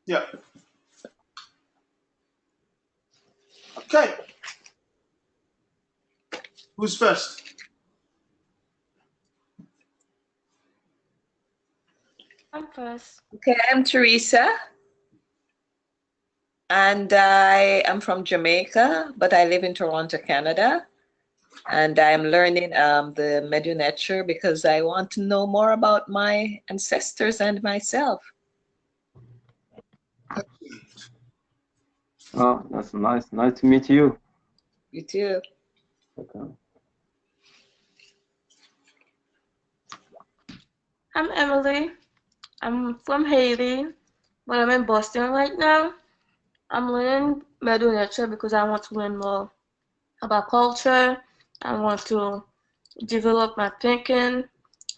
Yeah. Okay. Who's first? I'm first. Okay, I'm Teresa, and I am from Jamaica, but I live in Toronto, Canada. And I'm learning the Mdw Neter because I want to know more about my ancestors and myself. Oh, that's nice. Nice to meet you. You too. Okay. I'm Emily. I'm from Haiti, but I'm in Boston right now. I'm learning Mdw Neter because I want to learn more about culture. I want to develop my thinking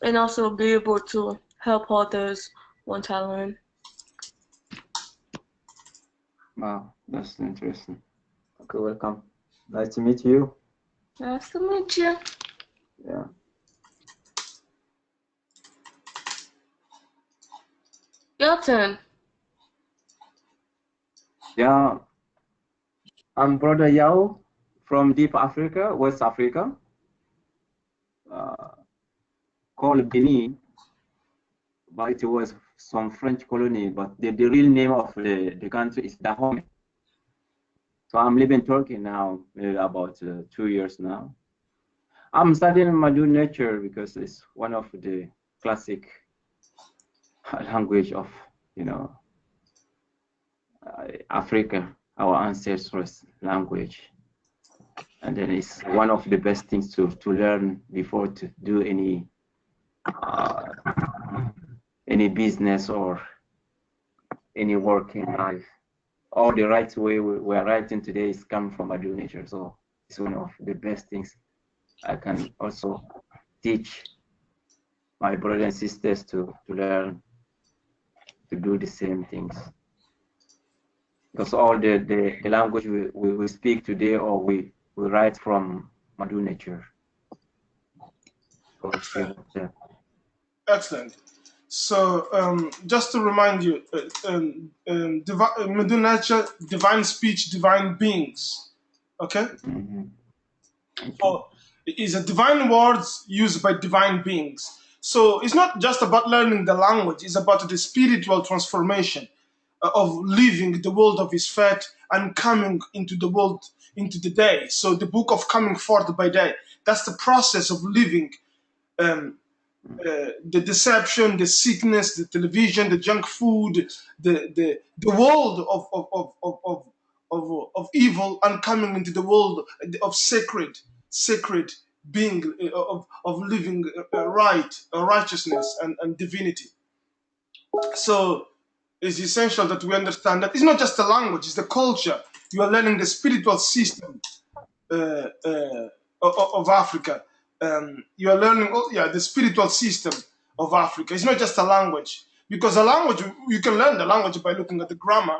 and also be able to help others once I learn. Wow, that's interesting. Okay, welcome. Nice to meet you. Nice to meet you. Yeah. Your turn. Yeah, I'm Brother Yao from Deep Africa, West Africa, called Benin, but it was some French colony, but the real name of the country is Dahomey. So I'm living in Turkey now, about 2 years now. I'm studying Mdw Neter because it's one of the classic language of, you know, Africa, our ancestors' language. And then it's one of the best things to learn before to do any business or any work in life. All the right way we're writing today is come from Mdw Neter. So it's one of the best things I can also teach my brothers and sisters to learn to do the same things. Because all the language we speak today or we write from Mdw Neter. Excellent. So just to remind you, Mdw Neter, divine speech, divine beings. Okay? Mm-hmm. Or is a divine words used by divine beings. So it's not just about learning the language, it's about the spiritual transformation of leaving the world of his fate and coming into the world, into the day. So the book of coming forth by day, that's the process of living the deception, the sickness, the television, the junk food, the world of evil, and coming into the world of sacred being of living right, righteousness, and divinity. So it's essential that we understand that it's not just the language; it's the culture. You are learning the spiritual system of Africa. You are learning, the spiritual system of Africa. It's not just a language, because a language, you can learn the language by looking at the grammar.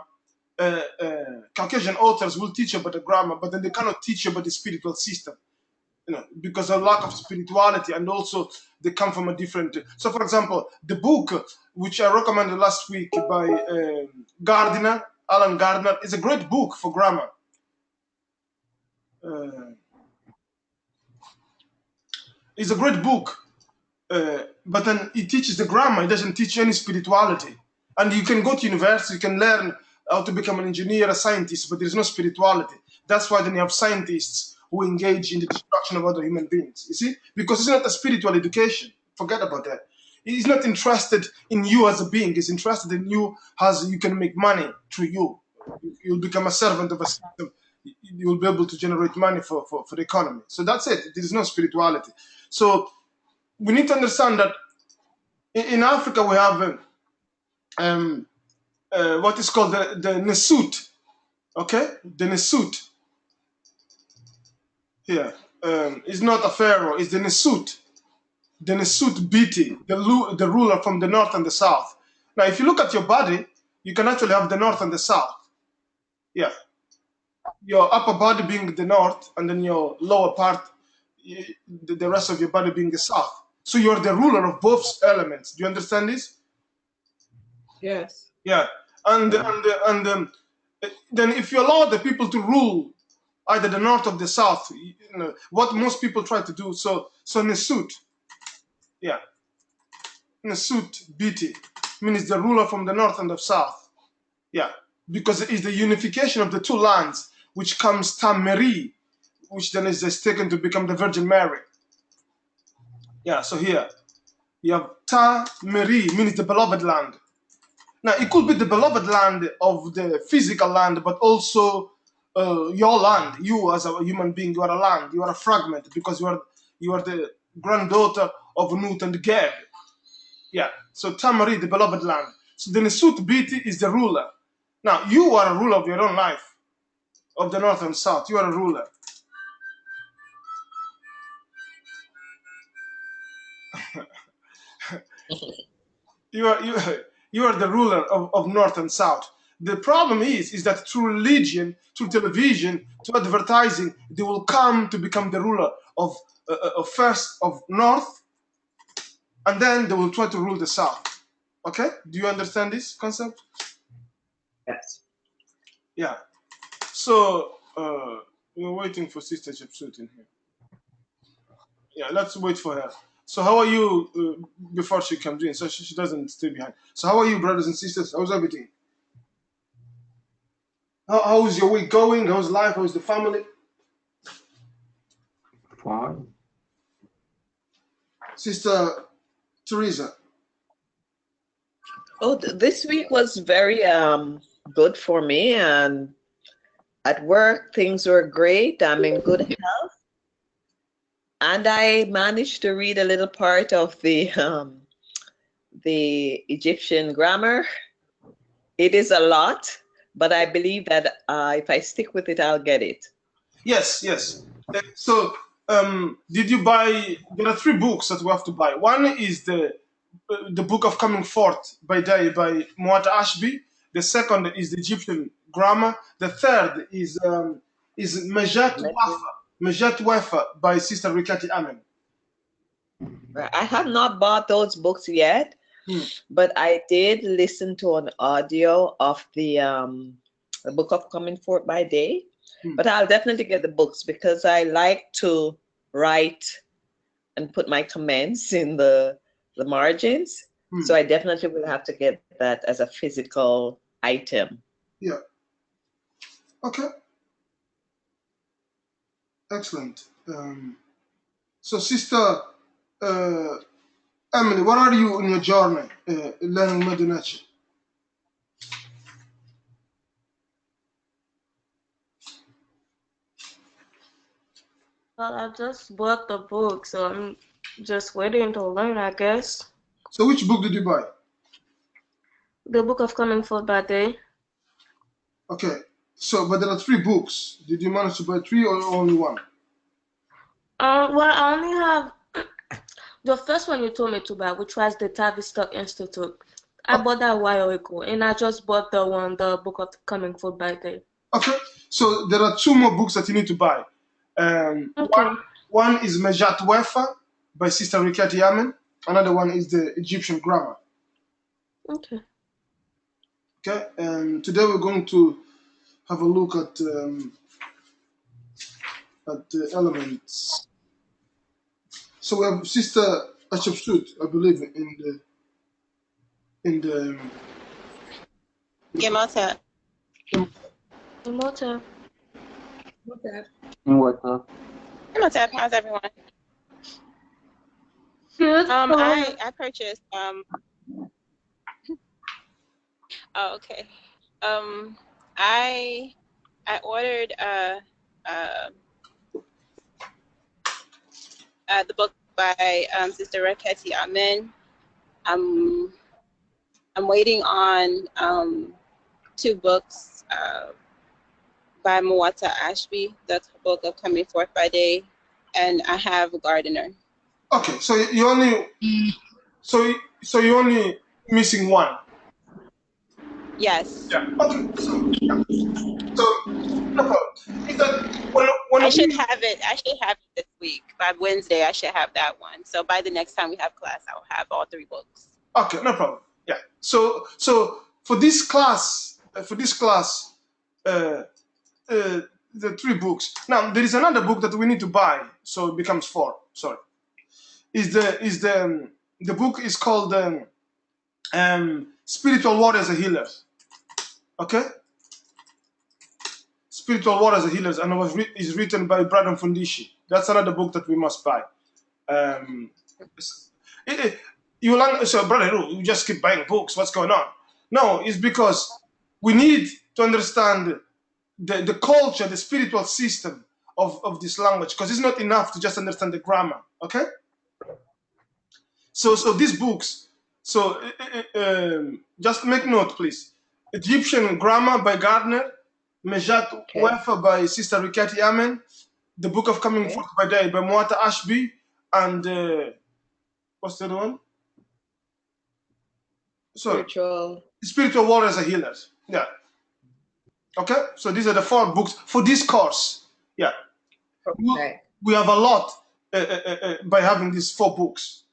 Caucasian authors will teach you about the grammar, but then they cannot teach you about the spiritual system, because of lack of spirituality, and also they come from a different. So, for example, the book which I recommended last week by Alan Gardner, is a great book for grammar. It's a great book, but then it teaches the grammar. It doesn't teach any spirituality. And you can go to university, you can learn how to become an engineer, a scientist, but there's no spirituality. That's why then you have scientists who engage in the destruction of other human beings. You see, because it's not a spiritual education. Forget about that. He's not interested in you as a being. He's interested in you as you can make money through you. You'll become a servant of a system. You'll be able to generate money for the economy. So that's it. There is no spirituality. So we need to understand that in Africa we have what is called the Nesut. Okay, the Nesut. Here, it's not a pharaoh. It's the Nesut. The Nesut Biti, the ruler from the north and the south. Now, if you look at your body, you can actually have the north and the south. Yeah, your upper body being the north, and then your lower part, the rest of your body being the south. So you're the ruler of both elements. Do you understand this? Yes. Yeah. And Yeah. then if you allow the people to rule either the north or the south, what most people try to do. So Nesut, yeah, Nesut Biti means the ruler from the north and the south. Yeah, because it is the unification of the two lands, which comes Tameri, which then is taken to become the Virgin Mary. Yeah, so here you have Tameri, means the beloved land. Now, it could be the beloved land of the physical land, but also your land. You, as a human being, you are a land. You are a fragment because you are the granddaughter of Nut and Geb. Yeah. So Tamari, the beloved land. So the Nesut Biti is the ruler. Now, you are a ruler of your own life, of the north and south. You are a ruler. You are the ruler of north and south. The problem is that through religion, through television, through advertising, they will come to become the ruler of first of north, and then they will try to rule the south. Okay, do you understand this concept? Yes. Yeah. So we're waiting for Sister Chepsut in here. Yeah, let's wait for her. So how are you before she comes in, so she doesn't stay behind? So how are you, brothers and sisters? How's everything? How's your week going? How's life? How's the family? Fine. Sister Teresa. Oh, this week was very good for me, and at work things were great. I'm in good health, and I managed to read a little part of the Egyptian grammar. It is a lot, but I believe that if I stick with it, I'll get it. Yes, yes. So, did you buy? There are three books that we have to buy. One is the Book of Coming Forth by Muat Ashby. The second is the Egyptian grammar. The third is Mejat Wafa by Sister Rikati Amen. I have not bought those books yet, but I did listen to an audio of the Book of Coming Forth by Day. But I'll definitely get the books because I like to write and put my comments in the margins. So I definitely will have to get that as a physical item. Yeah. Okay. Excellent. So, Sister Emily, where are you in your journey learning Mdw Neter? Well, I just bought the book, so I'm just waiting to learn, I guess. So, which book did you buy? The Book of Coming Forth by Day. Okay. So, but there are three books. Did you manage to buy three or only one? Well, I only have the first one you told me to buy, which was the Tavistock Institute. I bought that a while ago, and I just bought the Book of Coming Forth by Day. Okay. So, there are two more books that you need to buy. Okay. One is Mejat Wefa by Sister Rikati Amen. Another one is the Egyptian grammar. Okay. Okay. And today we're going to have a look at the elements. So we have Sister Hatshepsut, I believe, in the Gemota. Imhotep. Water. Gemota, how's everyone? Good. I purchased oh, okay. I ordered the book by Sister Raketi Amen. I'm waiting on two books by Muwata Ashby, the Book of Coming Forth by Day, and I have a Gardener. Okay, so you only you're only missing one. Yes. Yeah. Okay. So no problem. Is that when I should have it this week. By Wednesday, I should have that one. So by the next time we have class, I will have all three books. Okay, no problem. Yeah. So for this class, uh, the 3 books. Now there is another book that we need to buy, so it becomes 4. Sorry, the book is called Spiritual Warriors and Healers. Okay, Spiritual Warriors and Healers, and is written by Braden Fundishi. That's another book that we must buy. So brother, you just keep buying books. What's going on? No, it's because we need to understand the culture, the spiritual system of this language, because it's not enough to just understand the grammar. Okay. So these books. So just make note, please. Egyptian Grammar by Gardner, Mejat Wefa by Sister Rikati Amen, The Book of Coming Forth by Day by Muata Ashby, and what's the other one? Sorry. Spiritual Warriors and Healers. Yeah. Okay, so these are the 4 books for this course. Yeah. Okay. We have a lot by having these 4 books.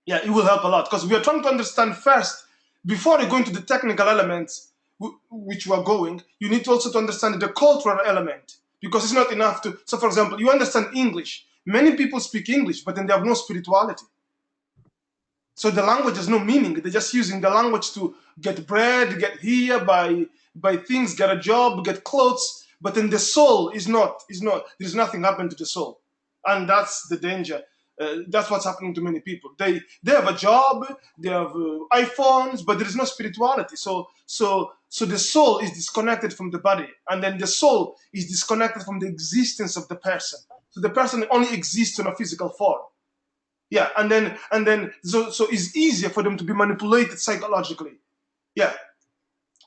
Yeah, it will help a lot because we are trying to understand first, before you go into the technical elements, which we are going, you need also to understand the cultural element, because it's not enough to. So, for example, you understand English. Many people speak English, but then they have no spirituality. So the language has no meaning. They're just using the language to get bread, get here, buy things, get a job, get clothes. But then the soul is not. There's nothing happened to the soul, and that's the danger. That's what's happening to many people. They have a job, they have iPhones, but there is no spirituality. So the soul is disconnected from the body, and then the soul is disconnected from the existence of the person. So the person only exists in a physical form. Yeah, and then so it's easier for them to be manipulated psychologically. Yeah,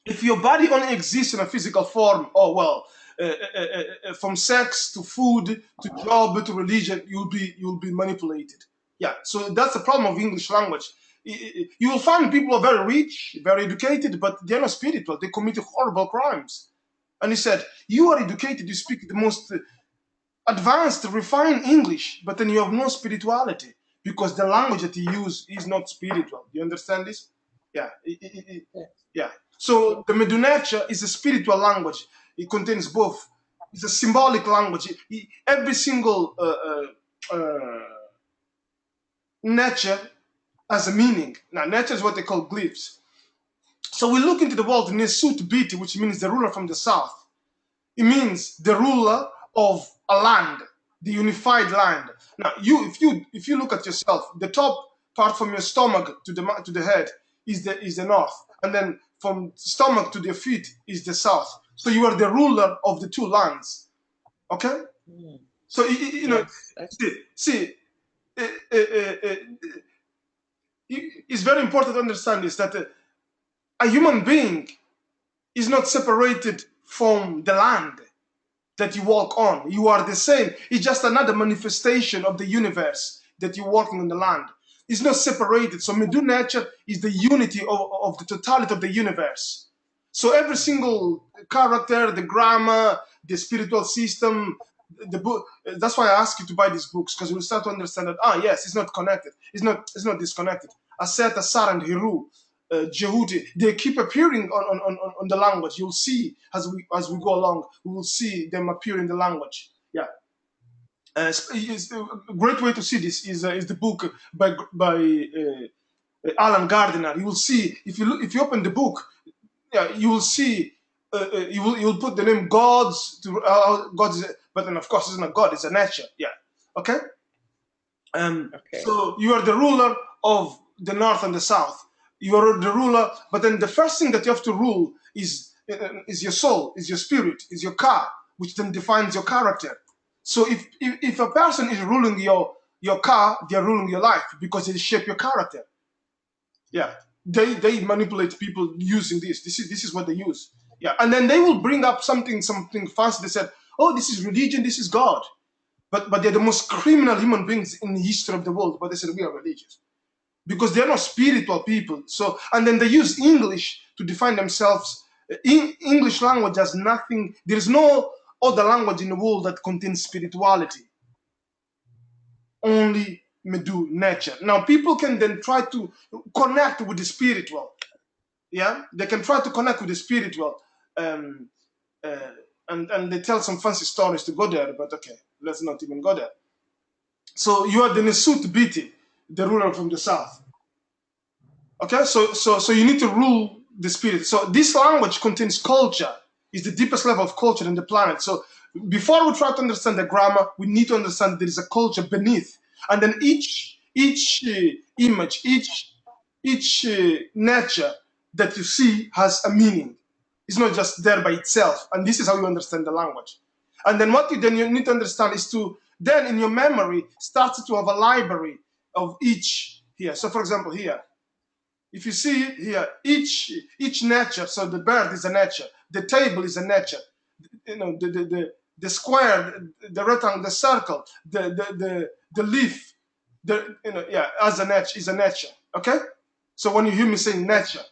if your body only exists in a physical form, oh well, from sex to food to job to religion, you'll be manipulated. Yeah, so that's the problem of English language. You will find people are very rich, very educated, but they're not spiritual. They commit horrible crimes. And he said, you are educated, you speak the most advanced, refined English, but then you have no spirituality because the language that you use is not spiritual. You understand this? Yeah. Yeah. So the Mdw Neter is a spiritual language. It contains both. It's a symbolic language. Every single nature has a meaning. Now, nature is what they call glyphs. So we look into the world, Nesut Biti, which means the ruler from the south. It means the ruler of a land, the unified land. Now, if you look at yourself, the top part from your stomach to the head is the north, and then from stomach to the feet is the south. So you are the ruler of the 2 lands. Okay. So you know, it's very important to understand this, that a human being is not separated from the land that you walk on. You are the same. It's just another manifestation of the universe that you're walking on the land. It's not separated. So Mdw Neter is the unity of the totality of the universe. So every single character, the grammar, the spiritual system, the book. That's why I ask you to buy these books, because you will start to understand that, yes, it's not connected. It's not disconnected. Aset, Asar, and Hiru, Jehuti, they keep appearing on the language. You'll see as we go along, we will see them appear in the language. Yeah. A great way to see this is the book by Alan Gardner. You will see if you open the book, yeah, you will see you will put the name gods to God, but then of course it's not God, it's a nature. Yeah. Okay. Okay. So you are the ruler of the north and the south. You are the ruler, but then the first thing that you have to rule is your soul, is your spirit, is your car, which then defines your character. So if a person is ruling your car, they are ruling your life because they shape your character. Yeah, they manipulate people using this. This is what they use. Yeah, and then they will bring up something fancy. They said, "Oh, this is religion. This is God," but they're the most criminal human beings in the history of the world. But they said we are religious because they're not spiritual people. So, and then they use English to define themselves. English language has nothing. There is no other language in the world that contains spirituality. Only Mdw Neter. Now, people can then try to connect with the spiritual. Yeah, they can try to connect with the spiritual, um, uh, and they tell some fancy stories to go there. But okay, let's not even go there. So you are the Nesut Biti, the ruler from the south. Okay, so you need to rule the spirit. So this language contains culture. Is the deepest level of culture in the planet. So before we try to understand the grammar, we need to understand there is a culture beneath, and then each image, each nature that you see has a meaning. It's not just there by itself, and this is how you understand the language. And then what then you need to understand is to then in your memory start to have a library of each here. So for example, here, if you see it here, each nature, so the bird is a nature, the table is a nature, you know, the square, the rectangle, the circle, the leaf, yeah, as a nature is a nature. Okay? So when you hear me saying nature,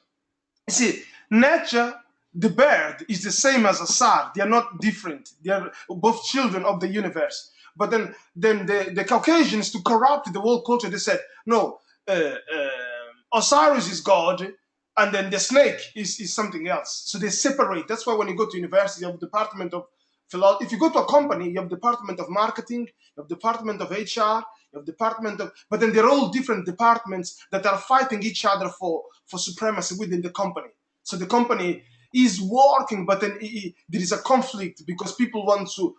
you see, nature, the bird is the same as a star. They are not different. They are both children of the universe. But then the Caucasians, to corrupt the whole culture, they said, no, Osiris is God, and then the snake is something else. So they separate. That's why when you go to university, you have department of philosophy. If you go to a company, you have department of marketing, you have department of HR, you have department of, but then they're all different departments that are fighting each other for supremacy within the company. So the company is working, but then there is a conflict because people want to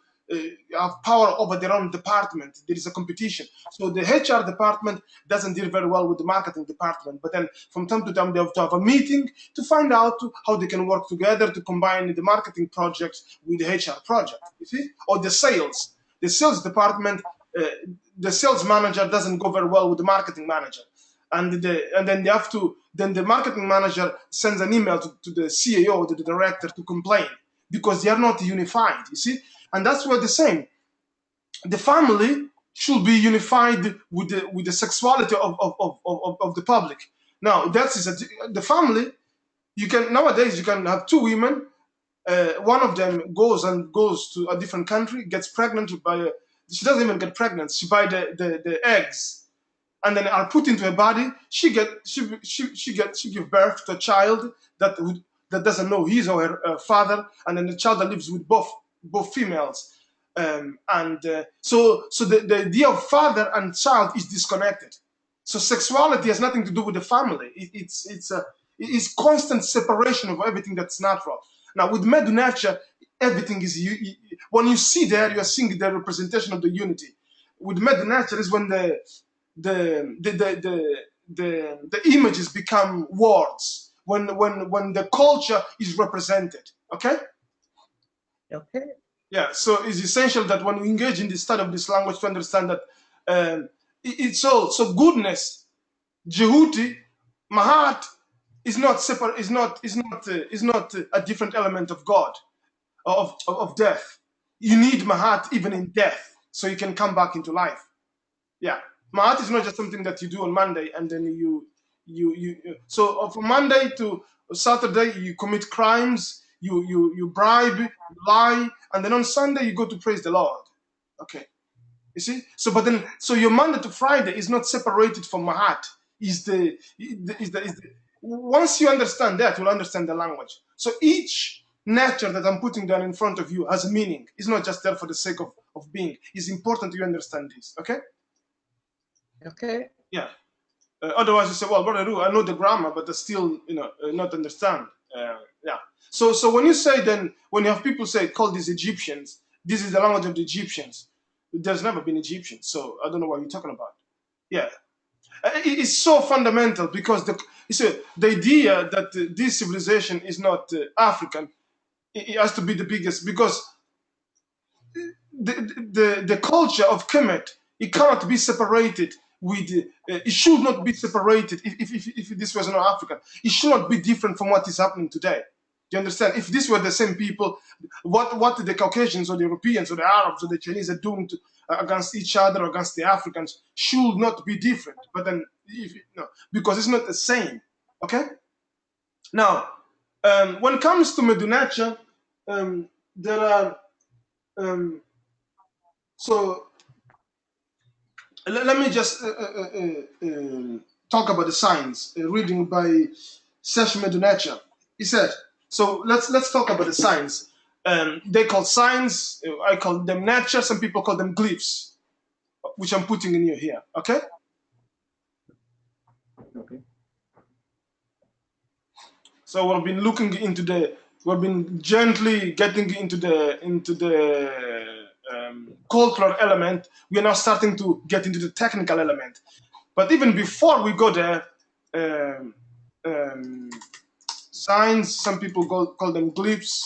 have power over their own department. There is a competition. So the HR department doesn't deal very well with the marketing department. But then from time to time, they have to have a meeting to find out how they can work together to combine the marketing project with the HR project, you see? Or the sales. The sales department, the sales manager doesn't go very well with the marketing manager. And then they have to, then the marketing manager sends an email to the CEO, to the director, to complain because they are not unified, you see? And that's what they're saying. The family should be unified with the sexuality of the public. Now, the family, you can, nowadays, you can have two women. One of them goes to a different country, gets pregnant by, she doesn't even get pregnant, she buys the eggs and then are put into her body. She gives birth to a child that doesn't know his or her father, and then the child that lives with both females. So the idea of father and child is disconnected. So sexuality has nothing to do with the family. It's constant separation of everything that's natural. Now with Mdw Neter, everything is when you see there, you are seeing the representation of the unity. With Mdw Neter is when the images become words. When the culture is represented. Okay. Okay. Yeah, so it's essential that when we engage in the study of this language to understand that it's all so goodness, Jehuti, Mahat is not separate, is not a different element of God of death. You need Mahat even in death, so you can come back into life. Yeah, Mahat is not just something that you do on Monday and then you so from Monday to Saturday you commit crimes, you bribe, you lie, and then on Sunday you go to praise the Lord. Okay, you see. So your Monday to Friday is not separated from Mahat. Once you understand that, you'll understand the language. So each nature that I'm putting down in front of you has a meaning. It's not just there for the sake of being. It's important you understand this. Okay. Okay. Yeah. Otherwise, you say, well, brother, I know the grammar, but I still, not understand. Yeah. So when you say then, when you have people say, call these Egyptians, this is the language of the Egyptians. There's never been Egyptians, so I don't know what you're talking about. Yeah. It's so fundamental because the idea that this civilization is not African, it has to be the biggest because the culture of Kemet, it cannot be separated with, it should not be separated if this was not African. It should not be different from what is happening today. Do you understand? If this were the same people, what the Caucasians or the Europeans or the Arabs or the Chinese are doing against each other or against the Africans should not be different. But then, because it's not the same. Okay? Now, when it comes to Mdw Neter, there are, so let me just talk about the signs. Reading by Mdw Neter. He said, so let's talk about the signs. They call signs, I call them nature, some people call them glyphs, which I'm putting in you here, okay? Okay. So we've been gently getting into the cultural element. We are now starting to get into the technical element. But even before we go there, um, um, signs, some people call them glyphs,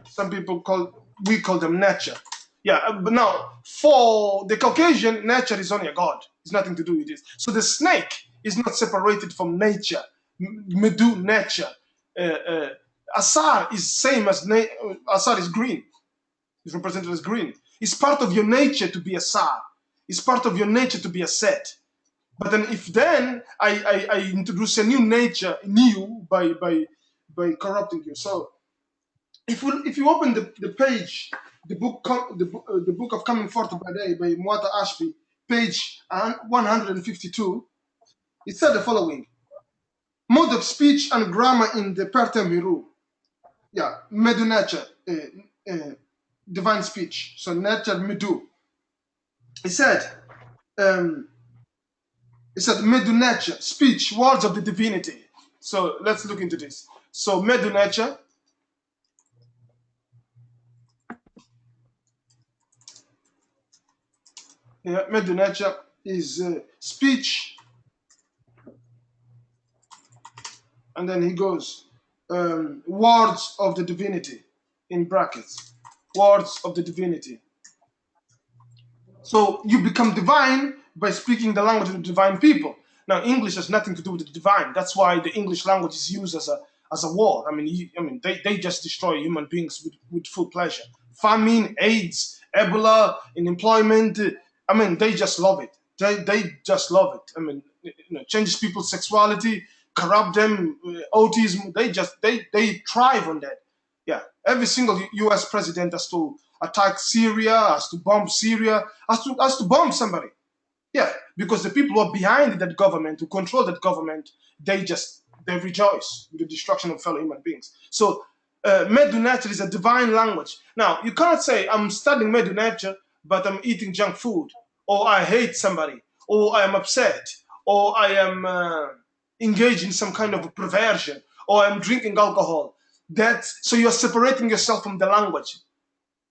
some people we call them nature. Yeah, but now for the Caucasian, nature is only a god. It's nothing to do with this. So the snake is not separated from nature. Mdw Neter. Asar is same as Asar is green. It's represented as green. It's part of your nature to be Asar. It's part of your nature to be a set. But then if then I introduce a new nature, new by corrupting you. So if you open the page, the book of Coming Forth by Day by Muata Ashby, page 152, it said the following: mode of speech and grammar in the Pertem. Yeah, Mdw Neter, divine speech. So Neter Mdw. It said Mdw Neter, speech, words of the divinity. So let's look into this. So Mdw Neter, Mdw Neter is speech, and then he goes words of the divinity in brackets, words of the divinity. So you become divine by speaking the language of the divine people. Now, English has nothing to do with the divine. That's why the English language is used as a war. I mean, they just destroy human beings with full pleasure. Famine, AIDS, Ebola, unemployment. I mean, they just love it. They just love it. I mean, changes people's sexuality, corrupt them, autism. They thrive on that. Yeah, every single U.S. president has to attack Syria, has to bomb Syria, has to bomb somebody. Yeah, because the people who are behind that government, who control that government, they rejoice with the destruction of fellow human beings. So Mdw Neter is a divine language. Now, you cannot say, I'm studying Mdw Neter, but I'm eating junk food, or I hate somebody, or I am upset, or I am engaged in some kind of a perversion, or I'm drinking alcohol. So you're separating yourself from the language.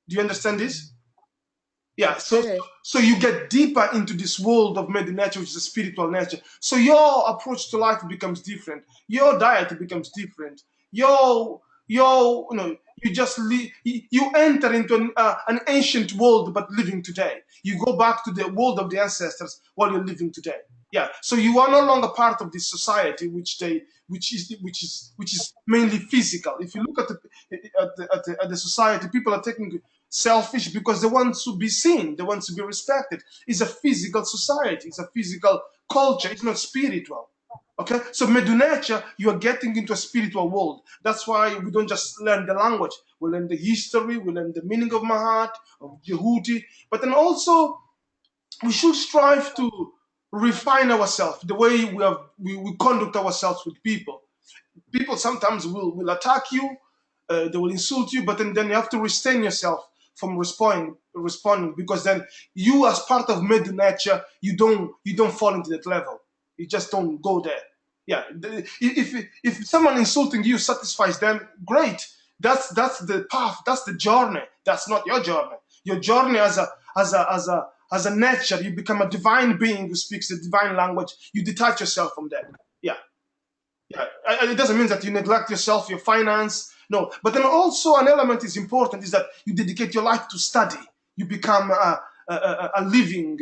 Do you understand this? Yeah, so you get deeper into this world of Mdw Neter, which is a spiritual nature. So your approach to life becomes different. Your diet becomes different. You enter into an ancient world, but living today. You go back to the world of the ancestors while you're living today. Yeah, so you are no longer part of this society, which is mainly physical. If you look at the society, people are taking selfish because they want to be seen, they want to be respected. It's a physical society, it's a physical culture, it's not spiritual. Okay, so Mdw Neter, you are getting into a spiritual world. That's why we don't just learn the language, we learn the history, we learn the meaning of Mahat, of Yehuti, but then also we should strive to refine ourselves, the way we conduct ourselves with people. People sometimes will attack you, they will insult you, but then you have to restrain yourself from responding, because then you, as part of Mdw Neter, you don't fall into that level. You just don't go there. Yeah, if someone insulting you satisfies them, great. That's the path. That's the journey. That's not your journey. Your journey as a nature, you become a divine being who speaks the divine language. You detach yourself from that. Yeah. Yeah, it doesn't mean that you neglect yourself, your finance. No, but then also an element is important is that you dedicate your life to study. You become a living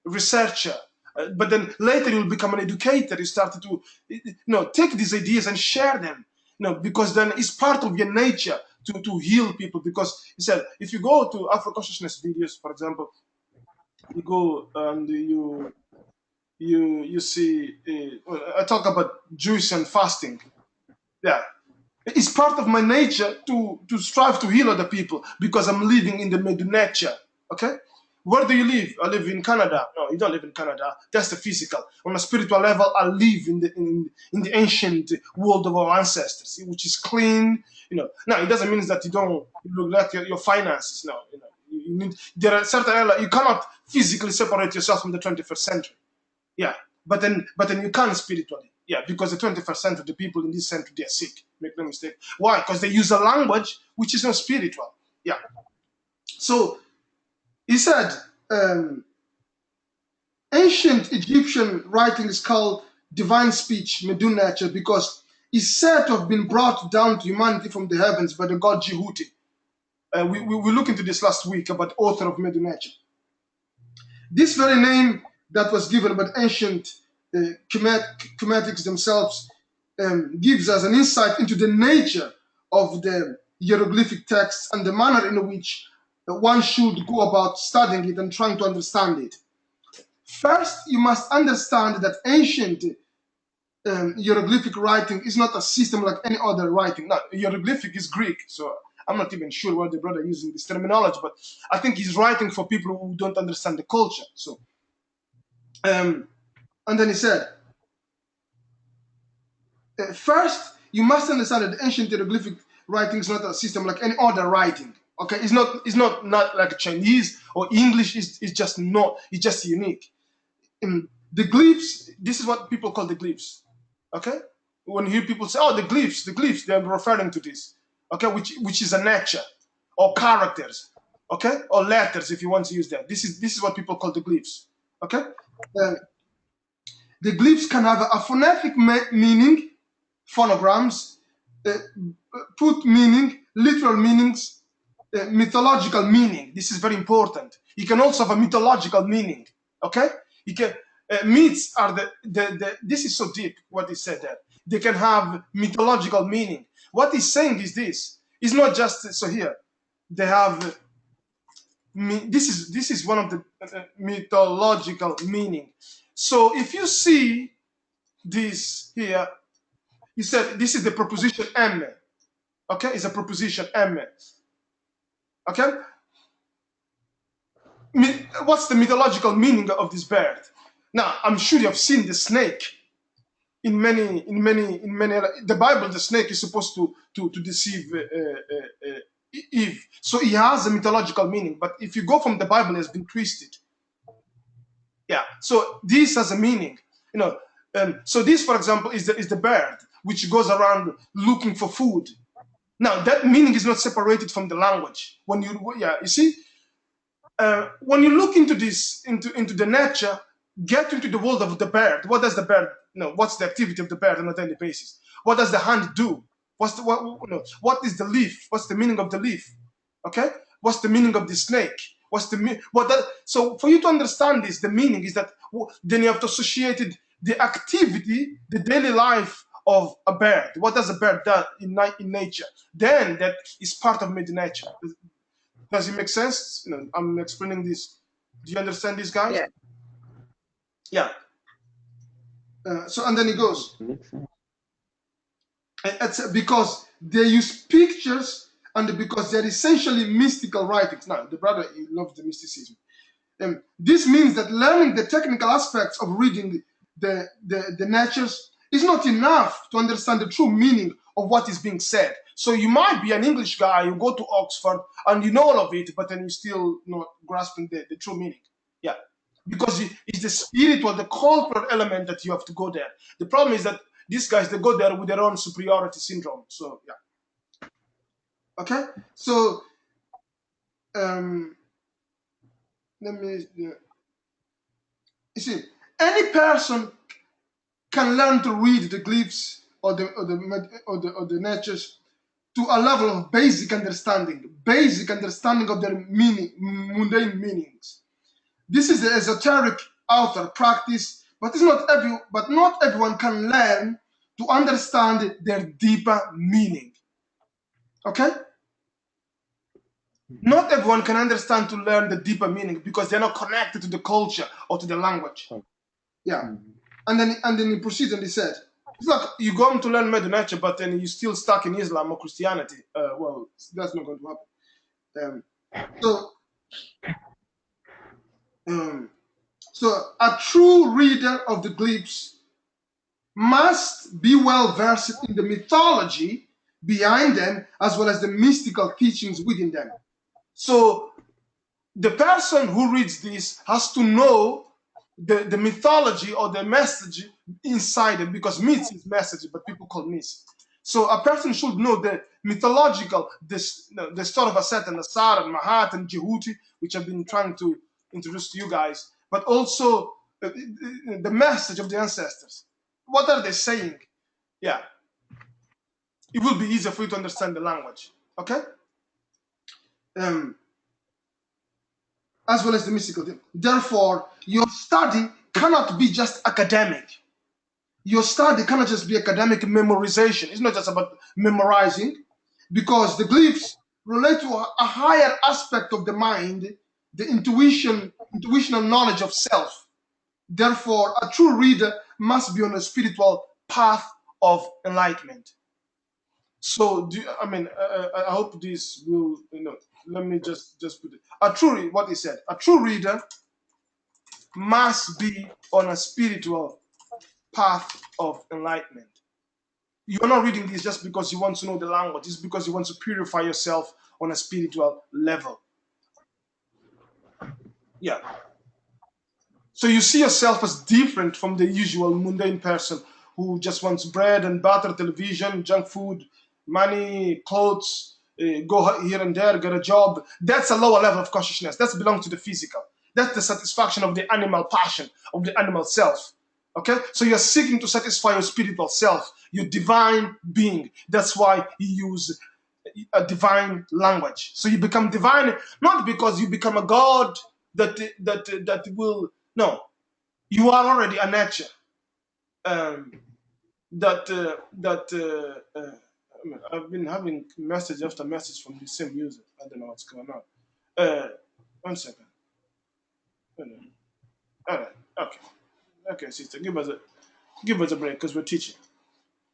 researcher. But then later you'll become an educator. You start to take these ideas and share them. Because then it's part of your nature to heal people. Because he said, if you go to Afro consciousness videos, for example, you go and you see, I talk about Jewish and fasting. Yeah, it's part of my nature to strive to heal other people because I'm living in the Mdw Neter. Okay, Where do you live? I live in Canada. No, you don't live in Canada. That's the physical. On a spiritual level, I live in the ancient world of our ancestors, which is clean. Now it doesn't mean that you don't look at your finances. No, you need. There are certain you cannot physically separate yourself from the 21st century. Yeah, but then you can spiritually. Yeah, because the 21st century, the people in this century, they are sick. Make no mistake. Why? Because they use a language which is not spiritual. Yeah. So he said, ancient Egyptian writing is called divine speech, Mdw Neter, because it's said to have been brought down to humanity from the heavens by the god Jehuti. We looked into this last week about the author of Mdw Neter. This very name that was given by ancient Kemetics themselves gives us an insight into the nature of the hieroglyphic text and the manner in which one should go about studying it and trying to understand it. First, you must understand that ancient hieroglyphic writing is not a system like any other writing. Now, hieroglyphic is Greek, so I'm not even sure why the brother using this terminology, but I think he's writing for people who don't understand the culture. So, and then he said, first, you must understand that the ancient hieroglyphic writing is not a system like any other writing. Okay, it's not like Chinese or English. It's just not. It's just unique. The glyphs. This is what people call the glyphs. Okay, when you hear people say, "Oh, the glyphs," they're referring to this. Okay, which is a nature or characters. Okay, or letters if you want to use that. This is what people call the glyphs. Okay, the glyphs can have a phonetic meaning, phonograms, put meaning, literal meanings. Mythological meaning. This is very important. It can also have a mythological meaning. Okay, you can myths are the. This is so deep. What he said there. They can have mythological meaning. What he's saying is this. It's not just so here. They have. This is one of the mythological meaning. So if you see this here, he said this is the proposition M. Okay, it's a proposition M. Okay, what's the mythological meaning of this bird? Now, I'm sure you have seen the snake in many. The Bible, the snake is supposed to deceive Eve, so he has a mythological meaning. But if you go from the Bible, it has been twisted. Yeah, so this has a meaning, So this, for example, is the bird which goes around looking for food. Now, that meaning is not separated from the language. When you see, when you look into this, into the nature, get into the world of the bird. What does the bird? What's the activity of the bird on a daily basis? What does the hand do? What is the leaf? What's the meaning of the leaf? Okay, what's the meaning of the snake? So for you to understand this, the meaning is that then you have to associate the activity, the daily life of a bird. What does a bird do in nature? Then that is part of Mdw Neter. Does it make sense? I'm explaining this. Do you understand this, guys? Yeah. So and then he goes. It's because they use pictures and because they're essentially mystical writings. Now, the brother, he loves the mysticism. This means that learning the technical aspects of reading the natures is not enough to understand the true meaning of what is being said. So you might be an English guy, you go to Oxford, and you know all of it, but then you're still not grasping the true meaning. Yeah, because it's the spiritual, the cultural element that you have to go there. The problem is that these guys, they go there with their own superiority syndrome. So, yeah. Okay, so let me. You see, any person can learn to read the glyphs or the natures to a level of basic understanding of their meaning, mundane meanings. This is the esoteric outer practice, but not everyone can learn to understand their deeper meaning. Okay? Not everyone can understand to learn the deeper meaning because they're not connected to the culture or to the language. Yeah. And then he proceeds and he said, it's like you're going to learn Mdw Neter, but then you're still stuck in Islam or Christianity. Well, that's not going to happen. So So a true reader of the glyphs must be well versed in the mythology behind them as well as the mystical teachings within them. So the person who reads this has to know the mythology or the message inside it, because myth is message, but people call myth. So a person should know the mythological, the story of Aset and Asar and Mahat and Jehuti, which I've been trying to introduce to you guys, but also the message of the ancestors. What are they saying? Yeah, it will be easier for you to understand the language. Okay? As well as the mystical thing. Therefore, your study cannot be just academic. Your study cannot just be academic memorization. It's not just about memorizing, because the glyphs relate to a higher aspect of the mind, the intuitional knowledge of self. Therefore, a true reader must be on a spiritual path of enlightenment. So, I hope this will, let me just put it. What he said, a true reader must be on a spiritual path of enlightenment. You're not reading this just because you want to know the language. It's because you want to purify yourself on a spiritual level. Yeah. So you see yourself as different from the usual mundane person who just wants bread and butter, television, junk food, money, clothes, go here and there, get a job. That's a lower level of consciousness. That belongs to the physical. That's the satisfaction of the animal passion, of the animal self. Okay? So you're seeking to satisfy your spiritual self, your divine being. That's why you use a divine language. So you become divine, not because you become a god that will, no, you are already a nature. I've been having message after message from the same user. I don't know what's going on. 1 second. All right. Okay, sister, give us a break because we're teaching.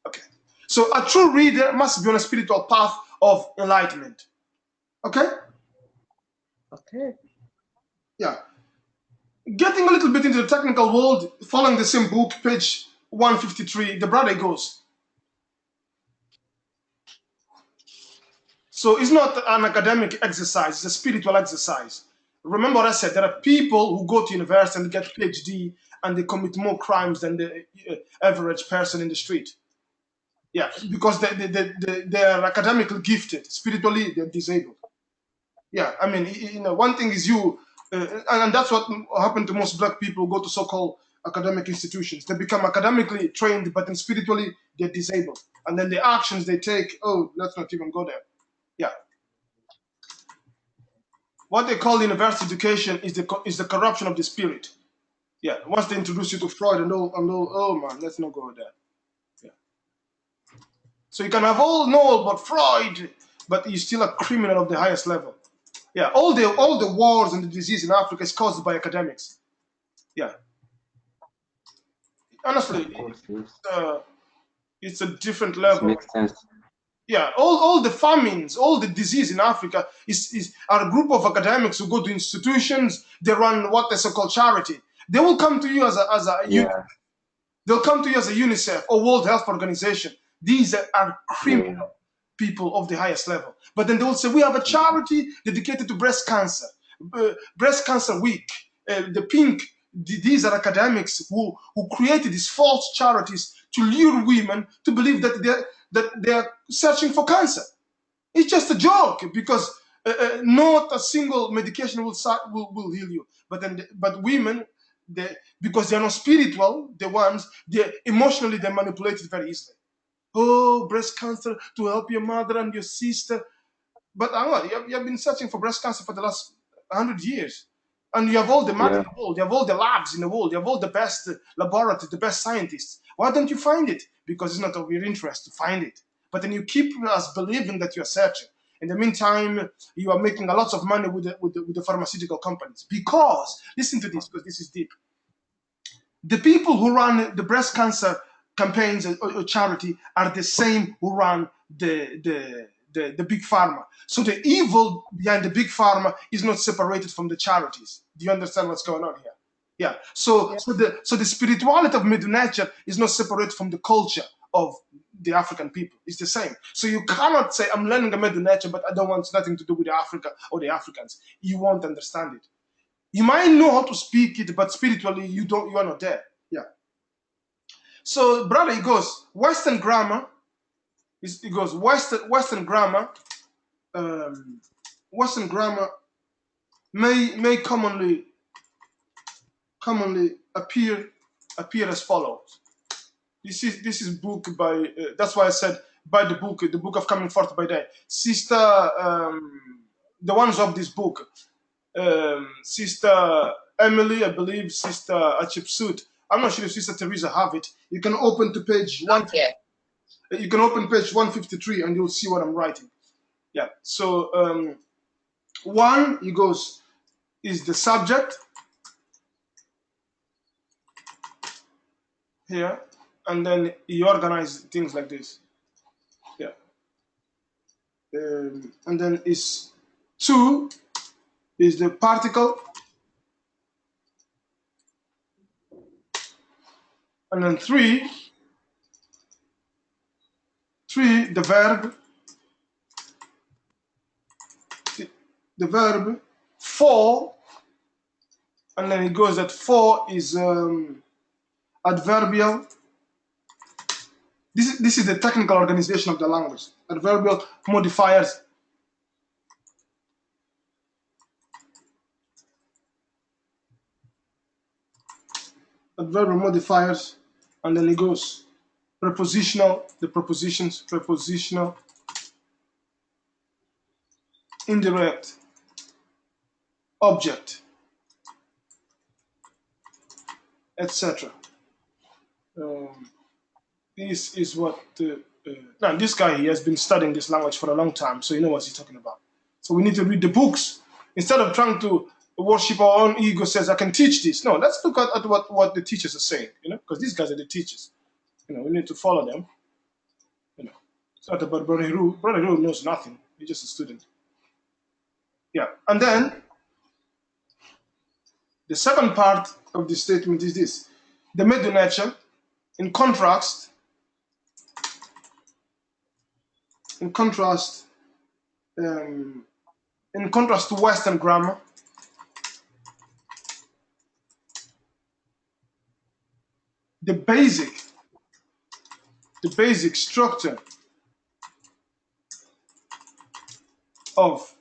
Okay. So a true reader must be on a spiritual path of enlightenment. Okay? Okay. Yeah. Getting a little bit into the technical world, following the same book, page 153, the brother goes. So it's not an academic exercise, it's a spiritual exercise. Remember what I said, there are people who go to university and get PhD and they commit more crimes than the average person in the street. Yeah, because they are academically gifted, spiritually they're disabled. Yeah, I mean, one thing is you, and that's what happened to most black people who go to so-called academic institutions. They become academically trained, but then spiritually they're disabled. And then the actions they take, oh, let's not even go there. Yeah. What they call university education is the corruption of the spirit. Yeah. Once they introduce you to Freud and all, oh man, let's not go there. Yeah. So you can have all know about Freud, but you're still a criminal of the highest level. Yeah. All the wars and the disease in Africa is caused by academics. Yeah. Honestly, Of course, yes. it's a different This level. makes sense. Yeah, all the famines, all the disease in Africa are a group of academics who go to institutions. They run what they so-called charity. They will come to you as a Yeah, they'll come to you as a UNICEF or World Health Organization. These are criminal yeah, people of the highest level. But then they will say, we have a charity dedicated to breast cancer, breast cancer week, the pink. These are academics who created these false charities to lure women to believe that they're searching for cancer. It's just a joke because not a single medication will heal you. But women, because they're not spiritual, they're emotionally they're manipulated very easily. Oh, breast cancer to help your mother and your sister. But you have been searching for breast cancer for the last 100 years. And you have all the money yeah, in the world, you have all the labs in the world, you have all the best laboratories, the best scientists. Why don't you find it? Because it's not of your interest to find it. But then you keep us believing that you're searching. In the meantime, you are making a lot of money with the pharmaceutical companies. Because, listen to this, because this is deep. The people who run the breast cancer campaigns or charity are the same who run the the big pharma. So the evil behind the big pharma is not separated from the charities. Do you understand what's going on here? Yeah. So the spirituality of Mdw Neter is not separated from the culture of the African people. It's the same. So you cannot say I'm learning a Mdw Neter, but I don't want nothing to do with Africa or the Africans. You won't understand it. You might know how to speak it, but spiritually you are not there. Yeah. So brother, he goes Western grammar. He goes Western grammar. Western grammar may commonly appear as follows. This is book by. That's why I said by the book of Coming Forth by Day. Sister, the ones of this book, Sister Emily, I believe, Sister Achipsut. I'm not sure if Sister Teresa have it. You can open to page one. Yeah. You can open page 153 and you'll see what I'm writing. Yeah. So one, he goes, is the subject here, and then he organizes things like this. Yeah. And then is two is the particle, and then three the verb, the verb. Four, and then it goes that four is adverbial. This is the technical organization of the language. Adverbial modifiers. Adverbial modifiers, and then it goes prepositional, the prepositions, prepositional, indirect, object, etc. This is what now this guy, he has been studying this language for a long time, so he knows what he's talking about. So we need to read the books instead of trying to worship our own ego. Says I can teach this. No, let's look at what the teachers are saying. Because these guys are the teachers. We need to follow them. It's not about Brother Hiru. Brother Hiru knows nothing. He's just a student. Yeah, and then the second part of the statement is this: the Mdw Neter, in contrast to Western grammar, the basic structure of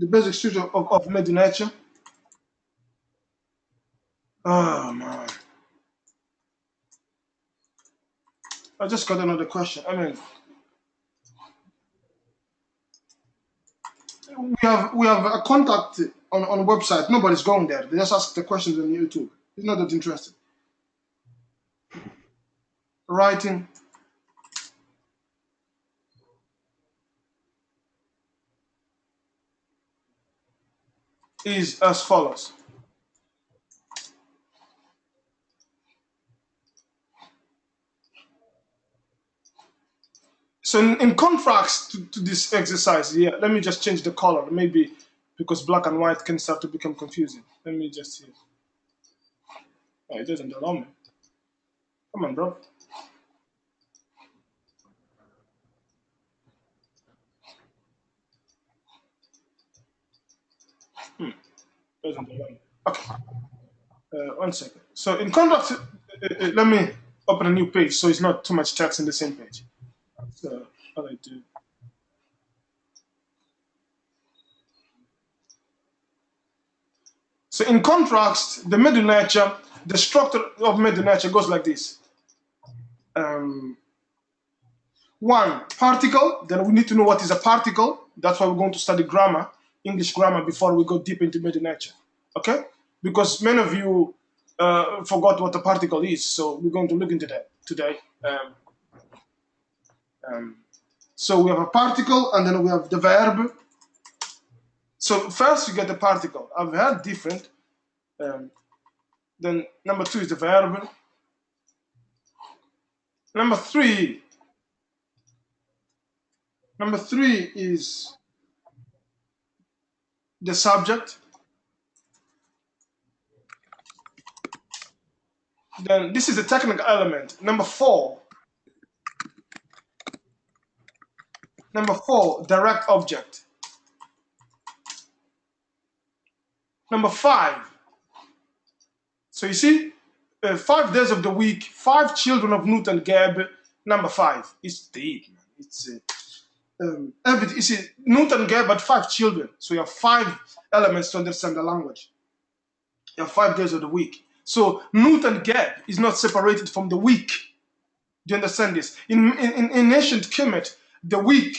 Mdw Neter. Oh man, I just got another question. I mean, we have a contact on website. Nobody's going there. They just ask the questions on YouTube. It's not that interesting. Writing is as follows. So in contrast to this exercise here, let me just change the color, maybe because black and white can start to become confusing. Let me just see. Oh, it doesn't allow me. Come on, bro. Doesn't allow me. Okay. 1 second. So in contrast, let me open a new page so it's not too much text in the same page. So what I do. So in contrast, the Mdw Neter, the structure of Mdw Neter goes like this. One, particle. Then we need to know what is a particle. That's why we're going to study grammar, English grammar, before we go deep into Mdw Neter. Okay? Because many of you forgot what a particle is, so we're going to look into that today. So we have a particle, and then we have the verb. So first you get the particle. I've had different. Then number two is the verb. Number three is the subject. Then this is the technical element. Number four, direct object. Number five, so you see, 5 days of the week, 5 children of Newton Geb. Number 5, it's deep, man. It's everything. You see, Newton Geb had 5 children, so you have 5 elements to understand the language. You have 5 days of the week. So Newton Geb is not separated from the week. Do you understand this? In ancient Kemet, the week,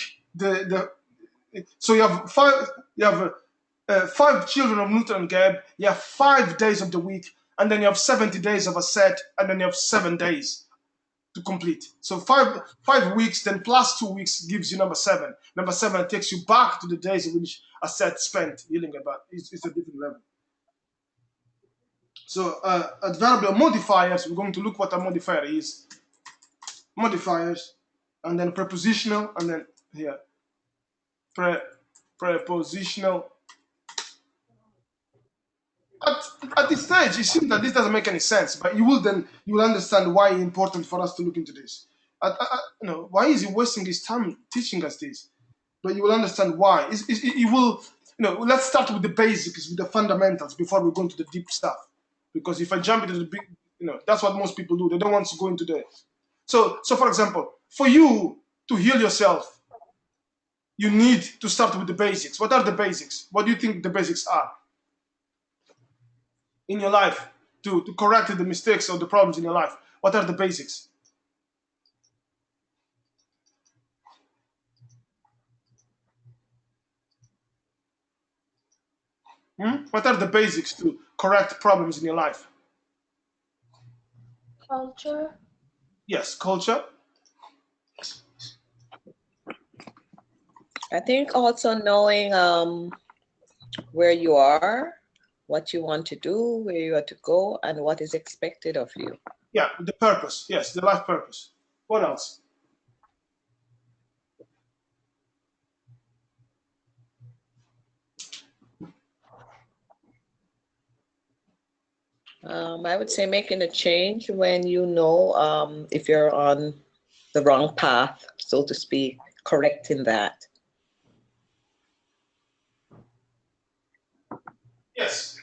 so you have 5 children of Newton and Geb, you have 5 days of the week, and then you have 70 days of a set, and then you have 7 days to complete. So 5 weeks, then plus 2 weeks gives you number 7. Number 7 takes you back to the days in which a set spent healing about. It's a different level. So adverbial modifiers, we're going to look what a modifier is. Modifiers, and then prepositional, and then here, prepositional. At this stage, it seems that this doesn't make any sense, but you will understand why it's important for us to look into this. Why is he wasting his time teaching us this? But you will understand why. It will, let's start with the basics, with the fundamentals before we go into the deep stuff. Because if I jump into the big, that's what most people do. They don't want to go into the. So for example, for you to heal yourself, you need to start with the basics. What are the basics? What do you think the basics are in your life to correct the mistakes or the problems in your life? What are the basics? What are the basics to correct problems in your life? Culture. Yes, culture. I think also knowing where you are, what you want to do, where you are to go, and what is expected of you. Yeah, the purpose. Yes, the life purpose. What else? I would say making a change when you know if you're on the wrong path, so to speak, correcting that. Yes.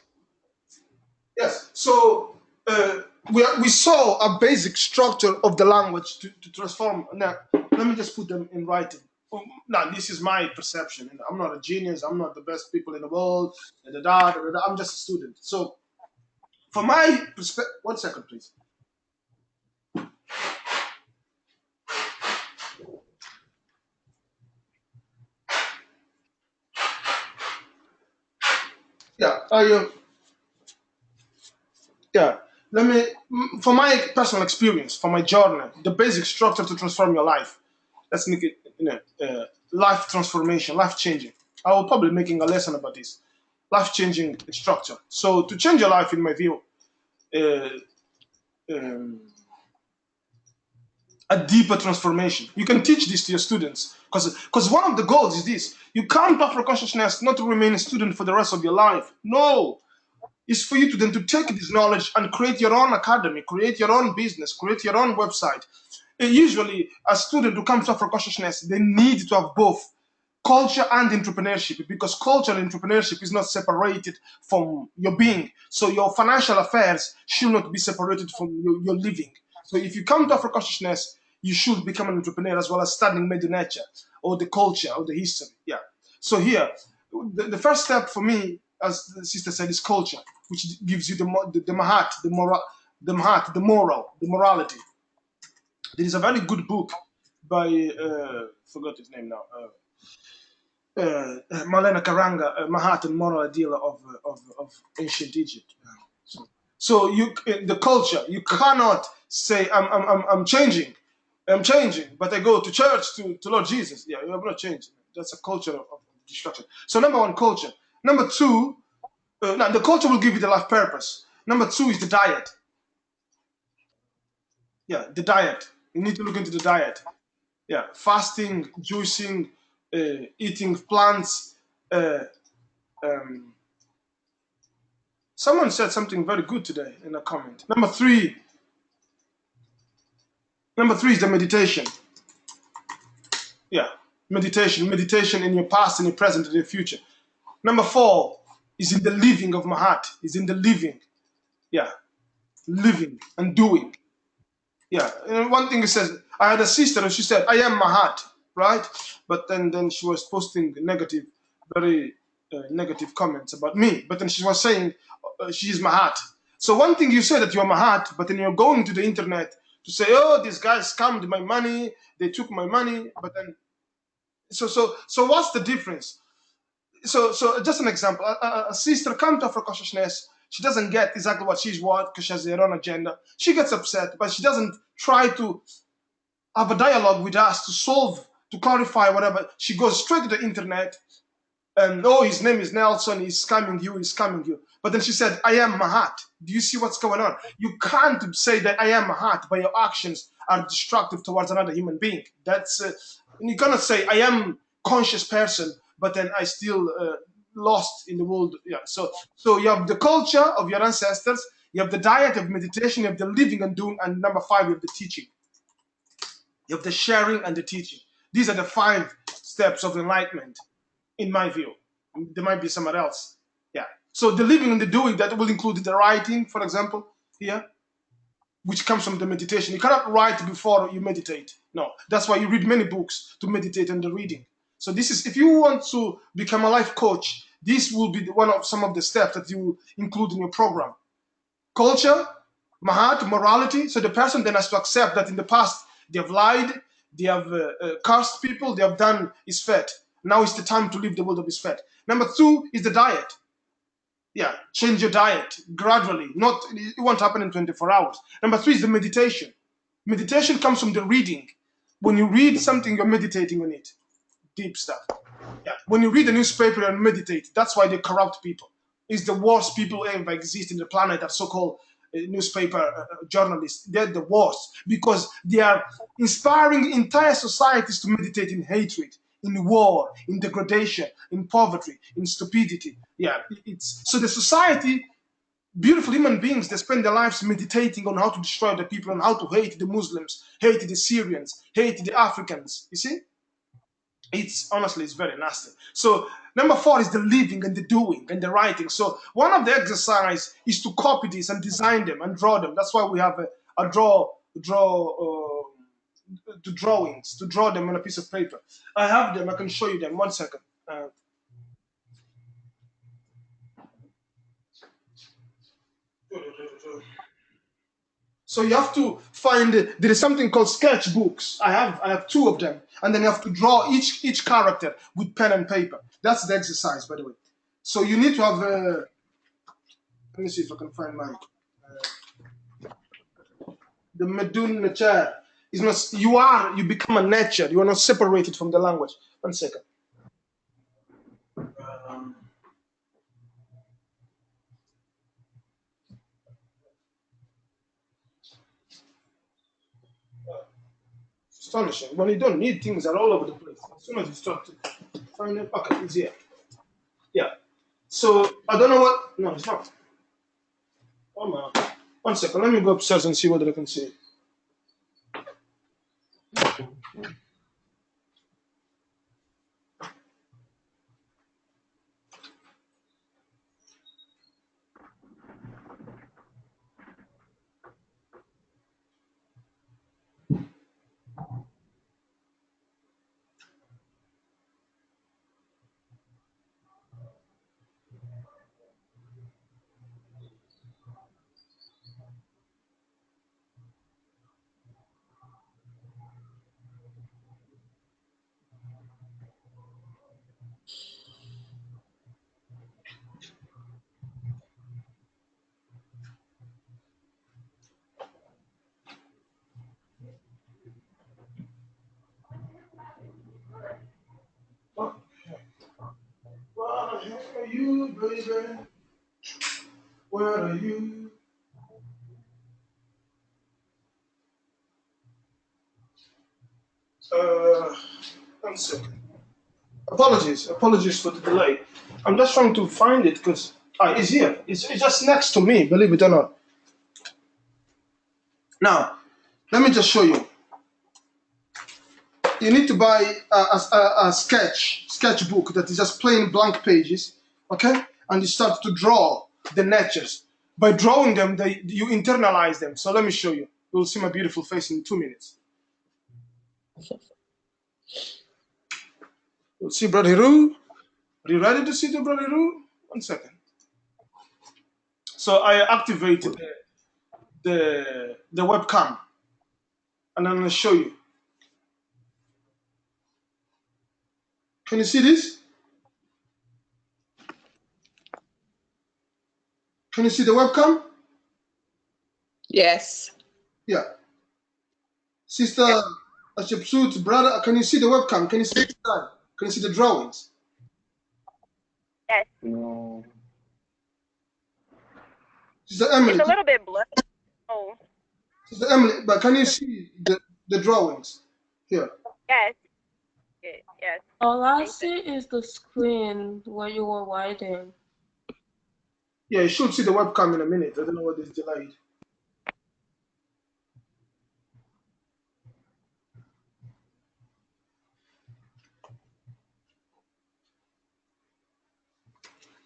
Yes. So we saw a basic structure of the language to transform. Now, let me just put them in writing. Now, this is my perception. I'm not a genius. I'm not the best people in the world. I'm just a student. So, for my perspective, 1 second, please. Let me, for my personal experience, for my journey, the basic structure to transform your life. Let's make it, life transformation, life changing. I will probably making a lesson about this, life changing structure. So to change your life, in my view, a deeper transformation. You can teach this to your students because one of the goals is this: you come to Afro consciousness not to remain a student for the rest of your life. No, it's for you to then to take this knowledge and create your own academy, create your own business, create your own website. And usually, a student who comes to Afro consciousness, they need to have both culture and entrepreneurship, because culture and entrepreneurship is not separated from your being. So your financial affairs should not be separated from your living. So if you come to Afro consciousness, you should become an entrepreneur as well as studying Mdw Neter or the culture or the history. Yeah. So here, the first step for me, as the sister said, is culture, which gives you the mahat, the morality. There is a very good book by forgot his name now. Malena Karanga, Mahat, moral ideal of ancient Egypt. So you, the culture, you cannot say I'm changing, but I go to church to Lord Jesus. Yeah, you have not changed. That's a culture of destruction. So number 1, culture. Number 2, now the culture will give you the life purpose. Number 2 is the diet. Yeah, the diet. You need to look into the diet. Yeah, fasting, juicing, eating plants. Uh, um, Someone said something very good today in a comment. Number three is the meditation. Yeah, meditation in your past, in your present, in your future. Number four is in the living of my heart. Is in the living. Yeah, living and doing. Yeah, and one thing it says, I had a sister and she said, I am Mahat, right? But then she was posting negative, very negative comments about me. But then she was saying she is Mahat. So one thing you say that you're Mahat, but then you're going to the internet to say, oh, these guys scammed my money, they took my money. But then, so what's the difference? So just an example, a sister comes to Afro consciousness. She doesn't get exactly what she's what because she has her own agenda. She gets upset, but she doesn't try to have a dialogue with us to solve, to clarify whatever. She goes straight to the internet and, oh, his name is Nelson, he's scamming you, he's scamming you. But then she said, I am Mahat. Do you see what's going on? You can't say that I am Mahat, but your actions are destructive towards another human being. That's, you cannot say I am conscious person, but then I still lost in the world. Yeah. So you have the culture of your ancestors, you have the diet of meditation, you have the living and doing, and number five, you have the teaching. You have the sharing and the teaching. These are the 5 steps of enlightenment, in my view. There might be somewhere else. Yeah. So the living and the doing, that will include the writing, for example, here, which comes from the meditation. You cannot write before you meditate. No. That's why you read many books to meditate on the reading. So this is, if you want to become a life coach, this will be one of some of the steps that you include in your program. Culture, Mahat, morality. So the person then has to accept that in the past they have lied, they have cursed people, they have done Isfet. Now it's the time to leave the world of Isfet. Number 2 is the diet. Yeah, change your diet gradually. Not, it won't happen in 24 hours. Number 3 is the meditation. Meditation comes from the reading. When you read something, you're meditating on it. Deep stuff. Yeah. When you read a newspaper and meditate, that's why they corrupt people. It's the worst people ever exist in the planet, are so-called newspaper journalists. They're the worst because they are inspiring entire societies to meditate in hatred, in war, in degradation, in poverty, in stupidity. Yeah, it's so the society, beautiful human beings, they spend their lives meditating on how to destroy the people and how to hate the Muslims, hate the Syrians, hate the Africans. You see? It's honestly, it's very nasty. So number 4 is the living and the doing and the writing. So one of the exercise is to copy this and design them and draw them. That's why we have a drawings, to draw them on a piece of paper. I have them. I can show you them. 1 second. So you have to find, there is something called sketchbooks. I have 2 of them, and then you have to draw each character with pen and paper. That's the exercise, by the way. So you need to have. Let me see if I can find mine. The Mdw Neter is not. You become a nature. You are not separated from the language. 1 second. Um, Astonishing. When you don't need, things are all over the place. As soon as you start to find it, okay, it's here. Yeah. So I don't know what. No, it's not. Oh man. 1 second. Let me go upstairs and see what I can see. What? Where the heck are you, baby? Where are you? One second. Apologies for the delay. I'm just trying to find it because it's here. It's just next to me, believe it or not. Now, let me just show you. You need to buy a sketchbook that is just plain blank pages, okay? And you start to draw the natures. By drawing them, you internalize them. So let me show you. You'll see my beautiful face in 2 minutes. You'll see Brother Hiru. Are you ready to see the Brother Hiru? 1 second. So I activated the webcam, and I'm going to show you. Can you see this? Can you see the webcam? Yes. Yeah. Sister Ashepsut, brother, can you see the webcam? Can you see the design? Can you see the drawings? Yes. No. Sister Emily. It's a little bit blurry. Oh. Sister Emily, but can you see the drawings here? Yes. Yes. All I see is the screen where you were writing. Yeah, you should see the webcam in a minute. I don't know what is delayed.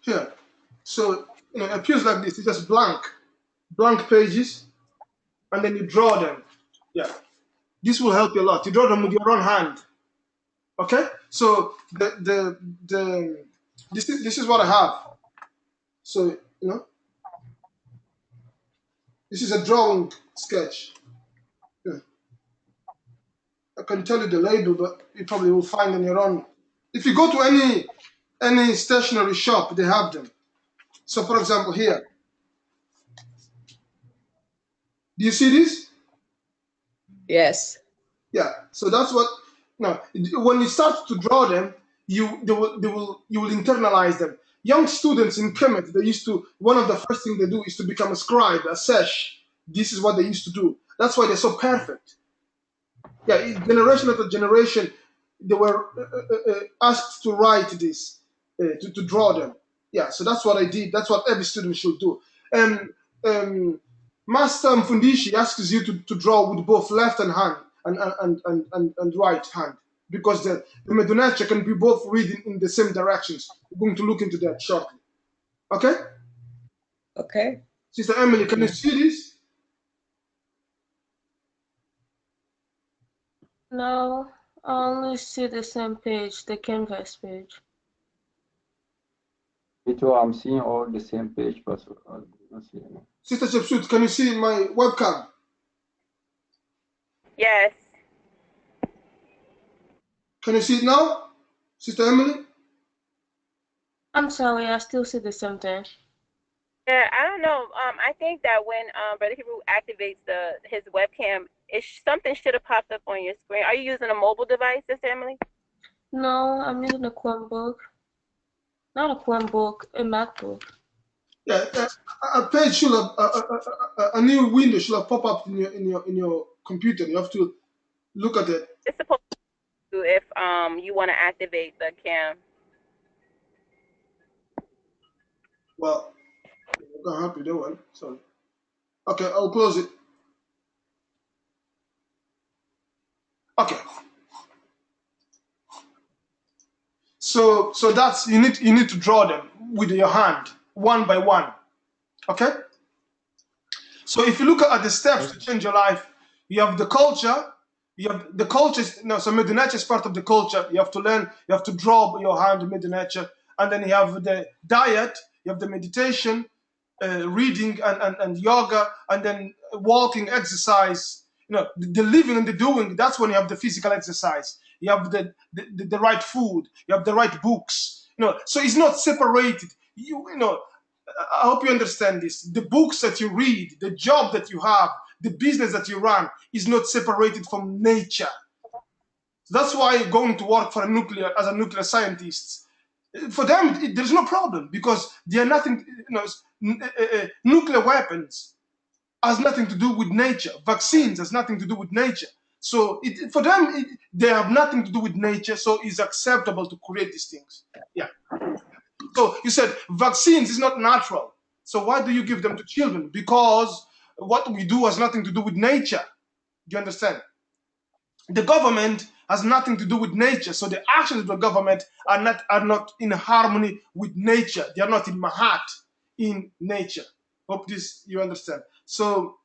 Here. So, it appears like this. It's just blank pages, and then you draw them. Yeah. This will help you a lot. You draw them with your own hand. Okay? So this is what I have. So, this is a drawing sketch. Yeah. I can tell you the label, but you probably will find on your own. If you go to any stationery shop, they have them. So, for example, here. Do you see this? Yes. Yeah. So that's what. No, when you start to draw them, you will internalize them. Young students in Kemet, they used to, one of the first things they do is to become a scribe, a sesh. This is what they used to do. That's why they're so perfect. Yeah, generation after generation, they were asked to write this, to draw them. Yeah, so that's what I did. That's what every student should do. Master Mfundishi asks you to draw with both left hand and right hand, because the Mdw Neter can be both reading in the same directions. We're going to look into that shortly. Okay? Okay. Sister Emily, can you see this? No, I only see the same page, the canvas page. Me too, I'm seeing all the same page, but I don't see any. Sister Chepsut, can you see my webcam? Yes. Can you see it now, Sister Emily? I'm sorry, I still see the same thing. Yeah, I don't know. I think that when Brother Hebrew activates his webcam, something should have popped up on your screen. Are you using a mobile device, Sister Emily? No, I'm using a Chromebook. Not a Chromebook, a MacBook. Yeah, a page should have a new window should have pop up in your computer. You have to look at it. It's supposed to if you want to activate the cam. Well, I'm gonna help you that one. Sorry. Okay, I'll close it. Okay. So that's you need to draw them with your hand, one by one. Okay? So if you look at the steps to change your life, you have the culture. You have the culture. So Mdw Neter is part of the culture. You have to learn. You have to draw with your hand Mdw Neter, and then you have the diet. You have the meditation, reading, and yoga, and then walking, exercise. The living and the doing. That's when you have the physical exercise. You have the right food. You have the right books. So it's not separated. I hope you understand this. The books that you read, the job that you have, the business that you run is not separated from nature. That's why going to work for as a nuclear scientist, for them, there's no problem because they are nothing, nuclear weapons has nothing to do with nature. Vaccines has nothing to do with nature. So for them, they have nothing to do with nature, so it's acceptable to create these things. Yeah. So you said vaccines is not natural. So why do you give them to children? Because what we do has nothing to do with nature. Do you understand? The government has nothing to do with nature. So the actions of the government are not in harmony with nature. They are not in mahat, in nature. Hope this you understand. So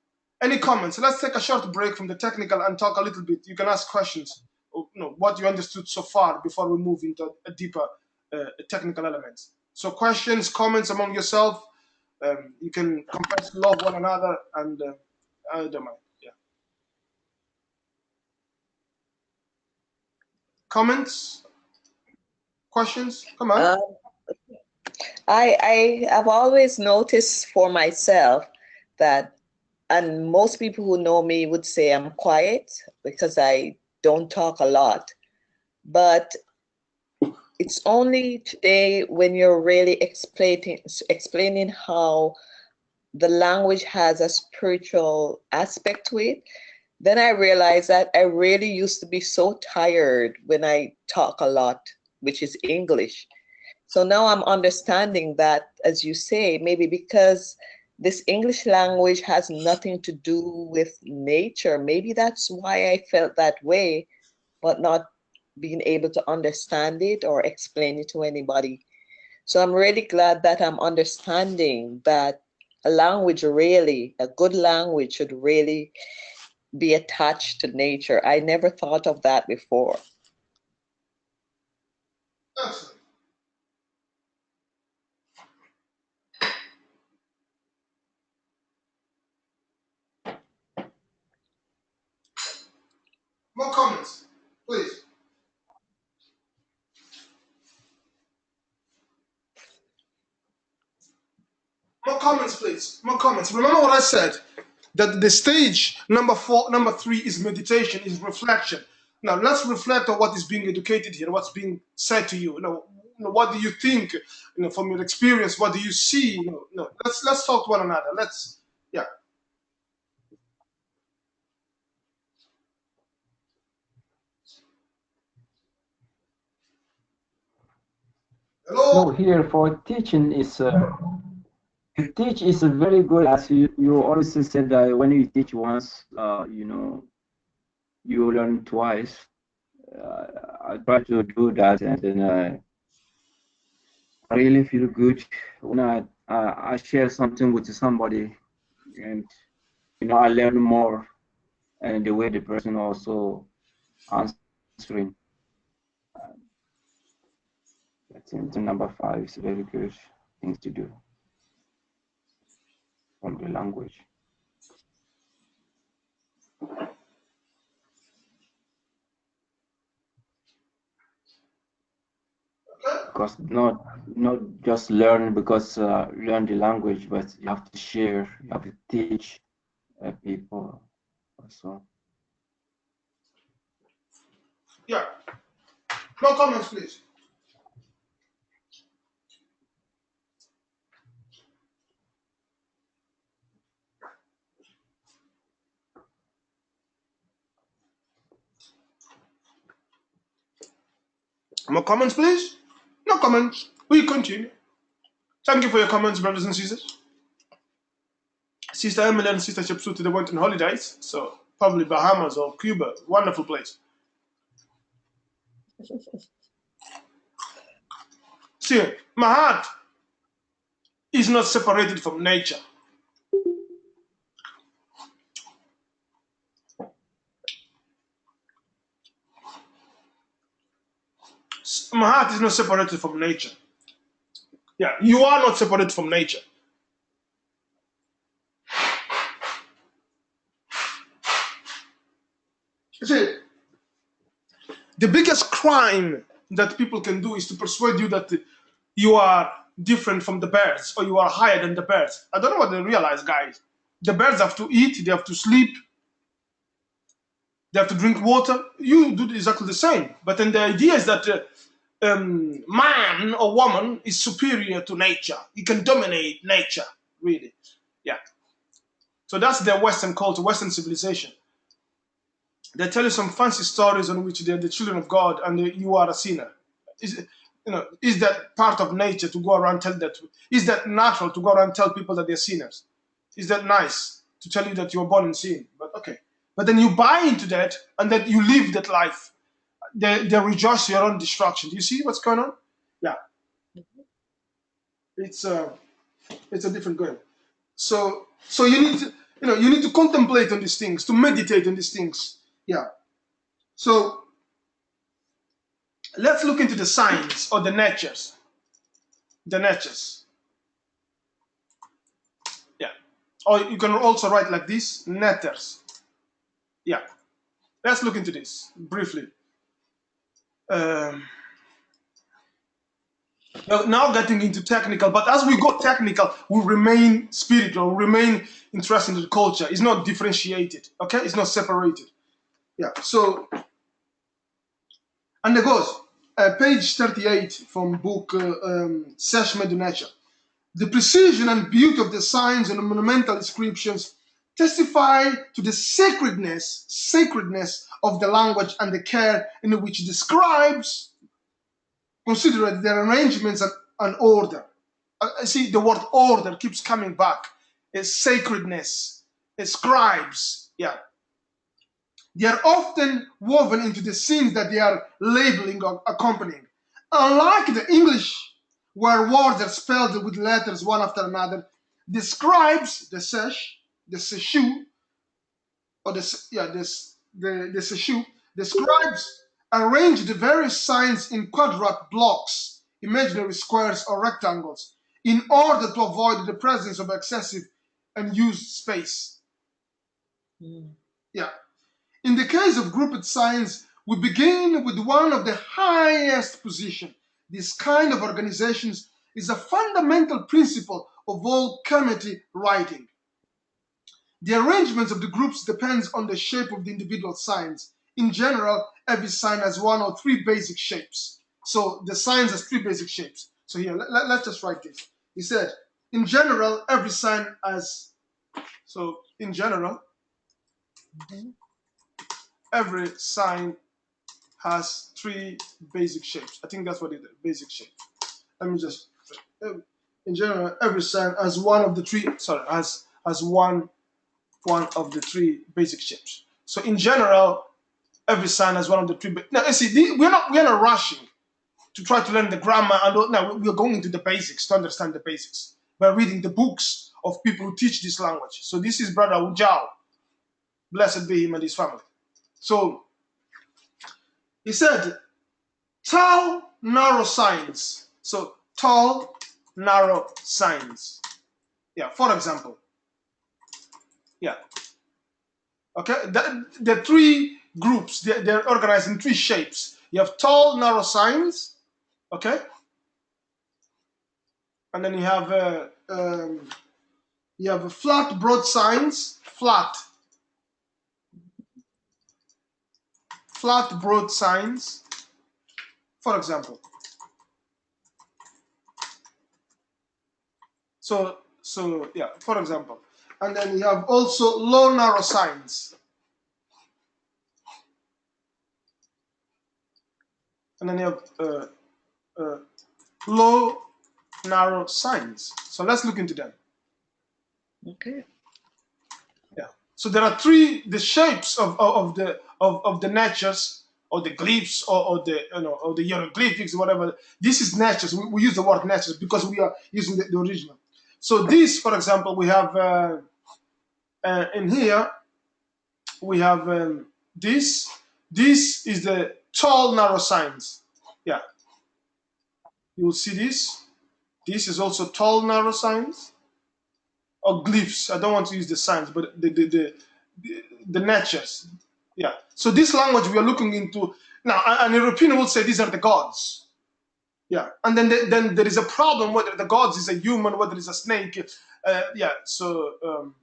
any comments? Let's take a short break from the technical and talk a little bit. You can ask questions. What you understood so far before we move into a deeper technical elements. So questions, comments among yourself. You can confess, love one another, and I don't mind. Yeah. Comments, questions. Come on. I have always noticed for myself that, and most people who know me would say I'm quiet because I don't talk a lot. But it's only today when you're really explaining how the language has a spiritual aspect to it, then I realized that I really used to be so tired when I talk a lot, which is English. So now I'm understanding that, as you say, maybe because this English language has nothing to do with nature, maybe that's why I felt that way, but not being able to understand it or explain it to anybody. So I'm really glad that I'm understanding that a language really, a good language should really be attached to nature. I never thought of that before. Excellent. More comments, please. More comments, please. More comments. Remember what I said, that the stage number 3 is meditation, is reflection. Now let's reflect on what is being educated here, what's being said to you. What do you think? From your experience, what do you see? Let's talk to one another. Yeah. No, Hello. here for teaching is to teach is very good. As you always said that when you teach once, you learn twice. I try to do that, and then I really feel good when I share something with somebody, and I learn more, and the way the person also answering. I think the number 5 is a very good thing to do from the language. Because not just learn because learn the language, but you have to share, you have to teach people also. Yeah. No comments, please. More comments, please. No comments. We continue. Thank you for your comments, brothers and sisters. Sister Emily and Sister Chepsuti, they went on holidays, so probably Bahamas or Cuba. Wonderful place. See, my heart is not separated from nature. My heart is not separated from nature. Yeah, you are not separated from nature. You see, the biggest crime that people can do is to persuade you that you are different from the birds or you are higher than the birds. I don't know what they realize, guys. The birds have to eat, they have to sleep, they have to drink water. You do exactly the same. But then the idea is that man or woman is superior to nature. He can dominate nature, really. Yeah. So that's their Western culture, Western civilization. They tell you some fancy stories on which they're the children of God and you are a sinner. Is that part of nature to go around tell that? Is that natural to go around tell people that they're sinners? Is that nice to tell you that you were born in sin? But okay. But then you buy into that and that you live that life. They rejoice your own destruction. Do you see what's going on? Yeah. It's a different game. So you need to you need to contemplate on these things, to meditate on these things. Yeah. So let's look into the signs or the natures. The natures. Yeah. Or you can also write like this, Neters. Yeah. Let's look into this briefly. Now getting into technical, but as we go technical, we remain spiritual, we remain interested in the culture. It's not differentiated, okay? It's not separated. Yeah, so, and it goes, page 38 from book Mdw Neter. The precision and beauty of the signs and the monumental inscriptions testify to the sacredness of the language and the care in which it describes. Consider their arrangements and order. I see the word order keeps coming back. It's sacredness, it's scribes. Yeah. They are often woven into the scenes that they are labeling or accompanying. Unlike the English, where words are spelled with letters one after another, the scribes, the sesh, the seshu, or the seshu, the scribes arrange the various signs in quadrat blocks, imaginary squares or rectangles, in order to avoid the presence of excessive unused space. Yeah. In the case of grouped signs, we begin with one of the highest position. This kind of organizations is a fundamental principle of all Kemet writing. The arrangements of the groups depends on the shape of the individual signs. In general, every sign has one or three basic shapes. So the signs has three basic shapes. So here, let's just write this. He said, in general, every sign has, so in general, every sign has three basic shapes. I think that's what it is, basic shape. Let me just, in general, every sign has one of the three, has one of the three basic shapes. So in general, every sign has one of the three. Now, you see, we're not rushing to try to learn the grammar, and now we're going into the basics to understand the basics by reading the books of people who teach this language. So this is Brother Ujao, blessed be him and his family. So he said, tall, narrow signs. So tall, narrow signs. Yeah, for example. Yeah. Okay, the three groups, they're organized in three shapes. You have tall, narrow signs, okay? And then you have flat, broad signs, flat, broad signs, for example. So yeah, for example. And then you have also low, narrow signs. And then you have low, narrow signs. So let's look into them. Okay. Yeah. So there are three the shapes of the natures or the glyphs or the or the hieroglyphics or whatever. This is natures. We use the word natures because we are using the original. So this, for example, we have in here we have this. This is the tall narrow signs. Yeah. You will see this. This is also tall narrow signs or glyphs. I don't want to use the signs, but the natures. Yeah. So this language we are looking into now. An European will say these are the gods. Yeah. And then there is a problem whether the gods is a human, whether it's a snake. Yeah. So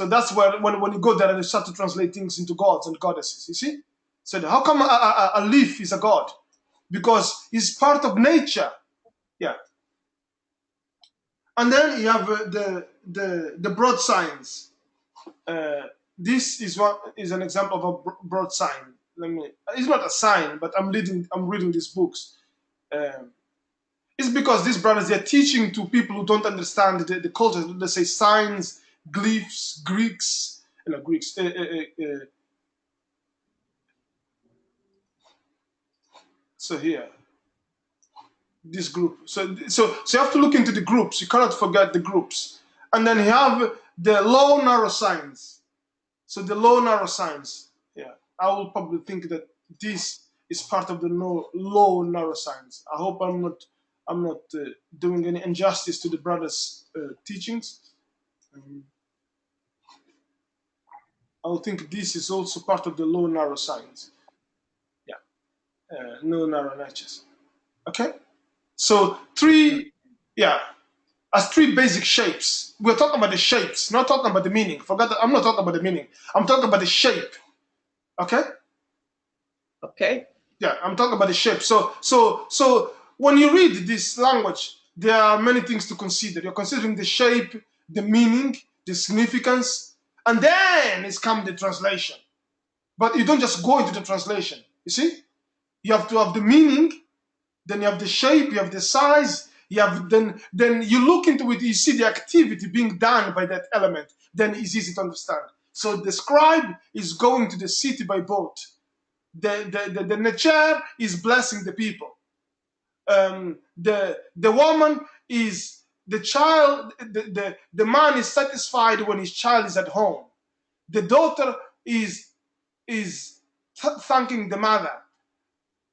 that's where when you go there and you start to translate things into gods and goddesses. You see. So how come a leaf is a god? Because it's part of nature. Yeah. And then you have the broad signs. this is an example of a broad sign. It's not a sign, but I'm reading these books. It's because these brothers, they're teaching to people who don't understand the culture. They say signs, glyphs, Greeks, Greeks. So here, this group. So you have to look into the groups. You cannot forget the groups. And then you have the low narrow signs. So the low narrow signs. Yeah, I will probably think that this is part of the low narrow signs. I hope I'm not doing any injustice to the brothers' teachings. I will think this is also part of the low narrow signs. Yeah, no narrow natures. Okay, so as three basic shapes. We're talking about the shapes, not talking about the meaning. Forget that I'm not talking about the meaning. I'm talking about the shape. Okay. Okay. Yeah, I'm talking about the shape. So when you read this language, there are many things to consider. You're considering the shape, the meaning, the significance, and then it's come the translation. But you don't just go into the translation. You see, you have to have the meaning, then you have the shape, you have the size, you have then you look into it, you see the activity being done by that element, then it's easy to understand. So the scribe is going to the city by boat. The Neter is blessing the people. The woman is the child. The man is satisfied when his child is at home. The daughter is thanking the mother.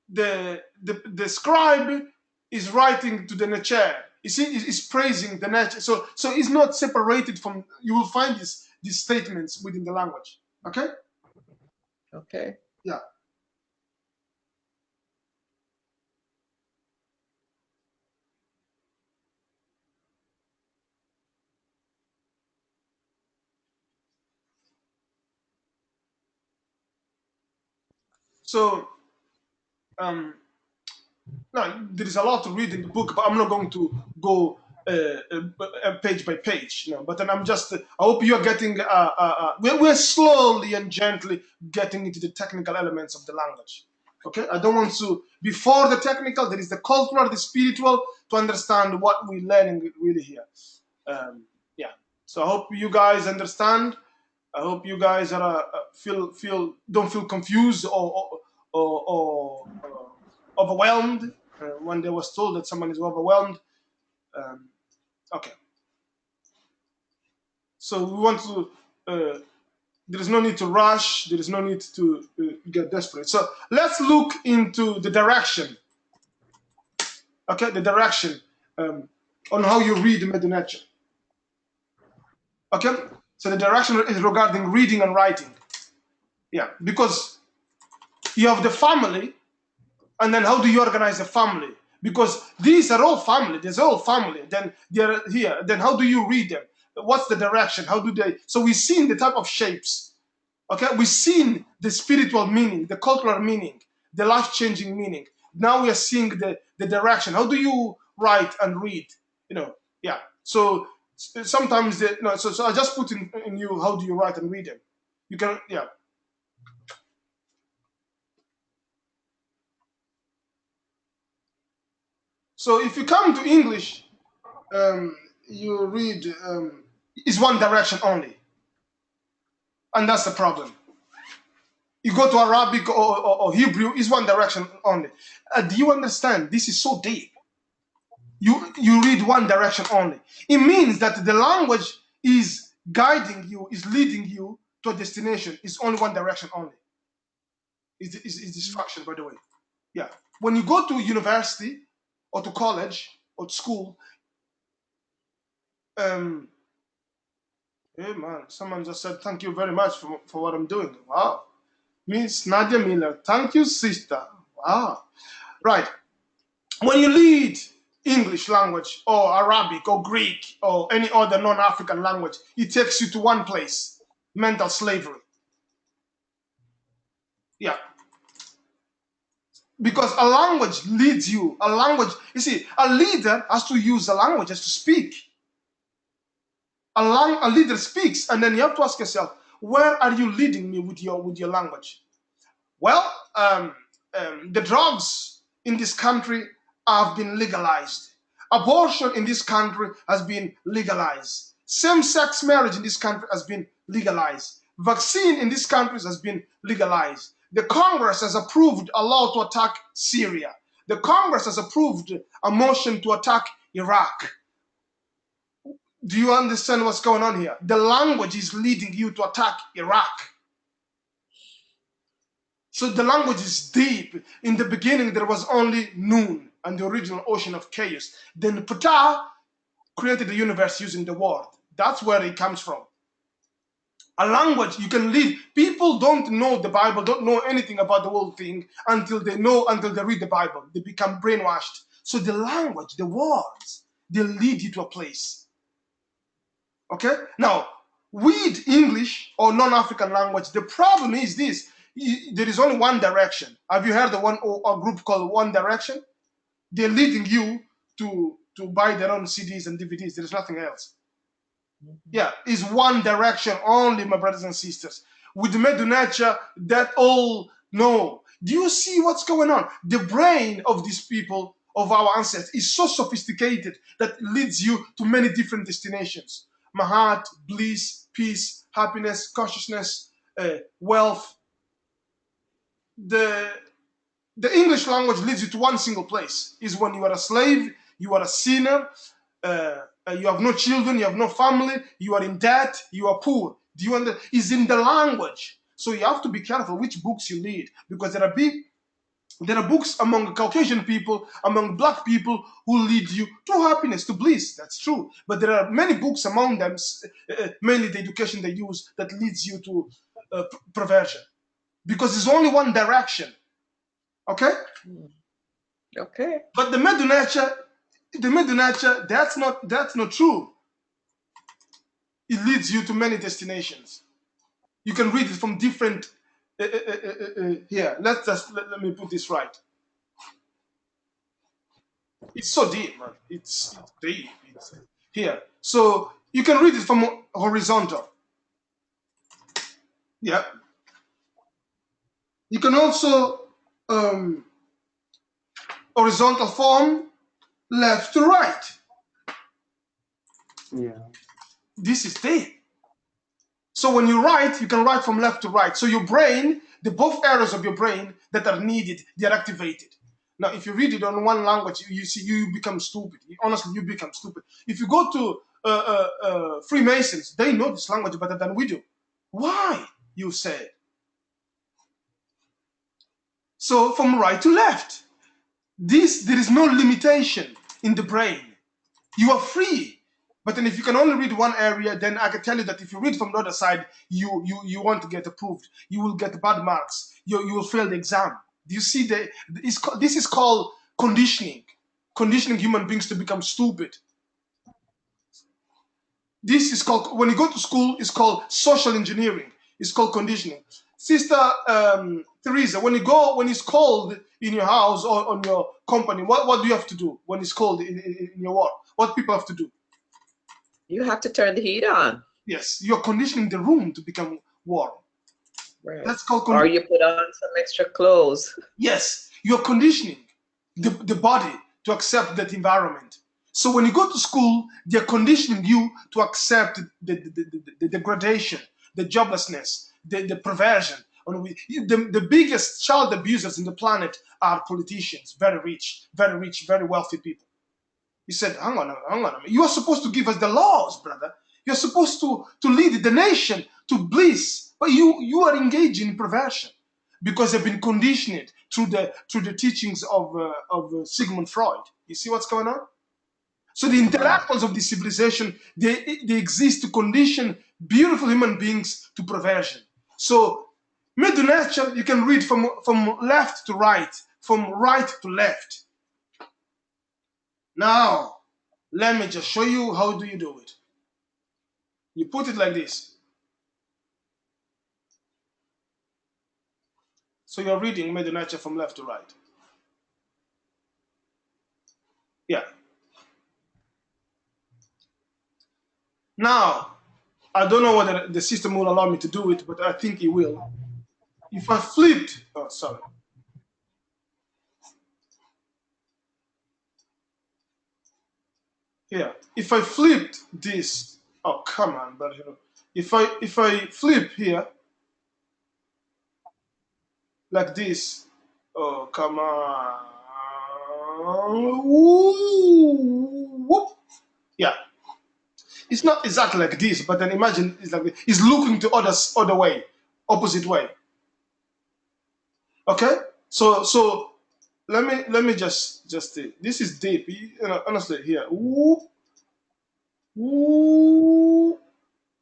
The scribe is writing to the Neter. You see, is praising the Neter. So it's not separated from. You will find these statements within the language. Okay. Okay. Yeah. So now there is a lot to read in the book, but I'm not going to go page by page. But then I'm just. I hope you are getting. We're slowly and gently getting into the technical elements of the language. Okay, I don't want to. Before the technical, there is the cultural, the spiritual, to understand what we're learning really here. Yeah. So I hope you guys understand. I hope you guys are don't feel confused or overwhelmed when they was told that someone is overwhelmed. Okay. So we want to. There is no need to rush. There is no need to get desperate. So let's look into the direction. Okay, the direction on how you read the Mdw Neter. Okay, so the direction is regarding reading and writing. Yeah, because you have the family, and then how do you organize the family? Because these are all family. There's all family. Then they're here. Then how do you read them? What's the direction? How do they? So we've seen the type of shapes. Okay, we've seen the spiritual meaning, the cultural meaning, the life-changing meaning. Now we are seeing the direction. How do you write and read? Yeah. So sometimes, so I just put in you, how do you write and read them? You can, yeah. So if you come to English, you read is one direction only, and that's the problem. You go to Arabic or Hebrew, is one direction only. Do you understand? This is so deep. You read one direction only. It means that the language is guiding you, is leading you to a destination. It's only one direction only. It's distraction, by the way. Yeah. When you go to university or to college or to school, hey man, someone just said thank you very much for what I'm doing. Wow. Miss Nadia Miller, thank you, sister. Wow. Right. When you read English language or Arabic or Greek or any other non-African language, it takes you to one place, mental slavery. Yeah. Because a language leads you. A language, you see, a leader has to use a language, has to speak. A leader speaks, and then you have to ask yourself, where are you leading me with your language? Well, the drugs in this country have been legalized. Abortion in this country has been legalized. Same-sex marriage in this country has been legalized. Vaccine in this country has been legalized. The Congress has approved a law to attack Syria. The Congress has approved a motion to attack Iraq. Do you understand what's going on here? The language is leading you to attack Iraq. So the language is deep. In the beginning, there was only Noon and the original ocean of chaos. Then Ptah created the universe using the word. That's where it comes from. A language you can lead. People don't know the Bible, don't know anything about the whole thing until they read the Bible. They become brainwashed. So the language, the words, they lead you to a place. Okay? Now, with English or non-African language, the problem is this. There is only one direction. Have you heard of a group called One Direction? They're leading you to buy their own CDs and DVDs. There is nothing else. Yeah, it's one direction only, my brothers and sisters. With Mdw Neter, that all no. Do you see what's going on? The brain of these people, of our ancestors, is so sophisticated that it leads you to many different destinations. Mahat, bliss, peace, happiness, consciousness, wealth. The English language leads you to one single place. Is when you are a slave, you are a sinner, you have no children, you have no family, you are in debt, you are poor. Do you understand? It's in the language. So you have to be careful which books you read, because there are books among Caucasian people, among black people, who lead you to happiness, to bliss. That's true. But there are many books among them, mainly the education they use, that leads you to perversion. Because there's only one direction. Okay? Okay. But the Mdw Neter, that's not true. It leads you to many destinations. You can read it from different. Here, let me put this right. It's so deep, man. It's deep. It's here. So you can read it from horizontal. Yeah. You can also horizontal form, left to right. Yeah. This is deep. So when you write, you can write from left to right. So your brain, the both areas of your brain that are needed, they are activated. Now, if you read it on one language, you see you become stupid. Honestly, you become stupid. If you go to Freemasons, they know this language better than we do. Why? You say. So from right to left, there is no limitation in the brain. You are free. But then if you can only read one area, then I can tell you that if you read from the other side, you want to get approved. You will get bad marks. You will fail the exam. Do you see this is called conditioning. Conditioning human beings to become stupid. This is called, when you go to school, it's called social engineering. It's called conditioning. Sister Teresa, when it's cold in your house or on your company, what do you have to do when it's cold in your work? What people have to do? You have to turn the heat on. Yes, you're conditioning the room to become warm. Right. That's called or you put on some extra clothes. Yes, you're conditioning the body to accept that environment. So when you go to school, they're conditioning you to accept the degradation, the joblessness, the perversion. The biggest child abusers in the planet are politicians, very rich, very wealthy people. He said, hang on a minute. You are supposed to give us the laws, brother. You're supposed to lead the nation to bliss, but you are engaged in perversion because they've been conditioned through the teachings of Sigmund Freud. You see what's going on? So the intellectuals of this civilization, they exist to condition beautiful human beings to perversion. So Mdw Neter, you can read from left to right, from right to left. Now, let me just show you how do you do it. You put it like this. So you're reading Mdw Neter from left to right. Yeah. Now, I don't know whether the system will allow me to do it, but I think it will. If I flipped, oh, sorry. Here, if I flipped this, oh, come on, but you know, if I flip here, like this, oh, come on. Woo, whoop. Yeah. It's not exactly like this, but then imagine it's like it's looking to other way, opposite way. Okay? So let me just this is deep. You know, honestly here. Woo, woo.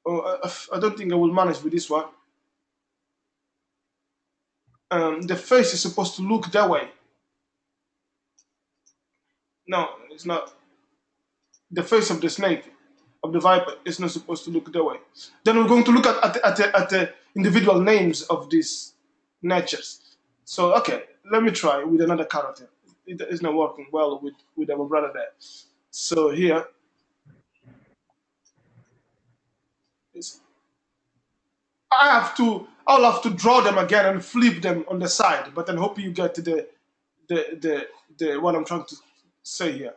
Oh, I don't think I will manage with this one. The face is supposed to look that way. No, it's not. The face of the snake, of the viper, is not supposed to look that way. Then we're going to look at the individual names of these natures. So, okay, let me try with another character. It is not working well with our brother there. So here, I'll have to draw them again and flip them on the side, but then hope you get to the what I'm trying to say here.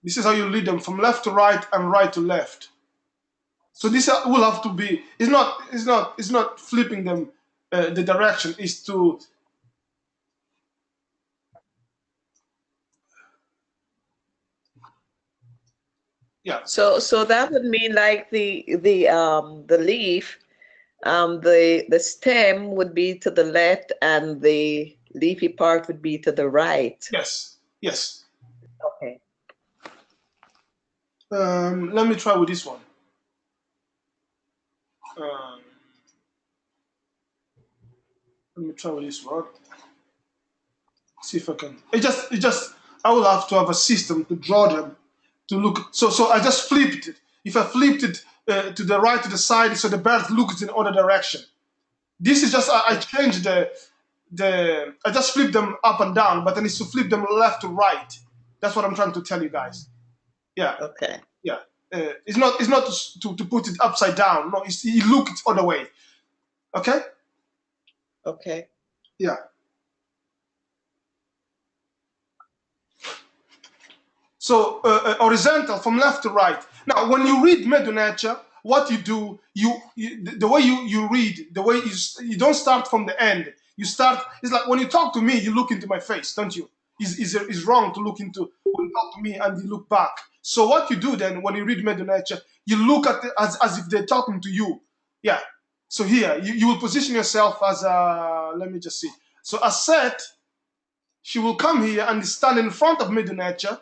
This is how you lead them from left to right and right to left. So this will have to be. It's not flipping them. The direction is to. Yeah. So that would mean like the leaf, the stem would be to the left and the leafy part would be to the right. Yes. Yes. Okay. Let me try with this one. Let me try with this one. See if I can. I will have to have a system to draw them to look. So I just flipped it. If I flipped it to the right, to the side, so the bird looks in other direction. This is just I changed I just flip them up and down, but then it's to flip them left to right. That's what I'm trying to tell you guys. Yeah. Okay. Yeah. It's not to put it upside down. No, it looks other way. Okay. Okay. Yeah. So horizontal from left to right. Now, when you read Mdw Neter, what you do, the way you read, the way you don't start from the end. You start. It's like when you talk to me, you look into my face, don't you? It's wrong to look into when you talk to me and you look back. So what you do then when you read Mdw Neter, you look at it as if they're talking to you. Yeah. So here you will position yourself as let me just see. So Aset, she will come here and stand in front of Mdw Neter,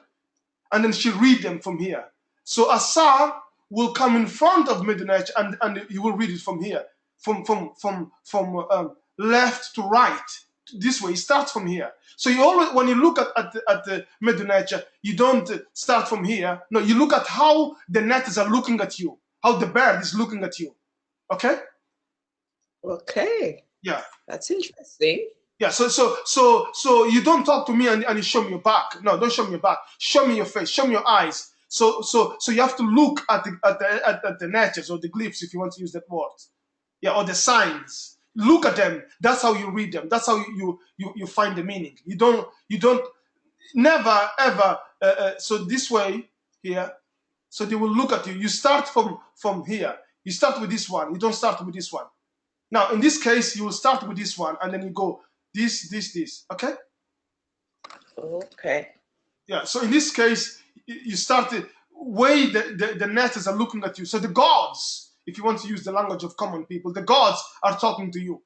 and then she read them from here. So Asa will come in front of Mdw Neter and he will read it from here, from left to right. This way, it starts from here. So you always, when you look at the Mdw Neter, you don't start from here. No, you look at how the netters are looking at you, how the bird is looking at you. Okay? Okay. Yeah. That's interesting. Yeah, so you don't talk to me and you show me your back. No, don't show me your back. Show me your face. Show me your eyes. So you have to look at the natures or the glyphs, if you want to use that word. Yeah, or the signs. Look at them. That's how you read them. That's how you find the meaning. You don't never ever. So this way here. So they will look at you. You start from here. You start with this one. You don't start with this one. Now in this case, you will start with this one and then you go. This, okay? Okay. Yeah, so in this case, you start the way the netters are looking at you. So the gods, if you want to use the language of common people, the gods are talking to you.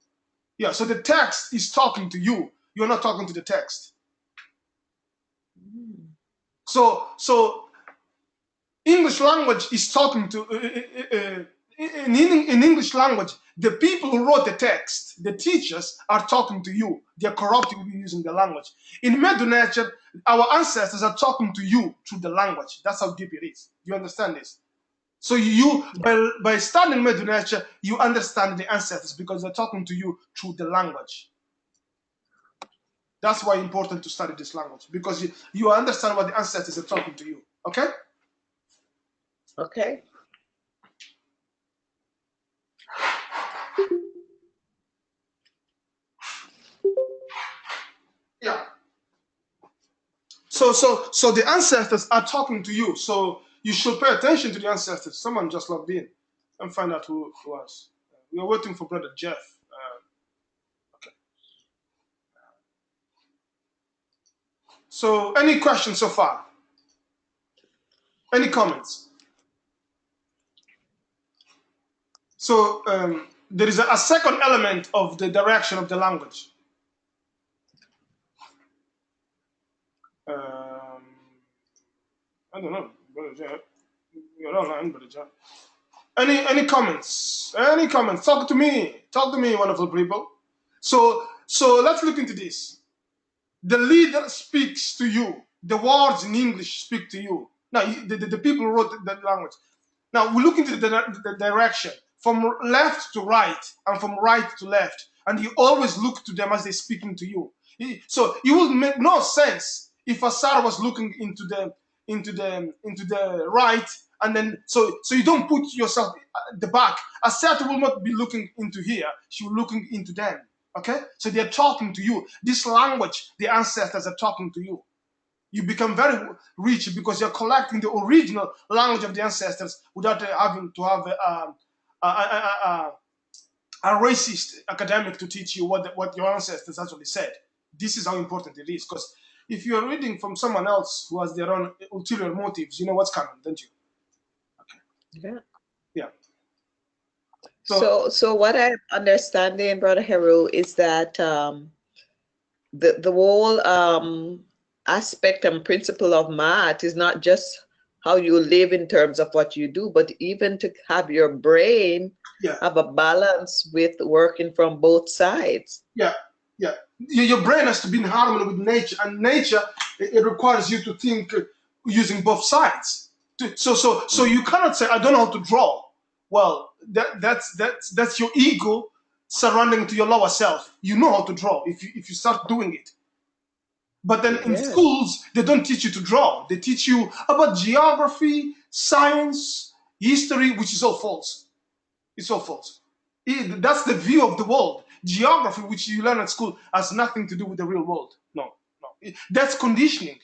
Yeah, so the text is talking to you. You're not talking to the text. So English language is talking to, in English language, the people who wrote the text, the teachers, are talking to you. They're corrupting you using the language. In Mdw Neter, our ancestors are talking to you through the language. That's how deep it is. Do you understand this? So you, by studying Mdw Neter, you understand the ancestors because they're talking to you through the language. That's why it's important to study this language, because you understand what the ancestors are talking to you. Okay? Okay. So the ancestors are talking to you. So you should pay attention to the ancestors. Someone just logged in and find out who was. We are waiting for Brother Jeff. Okay. So any questions so far? Any comments? So there is a second element of the direction of the language. I don't know, Brother Jeff. You're online, Brother Jeff. Any comments? Any comments? Talk to me. Talk to me, wonderful people. So let's look into this. The leader speaks to you. The words in English speak to you. Now, the people who wrote the language. Now, we look into the direction from left to right and from right to left. And you always look to them as they're speaking to you. So it would make no sense if Asar was looking into the right, and then so you don't put yourself at the back. Asar will not be looking into here. She will looking into them. Okay? So they're talking to you. This language, the ancestors are talking to you. You become very rich because you're collecting the original language of the ancestors without having to have a racist academic to teach you what your ancestors actually said. This is how important it is. Because if you're reading from someone else who has their own ulterior motives, you know what's coming, don't you? Okay. Yeah. Yeah. So what I'm understanding, Brother Heru, is that the whole aspect and principle of math is not just how you live in terms of what you do, but even to have your brain have a balance with working from both sides. Yeah. Your brain has to be in harmony with nature, and nature it requires you to think using both sides. So you cannot say I don't know how to draw. Well, that's your ego surrounding to your lower self. You know how to draw if you start doing it. But then in schools, they don't teach you to draw. They teach you about geography, science, history, which is all false. It's all false. That's the view of the world. Geography, which you learn at school, has nothing to do with the real world. No. That's conditioning.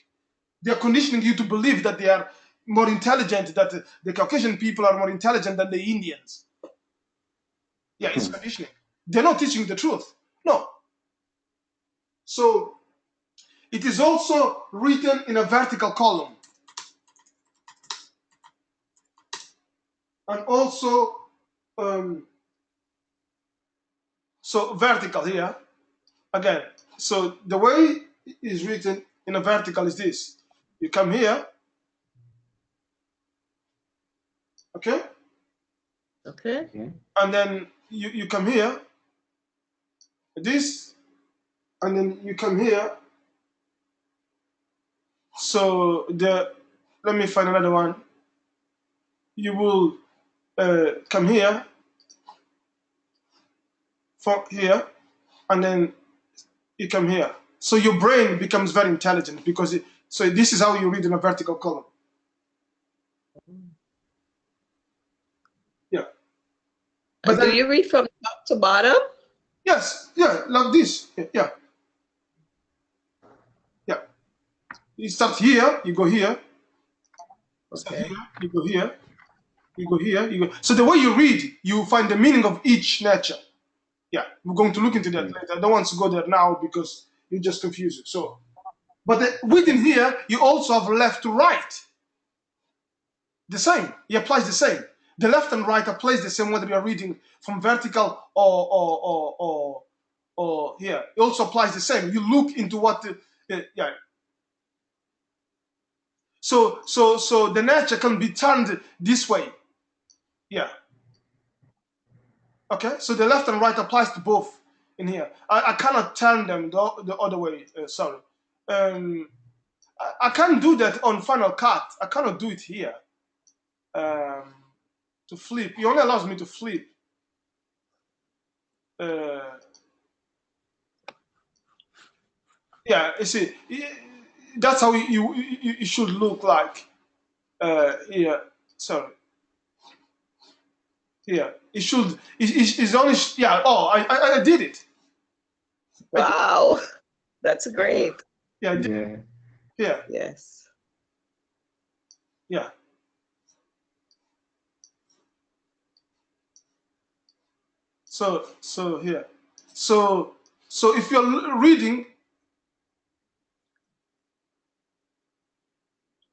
They're conditioning you to believe that they are more intelligent, that the Caucasian people are more intelligent than the Indians. Yeah, it's conditioning. They're not teaching the truth. No. So it is also written in a vertical column. And also, so vertical here, again. So the way it is written in a vertical is this. You come here, okay? Okay. And then you come here, this, and then you come here. So let me find another one. You will come here, from here, and then you come here. So your brain becomes very intelligent because so this is how you read in a vertical column. Yeah. But do you read from top to bottom? Yes. Yeah, like this. Yeah. You start here, you go here. Okay. Here, you go here. You go here. You go. So the way you read, you find the meaning of each nature. Yeah, we're going to look into that later. I don't want to go there now because you just confuse it. So, but within here, you also have left to right. The same. He applies the same. The left and right applies the same whether you are reading from vertical or here. It also applies the same. You look into what yeah. So the nature can be turned this way. Yeah. Okay. So the left and right applies to both in here. I cannot turn them the other way. Sorry. I can't do that on Final Cut. I cannot do it here. To flip. It only allows me to flip. Yeah, you see, that's how you should look like. Here, sorry. Here, it should. It's only. Yeah. Oh, I did it. Wow, that's great. Yeah. Here. Yes. Yeah. So here. So if you're reading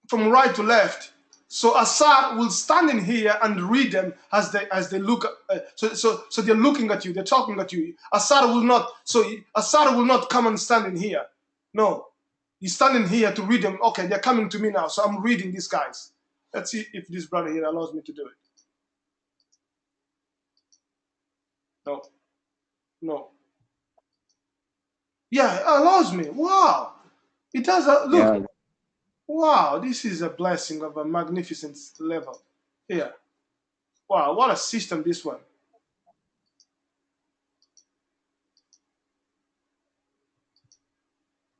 from right to left, so Assad will stand in here and read them as they look. So they're looking at you. They're talking at you. Assad will not. So Assad will not come and stand in here. No, he's standing here to read them. Okay, they're coming to me now. So I'm reading these guys. Let's see if this brother here allows me to do it. No, no. Yeah, it allows me. Wow, it does. Look. Yeah. Wow, this is a blessing of a magnificent level. Here. Wow, what a system this one.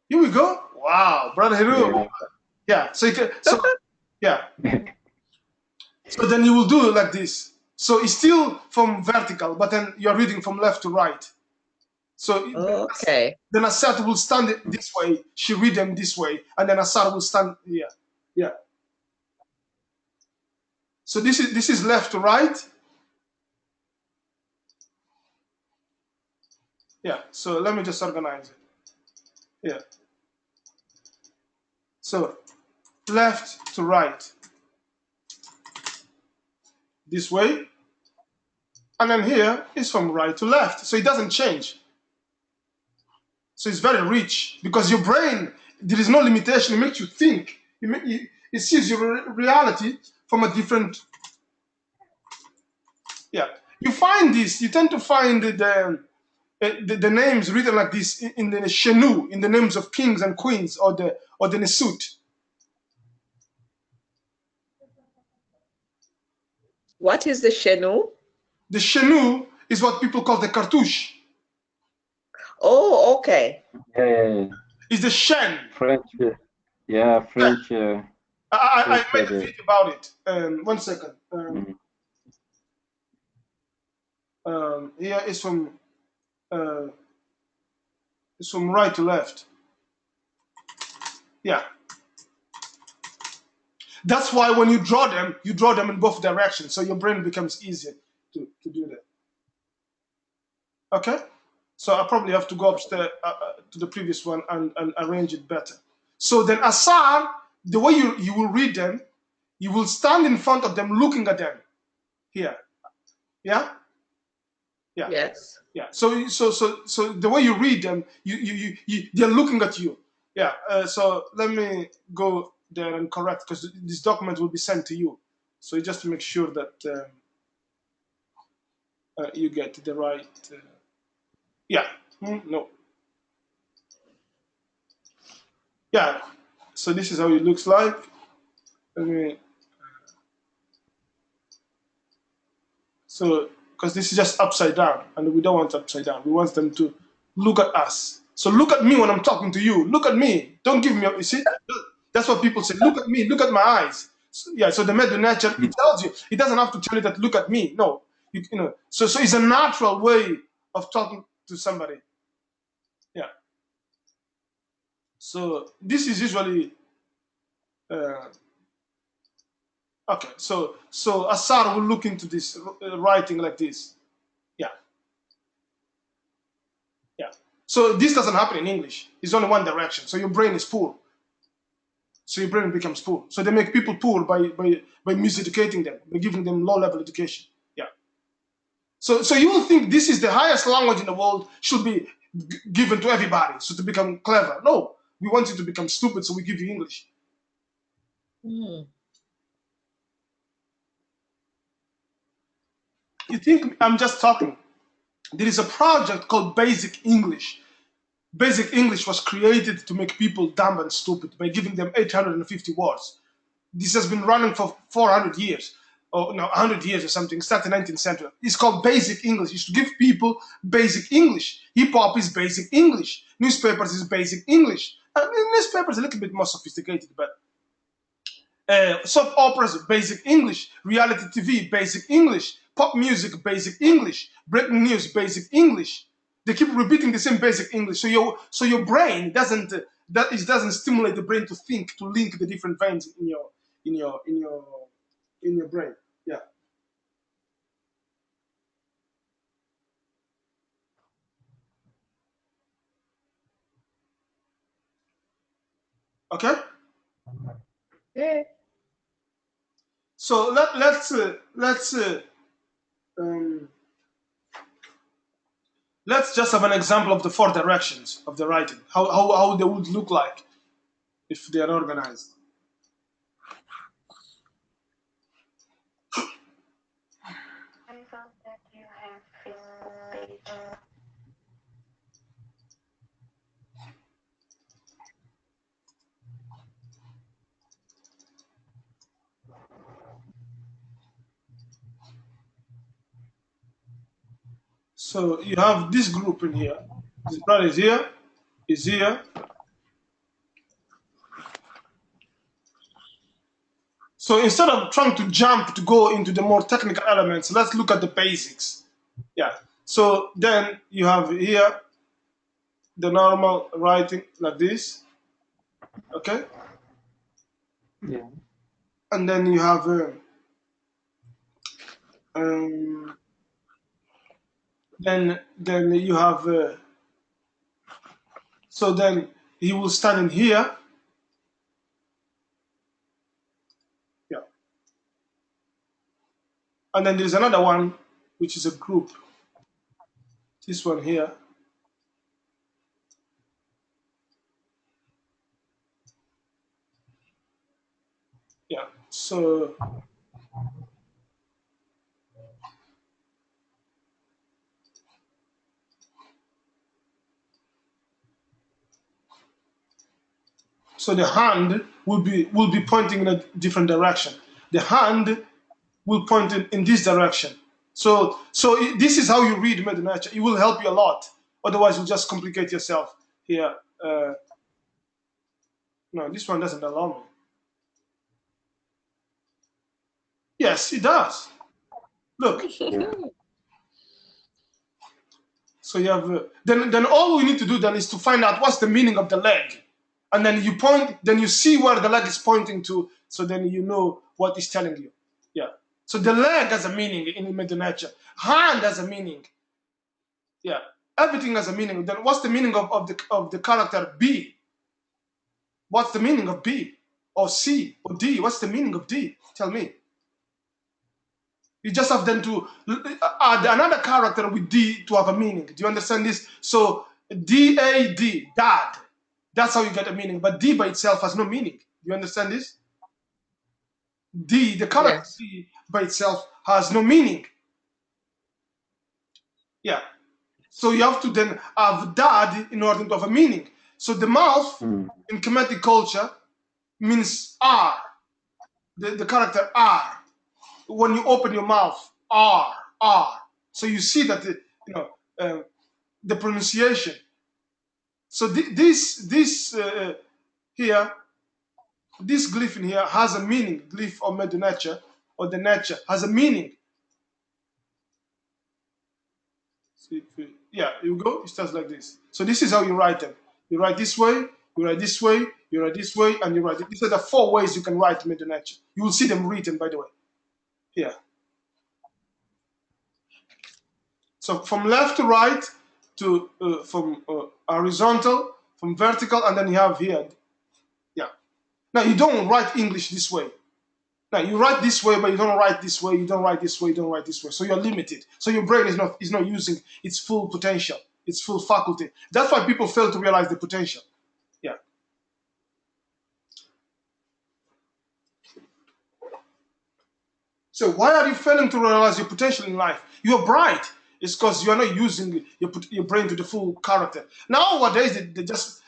Here we go. Wow, brother Hiru. Yeah. Yeah. Yeah. So then you will do it like this. So it's still from vertical, but then you're reading from left to right. So Okay. then Assad will stand this way. She read them this way, and then Assad will stand here. Yeah. So this is left to right. Yeah. So let me just organize it. Yeah. So left to right. This way. And then here is from right to left. So it doesn't change. So it's very rich because your brain, there is no limitation. It makes you think. It sees your reality from a different. Yeah. You find this. You tend to find the names written like this in the Shenu, in the names of kings and queens, or the Nesut. What is the Shenu? The Shenu is what people call the cartouche. Oh, okay. Yeah. Is the Shen. French. Yeah, French. I made a French, video about it. 1 second. Here is from right to left. Yeah. That's why when you draw them in both directions, so your brain becomes easier to do that. Okay? So I probably have to go upstairs to the previous one and arrange it better. So then Assad, the way you will read them, you will stand in front of them looking at them. Here. Yeah? Yeah. Yes. Yeah. So the way you read them, they're looking at you. Yeah. So let me go there and correct, because this document will be sent to you. So just to make sure that you get the right. Yeah. No. Yeah. So this is how it looks like. Let me. So because this is just upside down, and we don't want upside down. We want them to look at us. So look at me when I'm talking to you. Look at me. Don't give me. You see, that's what people say. Look at me. Look at my eyes. So, yeah. So the Mdw Neter, it tells you. It doesn't have to tell you that. Look at me. No. You know. So it's a natural way of talking to somebody. Yeah. So this is usually. Okay. So Assad will look into this writing like this. Yeah. Yeah. So this doesn't happen in English. It's only one direction. So your brain is poor. So your brain becomes poor. So they make people poor by miseducating them, by giving them low-level education. Yeah. So you will think this is the highest language in the world, should be given to everybody, so to become clever. No, we want you to become stupid, so we give you English. You think I'm just talking? There is a project called Basic English. Basic English was created to make people dumb and stupid by giving them 850 words. This has been running for 400 years, or no, 100 years or something. Started 19th century. It's called Basic English. It's to give people basic English. Hip hop is basic English. Newspapers is basic English. I mean, newspapers are a little bit more sophisticated, but soap operas, basic English. Reality TV, basic English. Pop music, basic English. Breaking news, basic English. They keep repeating the same basic English, so your brain doesn't that it doesn't stimulate the brain to think, to link the different veins in your brain. Yeah. Okay. Yeah. So let's just have an example of the 4 directions of the writing. How they would look like if they are organized. So you have this group in here. This brother is here, is here. So instead of trying to jump to go into the more technical elements, let's look at the basics. Yeah. So then you have here the normal writing like this. Okay. Yeah. And then you have um, then you have so then he will stand in here. Yeah. And then there's another one which is a group. This one here. Yeah. So the hand will be pointing in a different direction. The hand will point in this direction. So this is how you read Mdw Neter. It will help you a lot. Otherwise, you'll just complicate yourself here. No, this one doesn't allow me. Yes, it does. Look. Yeah. So you have then all we need to do then is to find out what's the meaning of the leg, and then you point. Then you see where the leg is pointing to. So then you know what it's telling you. Yeah. So the leg has a meaning in Mdw Neter. Hand has a meaning. Yeah. Everything has a meaning. Then what's the meaning of the character B? What's the meaning of B? Or C? Or D? What's the meaning of D? Tell me. You just have then to add another character with D to have a meaning. Do you understand this? So D-A-D, dad. That's how you get a meaning. But D by itself has no meaning. Do you understand this? D, the character Yes. D by itself has no meaning. Yeah. So you have to then have dad in order to have a meaning. So the mouth in Kemetic culture means R. The character R. When you open your mouth, R, R. So you see that the pronunciation. So this here, this glyph in here has a meaning. Glyph of Mdw Neter or the Neter has a meaning. Yeah, you go. It starts like this. So this is how you write them. You write this way. You write this way. You write this way, and you write it. These are the 4 ways you can write Mdw Neter. You will see them written, by the way. Here. So from left to right, to from horizontal, from vertical, and then you have here. Yeah. Now you don't write English this way. Now you write this way, but you don't write this way. You don't write this way. You don't write this way. So you're limited. So your brain is not using its full potential, its full faculty. That's why people fail to realize the potential. Yeah. So why are you failing to realize your potential in life? You're bright. It's because you are not using your brain to the full character. Nowadays, they just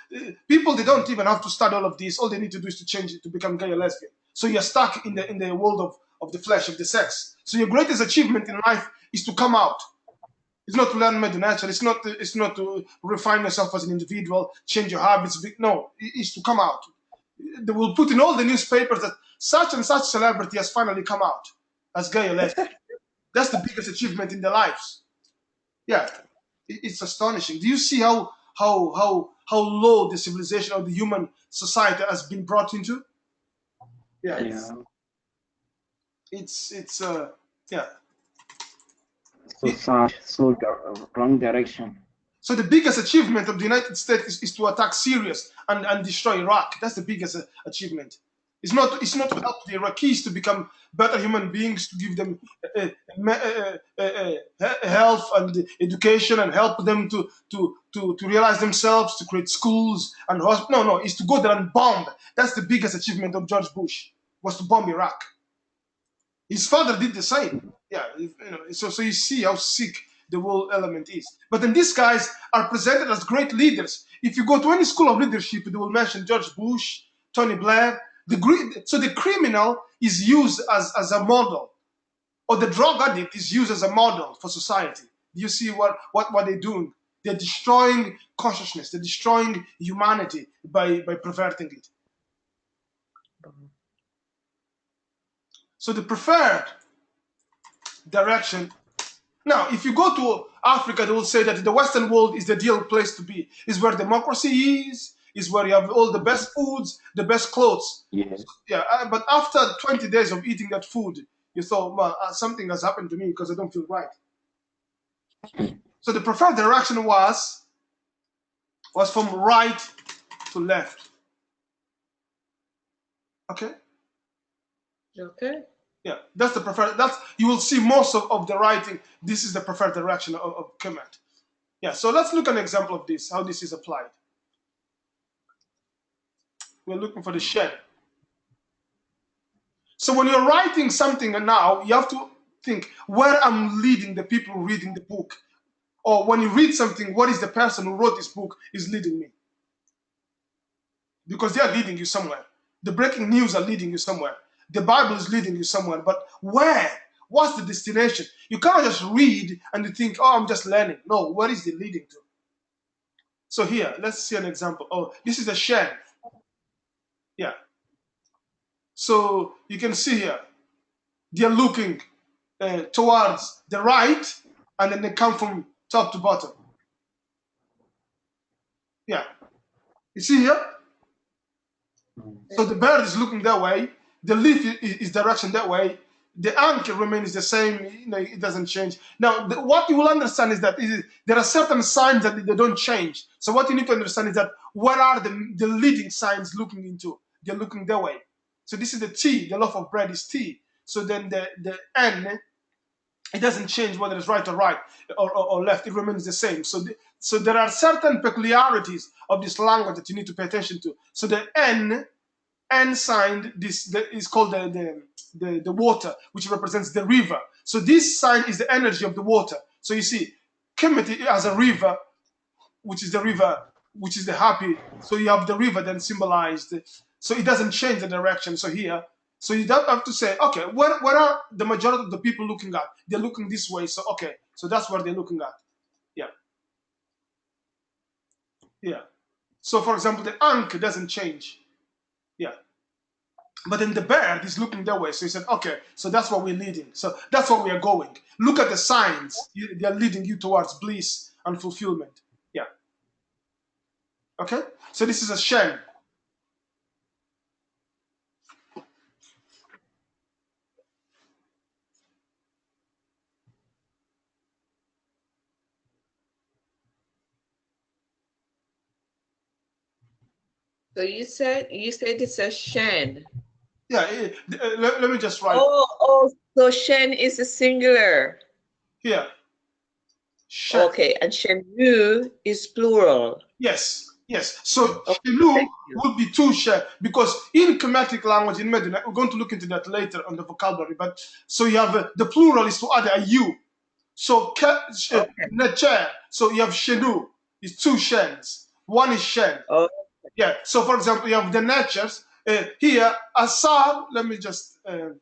people, they don't even have to study all of this. All they need to do is to change it to become gay or lesbian. So you're stuck in the world of the flesh, of the sex. So your greatest achievement in life is to come out. It's not to learn Mdw Neter. It's not to refine yourself as an individual, change your habits. No, it's to come out. They will put in all the newspapers that such and such celebrity has finally come out as gay or lesbian. That's the biggest achievement in their lives. Yeah, it's astonishing. Do you see how how low the civilization of the human society has been brought into. Yeah, Yeah. it's yeah. So sad, so wrong direction. So the biggest achievement of the United States is to attack Syria and destroy Iraq. That's the biggest achievement. It's not to help the Iraqis to become better human beings, to give them health and education and help them to realize themselves, to create schools and hospitals. No, it's to go there and bomb. That's the biggest achievement of George Bush, was to bomb Iraq. His father did the same. Yeah, so you see how sick the whole element is. But then these guys are presented as great leaders. If you go to any school of leadership, they will mention George Bush, Tony Blair. So the criminal is used as a model, or the drug addict is used as a model for society. You see what they're doing? They're destroying consciousness. They're destroying humanity by perverting it. So the preferred direction. Now, if you go to Africa, they will say that the Western world is the ideal place to be. Is where democracy is where you have all the best foods, the best clothes. Yes. Yeah, but after 20 days of eating that food, you thought, well, something has happened to me because I don't feel right. So the preferred direction was from right to left. Okay? Okay. Yeah, that's the preferred. You will see most of the writing. This is the preferred direction of Kemet. Yeah, so let's look at an example of this, how this is applied. We're looking for the shed. So when you're writing something now, you have to think where I'm leading the people reading the book. Or when you read something, what is the person who wrote this book is leading me? Because they are leading you somewhere. The breaking news are leading you somewhere. The Bible is leading you somewhere. But where? What's the destination? You cannot just read and you think, oh, I'm just learning. No, where is it leading to? So here, let's see an example. Oh, this is a shed. Yeah. So you can see here, they're looking towards the right, and then they come from top to bottom. Yeah. You see here? So the bird is looking that way. The leaf is direction that way. The anchor remains the same. It doesn't change. Now, what you will understand is that there are certain signs that they don't change. So what you need to understand is that what are the leading signs looking into? They're looking that way. So this is the T. The loaf of bread is T. So then the N, it doesn't change whether it's right or left. It remains the same. So there are certain peculiarities of this language that you need to pay attention to. So the N sign is called the water, which represents the river. So this sign is the energy of the water. So you see, Kemet as a river, which is the happy. So you have the river then symbolized. So it doesn't change the direction. So here, so you don't have to say, okay, where are the majority of the people looking at? They're looking this way. So okay, so that's where they're looking at. Yeah. Yeah. So for example, the Ankh doesn't change. Yeah. But then the bird is looking that way. So he said, okay, so that's what we're leading. So that's where we are going. Look at the signs. They are leading you towards bliss and fulfillment. Yeah. Okay? So this is a Shen. So you said it's a Shen. Yeah, let me just write. So Shen is a singular. Here. Shen. Okay, and Shenu is plural. Yes. So okay, Shenu would be two Shen, because in Kemetic language, in Mdw, we're going to look into that later on the vocabulary, but so you have the plural is to add a U. So Neter, so you have Shenu, it's two Shens. One is Shen. Oh. Yeah, so for example, you have the natures. Here, Asar, let me just, we're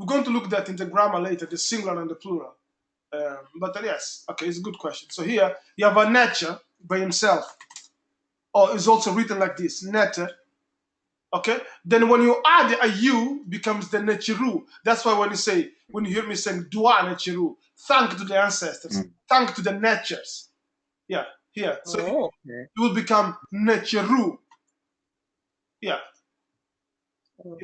going to look at that in the grammar later, the singular and the plural. But yes, okay, it's a good question. So here, you have a nature by himself. Or it's also written like this, Neter. Okay, then when you add a U, becomes the Nechiru. That's why when you hear me saying Dua Nechiru, thank to the ancestors, thank to the natures. Yeah, here. So Oh, okay. it will become Necheru. Yeah,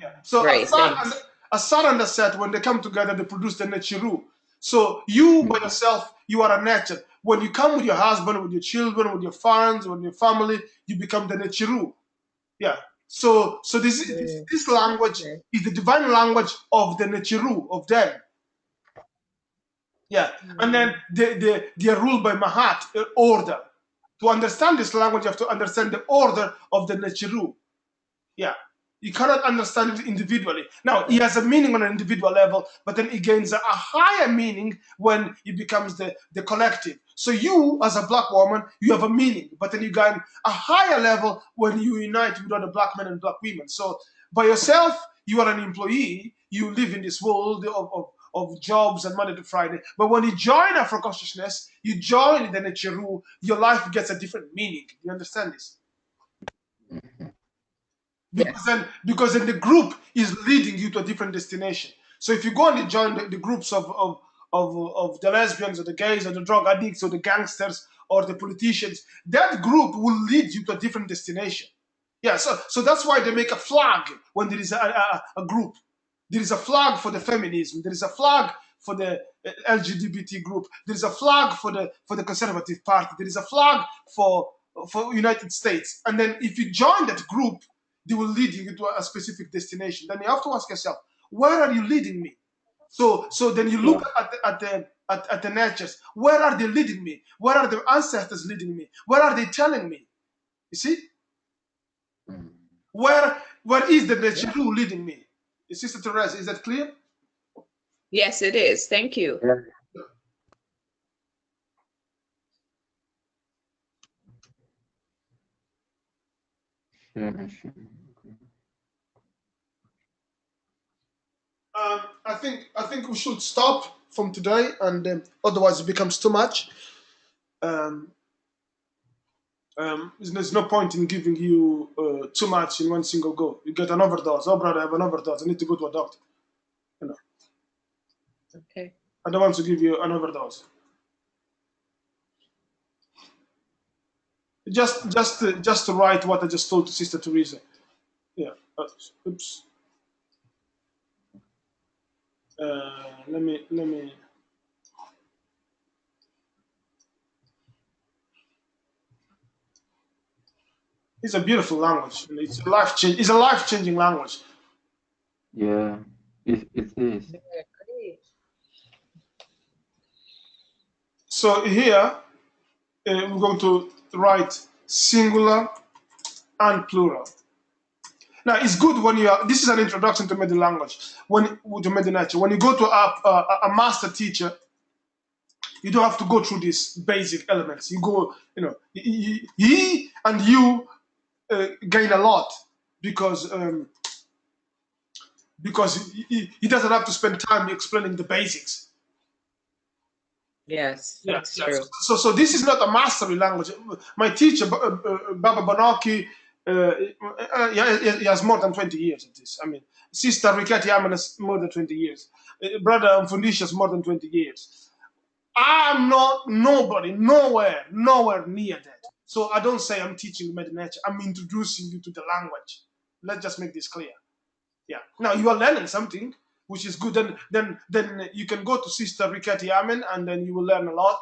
yeah. So Great, thanks. a son and a set, when they come together, they produce the Necheru. So you by yourself, you are a nature. When you come with your husband, with your children, with your friends, with your family, you become the Necheru. Yeah. So this language Okay. is the divine language of the Necheru, of them. Yeah. And then they are ruled by Mahat, order. To understand this language, you have to understand the order of the Necheru. Yeah. You cannot understand it individually. Now, he has a meaning on an individual level, but then he gains a higher meaning when he becomes the collective. So you, as a black woman, you have a meaning, but then you gain a higher level when you unite with other black men and black women. So by yourself, you are an employee. You live in this world of jobs and Monday to Friday. But when you join Afro consciousness, you join the Necheru, your life gets a different meaning. You understand this? Yes. Because then the group is leading you to a different destination. So if you go and join the groups of the lesbians or the gays or the drug addicts or the gangsters or the politicians, that group will lead you to a different destination. Yeah, so that's why they make a flag when there is a group. There is a flag for the feminism. There is a flag for the LGBT group. There is a flag for the Conservative Party. There is a flag for United States. And then if you join that group, they will lead you to a specific destination. Then you have to ask yourself, where are you leading me? So then you look at the natures. Where are they leading me? Where are the ancestors leading me? Where are they telling me? You see, where is the nature leading me? Sister Teresa, is that clear? Yes, it is. Thank you. Yeah. Sure. I think we should stop from today, and otherwise it becomes too much. Um, there's no point in giving you too much in one single go. You get an overdose. Oh, brother, I have an overdose. I need to go to a doctor. You know, Okay. I don't want to give you an overdose. Just to write what I just told to Sister Teresa. Yeah. Oops. Let me. It's a beautiful language. It's a It's a life-changing language. Yeah, it is. I agree. So here we're going to write singular and plural. Now it's good when you are. This is an introduction to Medi language. To Medi nature, when you go to a master teacher, you don't have to go through these basic elements. You go, he and you gain a lot because he doesn't have to spend time explaining the basics. Yes, Yeah, that's yeah. true. So this is not a mastery language. My teacher, Baba Bonoki, he has more than 20 years at this. I mean, Sister Rikati Aman has more than 20 years. Brother Mfundisha has more than 20 years. I'm not nobody, nowhere near that. So I don't say I'm teaching Medinature. I'm introducing you to the language. Let's just make this clear. Yeah. Now you are learning something, which is good. Then you can go to Sister Rikati Amen, and then you will learn a lot.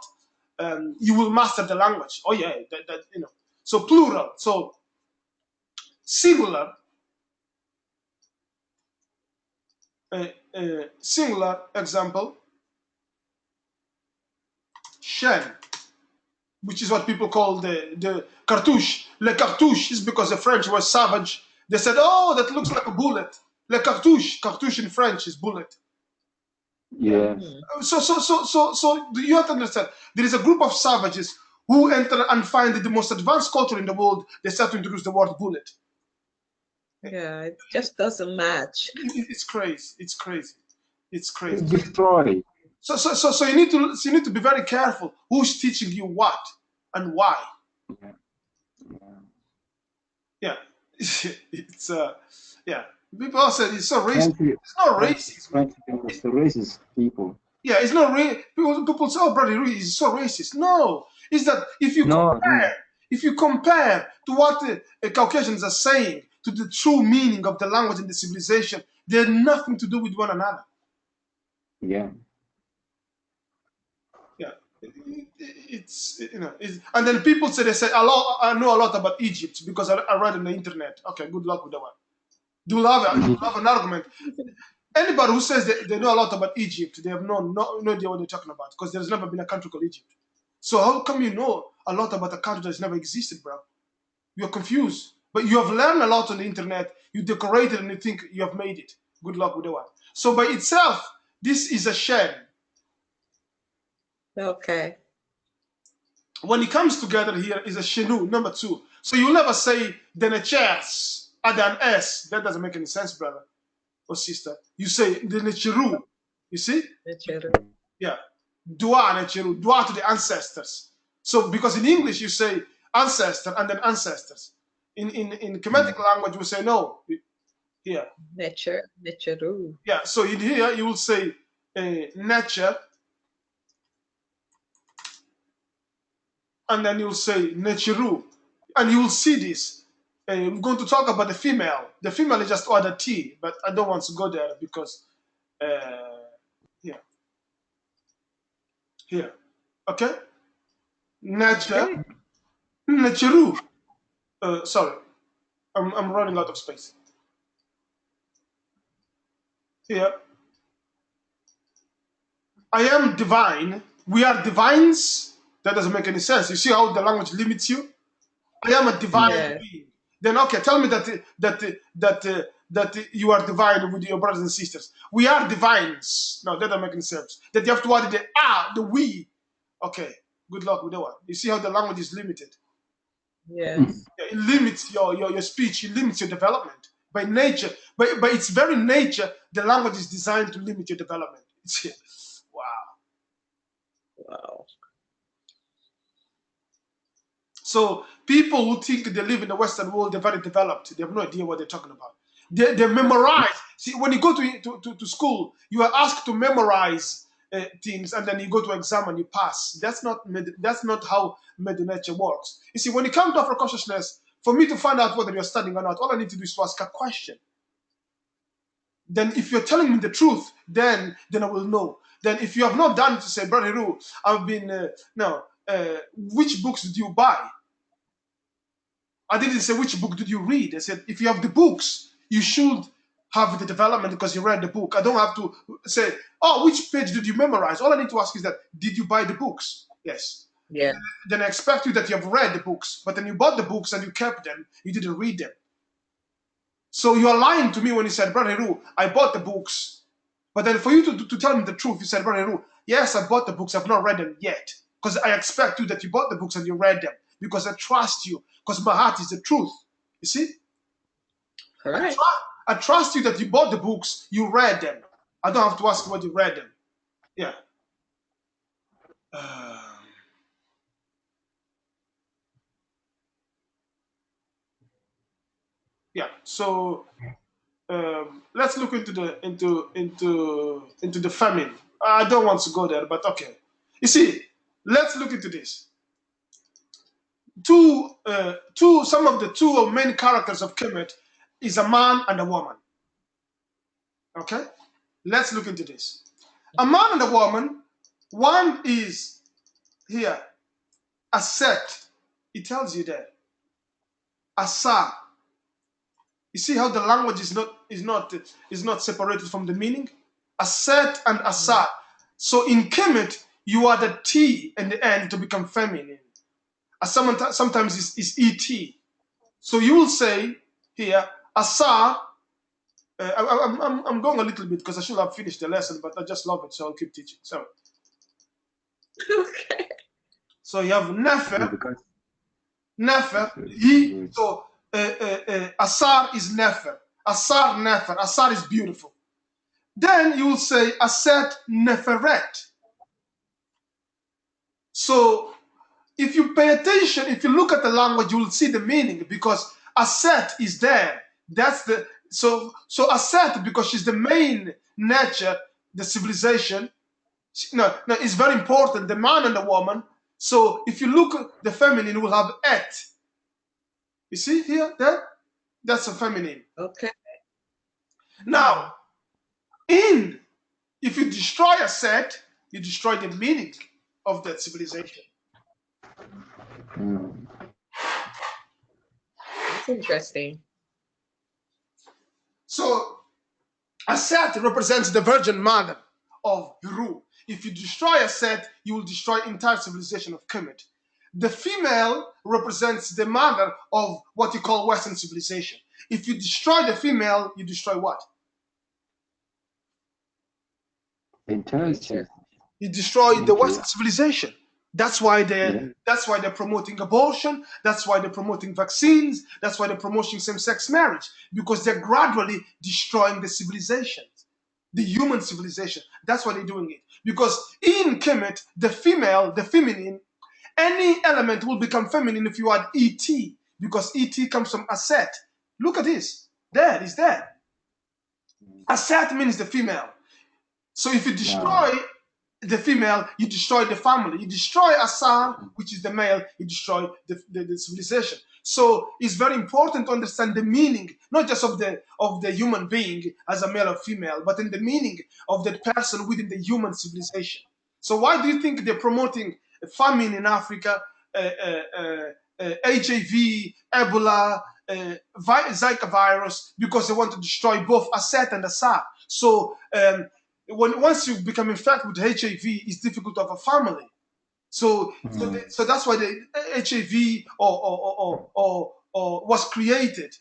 You will master the language. Oh yeah, that. So plural. So singular. Singular example. Shen, which is what people call the cartouche. Le cartouche is because the French were savage. They said, "Oh, that looks like a bullet." Le cartouche. Cartouche in French is bullet. Yes. So you have to understand, there is a group of savages who enter and find the most advanced culture in the world. They start to introduce the word bullet. Yeah, it just doesn't match. It's crazy. It's crazy. It's crazy. Destroy. So you need to be very careful who's teaching you what and why. Yeah. Yeah, it's yeah. People say it's so racist. Trying to, It's not trying to, racism. trying to be the racist people. Yeah, it's not people say, "Oh, brother, is so racist." No, it's that No, if you compare to what the Caucasians are saying to the true meaning of the language and the civilization, they have nothing to do with one another. yeah. Yeah, it's and then people say a lot. I know a lot about Egypt because I read on the internet. Okay, good luck with that one. Do you have an argument? Anybody who says they know a lot about Egypt, they have no idea what they're talking about because there's never been a country called Egypt. So how come you know a lot about a country that's never existed, bro? You're confused. But you have learned a lot on the internet. You decorated and you think you have made it. Good luck with that one. So by itself, this is a shame. Okay. When it comes together here is a shenu, number 2. So you'll never say the Netchers add an S. That doesn't make any sense, brother or sister. You say the Necheru. You see? Yeah. Dua Necheru. Dua to the ancestors. So because in English you say ancestor and then ancestors. In Kemetic language we say no. Here. Neteru. Yeah. So in here you will say nature and then you'll say Necheru. And you will see this. I'm going to talk about the female. The female is just order T, but I don't want to go there because yeah. Here. Okay? Nature. Okay. Necheru. Sorry. I'm running out of space. Here. I am divine. We are divines. That doesn't make any sense. You see how the language limits you? I am a divine Yeah. being. Then okay, tell me that you are divine with your brothers and sisters. We are divines. No, that doesn't make any sense. That you have to add the we. Okay, good luck with that one. You see how the language is limited. Yes. Yeah, it limits your speech. It limits your development by nature. By its very nature, the language is designed to limit your development. Wow. Wow. So people who think they live in the Western world, they're very developed. They have no idea what they're talking about. They memorize. See, when you go to school, you are asked to memorize things, and then you go to exam and you pass. That's not how Mdw Neter works. You see, when it comes to Afro consciousness, for me to find out whether you're studying or not, all I need to do is to ask a question. Then, if you're telling me the truth, then I will know. Then, if you have not done it, to say, Brother Ru, I've been which books did you buy? I didn't say which book did you read. I said if you have the books, you should have the development because you read the book. I don't have to say, oh, which page did you memorize? All I need to ask is that, did you buy the books? Yes. Yeah. Then I expect you that you have read the books, but then you bought the books and you kept them. You didn't read them. So you are lying to me when you said, Brother Ru, I bought the books. But then for you to tell me the truth, you said, Brother Ru, yes, I bought the books. I've not read them yet. Because I expect you that you bought the books and you read them. Because I trust you. Because my heart is the truth. You see? Correct. I trust you that you bought the books, you read them. I don't have to ask what you read them. Yeah. Yeah. So let's look into the famine. I don't want to go there, but okay. You see, let's look into this. Some of the two main characters of Kemet is a man and a woman. Okay? Let's look into this. A man and a woman, one is here, a set. It tells you there. Asa. You see how the language is not separated from the meaning? Aset and asa. So in Kemet, you are the T in the end to become feminine. Sometimes is et. So you will say here, asa. I'm going a little bit because I should have finished the lesson, but I just love it, so I'll keep teaching. So, Okay. so you have nefer, Because he. So asar is nefer, asar nefer, asar is beautiful. Then you will say aset neferet. So if you pay attention, if you look at the language, you will see the meaning because aset is there. That's the so aset because she's the main nature, the civilization. No, it's very important, the man and the woman. So if you look, the feminine will have et. You see here, there? That's a feminine. Okay. Now, if you destroy a set, you destroy the meaning of that civilization. That's interesting. So a set represents the virgin mother of Peru. If you destroy a set, you will destroy entire civilization of Kemet. The female represents the mother of what you call Western civilization. If you destroy the female, you destroy what? Interesting. You destroy the Okay. Western civilization. That's why they're promoting abortion. That's why they're promoting vaccines. That's why they're promoting same-sex marriage, because they're gradually destroying the civilization, the human civilization. That's why they're doing it. Because in Kemet, the female, the feminine, any element will become feminine if you add ET, because ET comes from Aset. Look at this. There is there. Aset means the female. So if you destroy the female, you destroy the family. You destroy Asar, which is the male, you destroy the civilization. So it's very important to understand the meaning, not just of the human being as a male or female, but in the meaning of that person within the human civilization. So why do you think they're promoting famine in Africa, HIV, Ebola, Zika virus? Because they want to destroy both Aset and Asar. So once you become infected with HIV, it's difficult to have a family. So that's why the HIV was created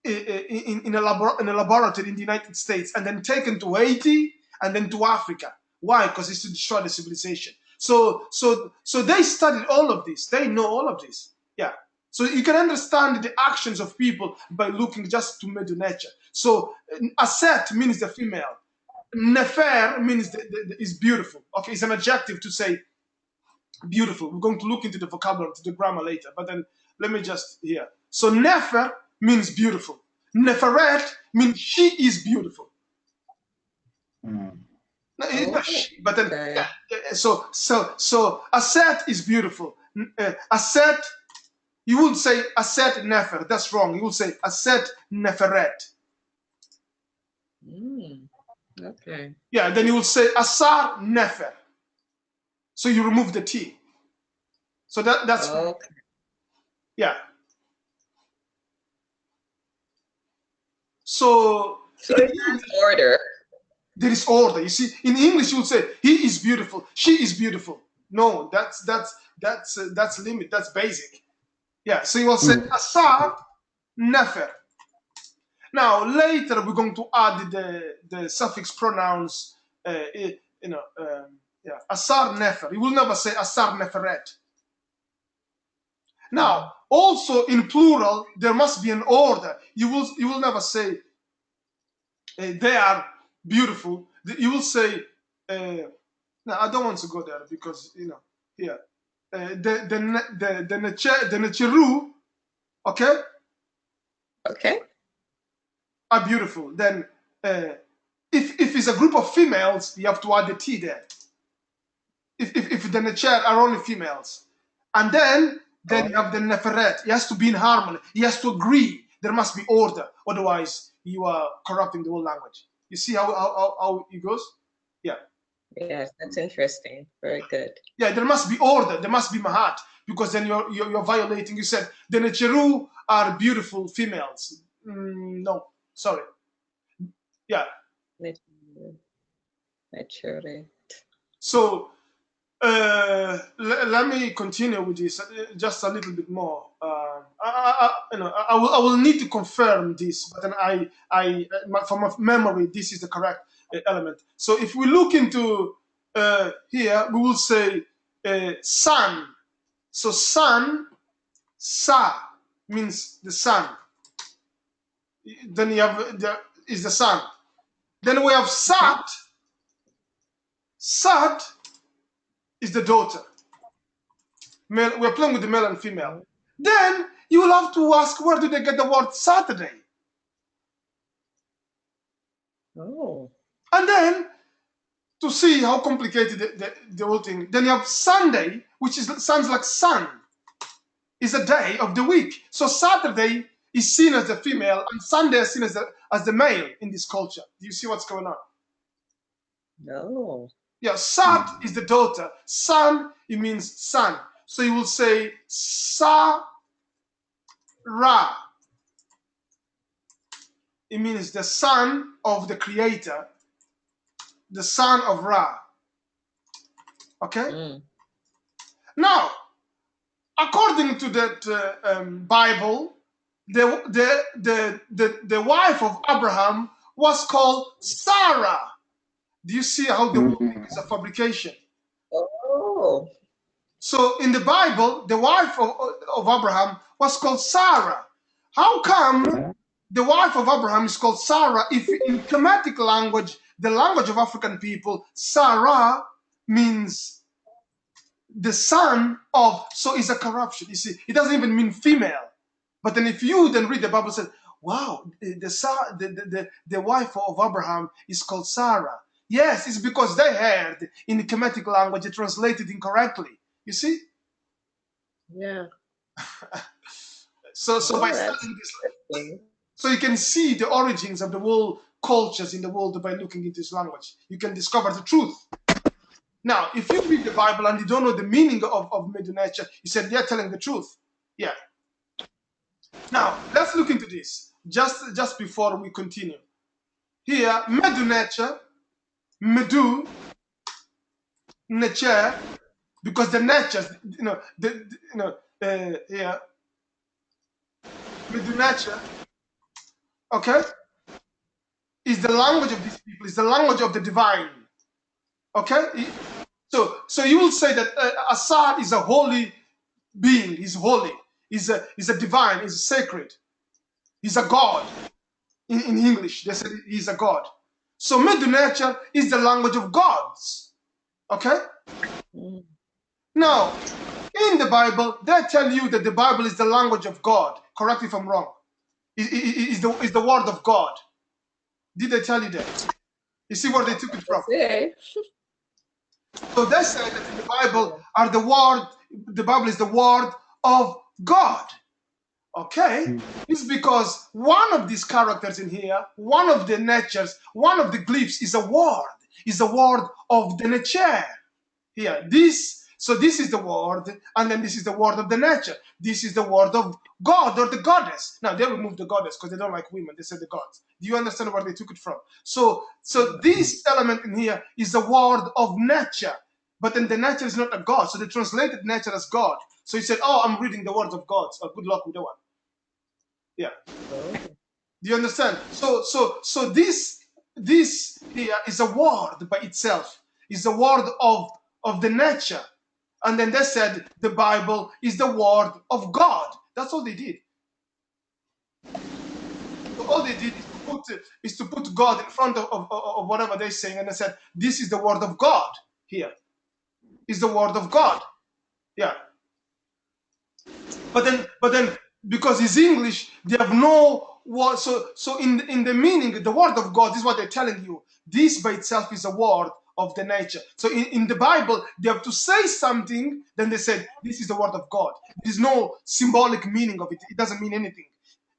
in a laboratory in the United States and then taken to Haiti and then to Africa. Why? Because it's to destroy the civilization. So they studied all of this. They know all of this. Yeah. So you can understand the actions of people by looking just to Mdw Neter. So Aset means the female. Nefer means is beautiful. Okay, it's an adjective to say beautiful. We're going to look into the vocabulary, to the grammar later, but then let me just here. So Nefer means beautiful. Neferet means she is beautiful. No, it's not she, but then so Aset is beautiful. Aset, you would say Aset Nefer. That's wrong. You would say Aset Neferet. Okay. Yeah, then you will say Asar Nefer. So you remove the T. So that's Okay. yeah. So it's order. There is order. You see, in English you would say he is beautiful, she is beautiful. No, that's limit. That's basic. Yeah. So you will say Asar Nefer. Now later we're going to add the suffix pronouns. Asar Nefer. You will never say Asar Neferet. Now, also in plural, there must be an order. You will never say they are beautiful. You will say no. I don't want to go there because here the Necheru, okay, are beautiful. Then if it's a group of females, you have to add the T there. If the Necher are only females, and then you have the Neferet. It has to be in harmony. He has to agree. There must be order. Otherwise, you are corrupting the whole language. You see how it goes? Yeah. Yes, that's interesting. Very good. Yeah, there must be order. There must be Mahat, because then you're violating. You said the Necheru are beautiful females. No, sorry. Yeah. Naturally. So let me continue with this just a little bit more. I will need to confirm this, but then from my memory, this is the correct element. So if we look into here, we will say sun. So sun, sa means the sun. Then you have is the sun. Then we have sat. Sat is the daughter. Male, we're playing with the male and female. Then you will have to ask, where did they get the word Saturday? Oh. And then to see how complicated the whole thing. Then you have Sunday, which sounds like sun, is a day of the week. So Saturday is seen as the female, and Sunday is seen as the male in this culture. Do you see what's going on? No. Yeah, Sat is the daughter. Sun, it means sun. So you will say Sa Ra. It means the son of the creator, the son of Ra. Okay? Now, according to that Bible, the wife of Abraham was called Sarah. Do you see how the whole thing is a fabrication? Oh. So in the Bible, the wife of Abraham was called Sarah. How come the wife of Abraham is called Sarah if in Kemetic language, the language of African people, Sarah means the son of, so it's a corruption. You see, it doesn't even mean female. But then if you then read the Bible, it says, wow, the wife of Abraham is called Sarah. Yes, it's because they heard in the Kemetic language, it translated incorrectly. You see? Yeah. So by studying this, so you can see the origins of the world cultures in the world by looking into this language. You can discover the truth. Now, if you read the Bible and you don't know the meaning of Mdw Neter, you said they're telling the truth. Yeah. Now, let's look into this just before we continue. Here, Mdw Neter, Mdw Neter, because the natures, here, Mdw Neter, okay, is the language of these people, is the language of the divine. Okay? So you will say that Assad is a holy being, he's holy, he's a divine, he's sacred, he's a god. In English, they say he's a god. So Mdw Neter is the language of gods. Okay? Now, in the Bible, they tell you that the Bible is the language of God. Correct me if I'm wrong. Is the word of God. Did they tell you that? You see where they took it from? Okay. So they say that in the Bible the Bible is the word of God. Okay? It's because one of these characters in here, one of the natures, one of the glyphs is a word of the nature. Here, so this is the word, and then this is the word of the nature. This is the word of God or the goddess. Now they removed the goddess because they don't like women. They said the gods. Do you understand where they took it from? So this element in here is the word of nature, but then the nature is not a god. So they translated nature as God. So he said, "Oh, I'm reading the words of God. So good luck with that one." Yeah. Do you understand? So this here is a word by itself. Is a word of the nature. And then they said the Bible is the word of God. That's all they did. So all they did is to put God in front of whatever they're saying, and they said, this is the word of God here. Is the word of God. Yeah. But then because it's English, they have no word. So in the meaning, the word of God is what they're telling you. This by itself is a word of the nature. So in the Bible, they have to say something, then they said, this is the word of God. There is no symbolic meaning of it. It doesn't mean anything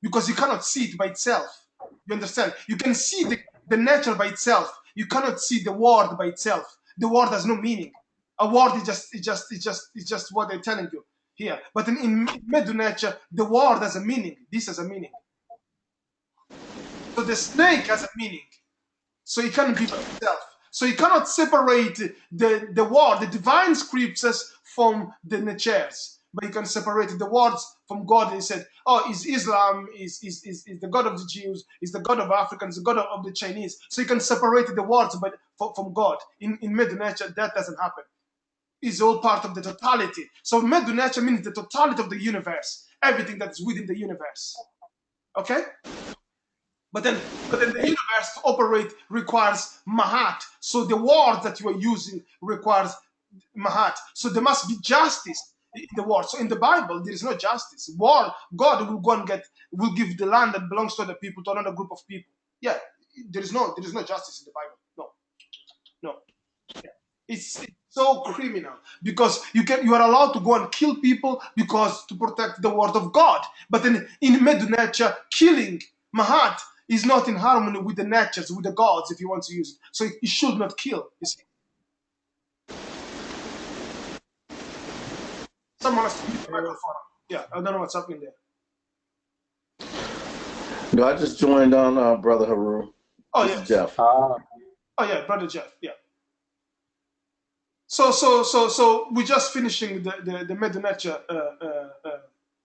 because you cannot see it by itself. You understand? You can see the nature by itself. You cannot see the word by itself. The word has no meaning. A word is just what they're telling you here. But in Mdw Neter, the word has a meaning. This has a meaning. So the snake has a meaning. So it cannot be by itself. So you cannot separate the word, the divine scriptures from the natures. But you can separate the words from God. And he said, oh, is Islam, is the God of the Jews, is the God of Africans, the God of the Chinese. So you can separate the words from God. In Mdw Neter, that doesn't happen. It's all part of the totality. So Mdw Neter means the totality of the universe. Everything that is within the universe. Okay? But then the universe to operate requires Mahat. So the word that you are using requires Mahat. So there must be justice in the world. So in the Bible, there is no justice. God will go and will give the land that belongs to other people to another group of people. Yeah, there is no justice in the Bible. No. It's so criminal because you are allowed to go and kill people because to protect the word of God. But in Mdw Neter, killing Mahat is not in harmony with the natures, with the gods, if you want to use it. So it should not kill. You see. Someone has to mute the microphone. Yeah, I don't know what's happening there. No, I just joined on Brother Haru. Oh, This yeah. is Jeff. Oh, yeah, Brother Jeff. Yeah. So we're just finishing the Mdw Neter.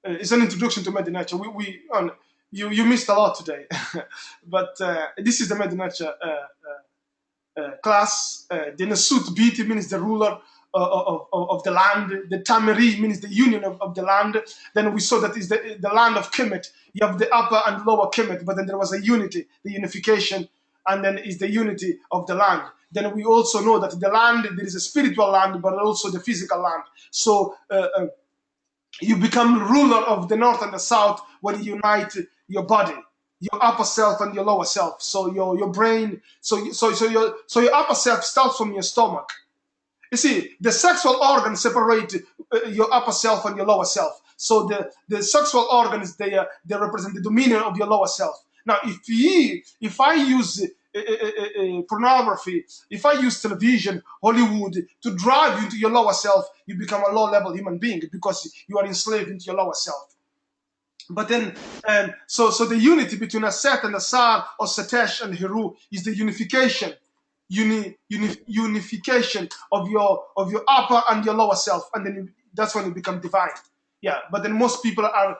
It's an introduction to Mdw Neter. You missed a lot today, but this is the Mdw Neter class. The Nasut Biti means the ruler of the land. The Tamiri means the union of the land. Then we saw that is the land of Kemet. You have the upper and lower Kemet, but then there was a unity, the unification, and then is the unity of the land. Then we also know that the land, there is a spiritual land, but also the physical land. So you become ruler of the north and the south when you unite your body, your upper self and your lower self. So your brain, so your upper self starts from your stomach. You see, the sexual organs separate your upper self and your lower self. So the sexual organs, they represent the dominion of your lower self. Now, if I use pornography, if I use television, Hollywood to drive you into your lower self, you become a low-level human being because you are enslaved into your lower self. But then, so the unity between Aset and Asar, or Setesh and Heru, is the unification of your upper and your lower self, and then that's when you become divine. Yeah, but then most people are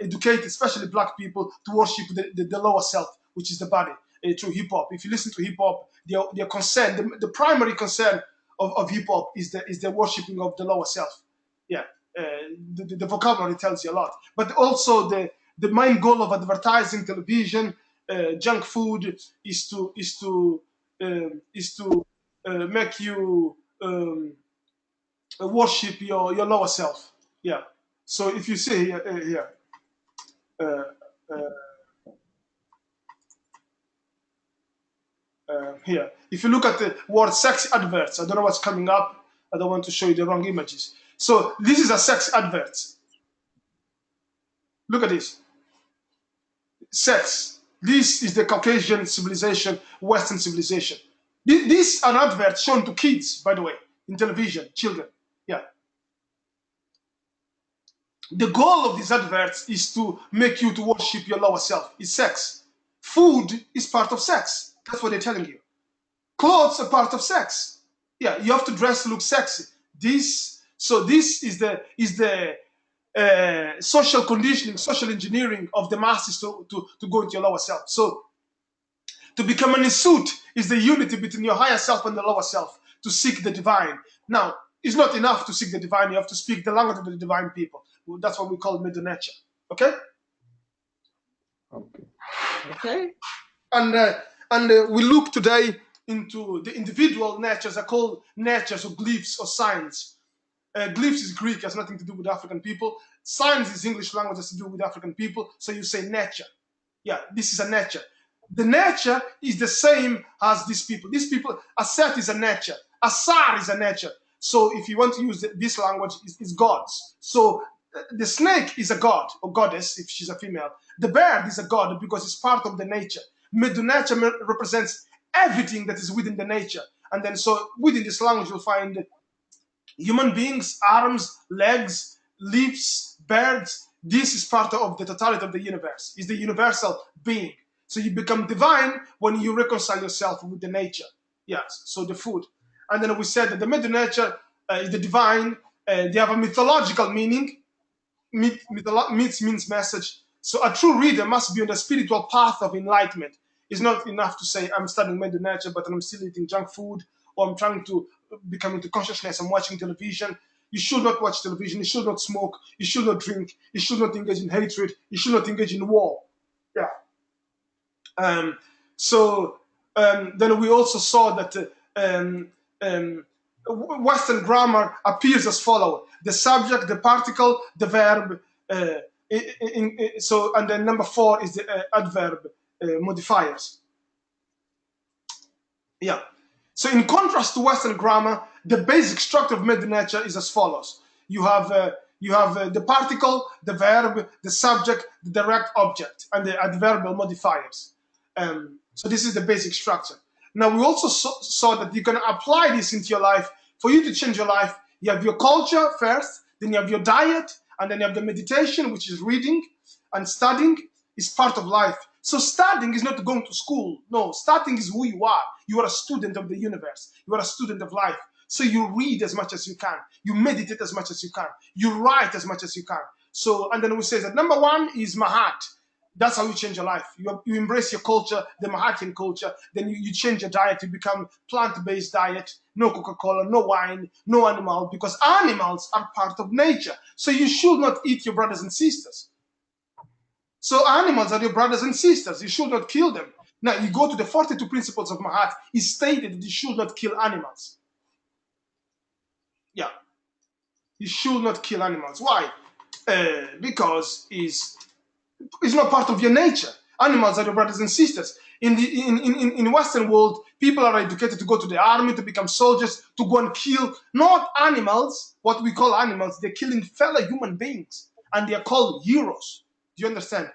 educated, especially black people, to worship the lower self, which is the body, through hip hop. If you listen to hip hop, their concern, the primary concern of hip hop is the worshiping of the lower self. Yeah, the vocabulary tells you a lot, but also the main goal of advertising, television, junk food is to make you worship your lower self. Yeah. So if you see here, here, if you look at the word sex adverts, I don't know what's coming up. I don't want to show you the wrong images. So this is a sex advert. Look at this. Sex. This is the Caucasian civilization, Western civilization. This is an advert shown to kids, by the way, in television, children. Yeah. The goal of these adverts is to make you to worship your lower self. It's sex. Food is part of sex. That's what they're telling you. Clothes are part of sex. Yeah, you have to dress to look sexy. This is the social conditioning, social engineering of the masses to go into your lower self. So to become an Isut is the unity between your higher self and the lower self, to seek the divine. Now, it's not enough to seek the divine, you have to speak the language of the divine people. That's what we call Mdw Neter. Okay? Okay. And we look today into the individual natures, are called natures or glyphs or signs. Glyphs is Greek, has nothing to do with African people. Signs is English language, has to do with African people. So you say nature. Yeah, this is a nature. The nature is the same as these people. These people, Aset is a nature. Asar is a nature. So if you want to use this language, it's gods. So the snake is a god or goddess if she's a female. The bird is a god because it's part of the nature. Mdw Neter represents everything that is within the nature. And then so within this language, you'll find human beings, arms, legs, leaves, birds. This is part of the totality of the universe. It's the universal being. So you become divine when you reconcile yourself with the nature. Yes, so the food. And then we said that the Mdw Neter is the divine. They have a mythological meaning. Myth means message. So a true reader must be on the spiritual path of enlightenment. It's not enough to say, I'm studying Mdw Neter, but I'm still eating junk food, or I'm trying to become into consciousness, I'm watching television. You should not watch television. You should not smoke. You should not drink. You should not engage in hatred. You should not engage in war. Yeah. Then we also saw that Western grammar appears as follows: the subject, the particle, the verb. And then number 4 is the adverb modifiers. Yeah. So in contrast to Western grammar, the basic structure of Mdw Neter is as follows. You have the particle, the verb, the subject, the direct object, and the adverbial modifiers. So this is the basic structure. Now we also saw that you can apply this into your life. For you to change your life, you have your culture first, then you have your diet, and then you have the meditation, which is reading, and studying is part of life. So studying is not going to school. No, studying is who you are. You are a student of the universe. You are a student of life. So you read as much as you can. You meditate as much as you can. You write as much as you can. So, and then we say that number one is Mahat. That's how you change your life. You embrace your culture, the Mahatian culture. Then you change your diet. You become plant-based diet. No Coca-Cola, no wine, no animal, because animals are part of nature. So you should not eat your brothers and sisters. So animals are your brothers and sisters. You should not kill them. Now, you go to the 42 principles of Mahat. It's stated that you should not kill animals. Yeah. You should not kill animals. Why? Because it's not part of your nature. Animals are your brothers and sisters. In the Western world, people are educated to go to the army, to become soldiers, to go and kill, not animals, what we call animals. They're killing fellow human beings, and they are called heroes. Do you understand?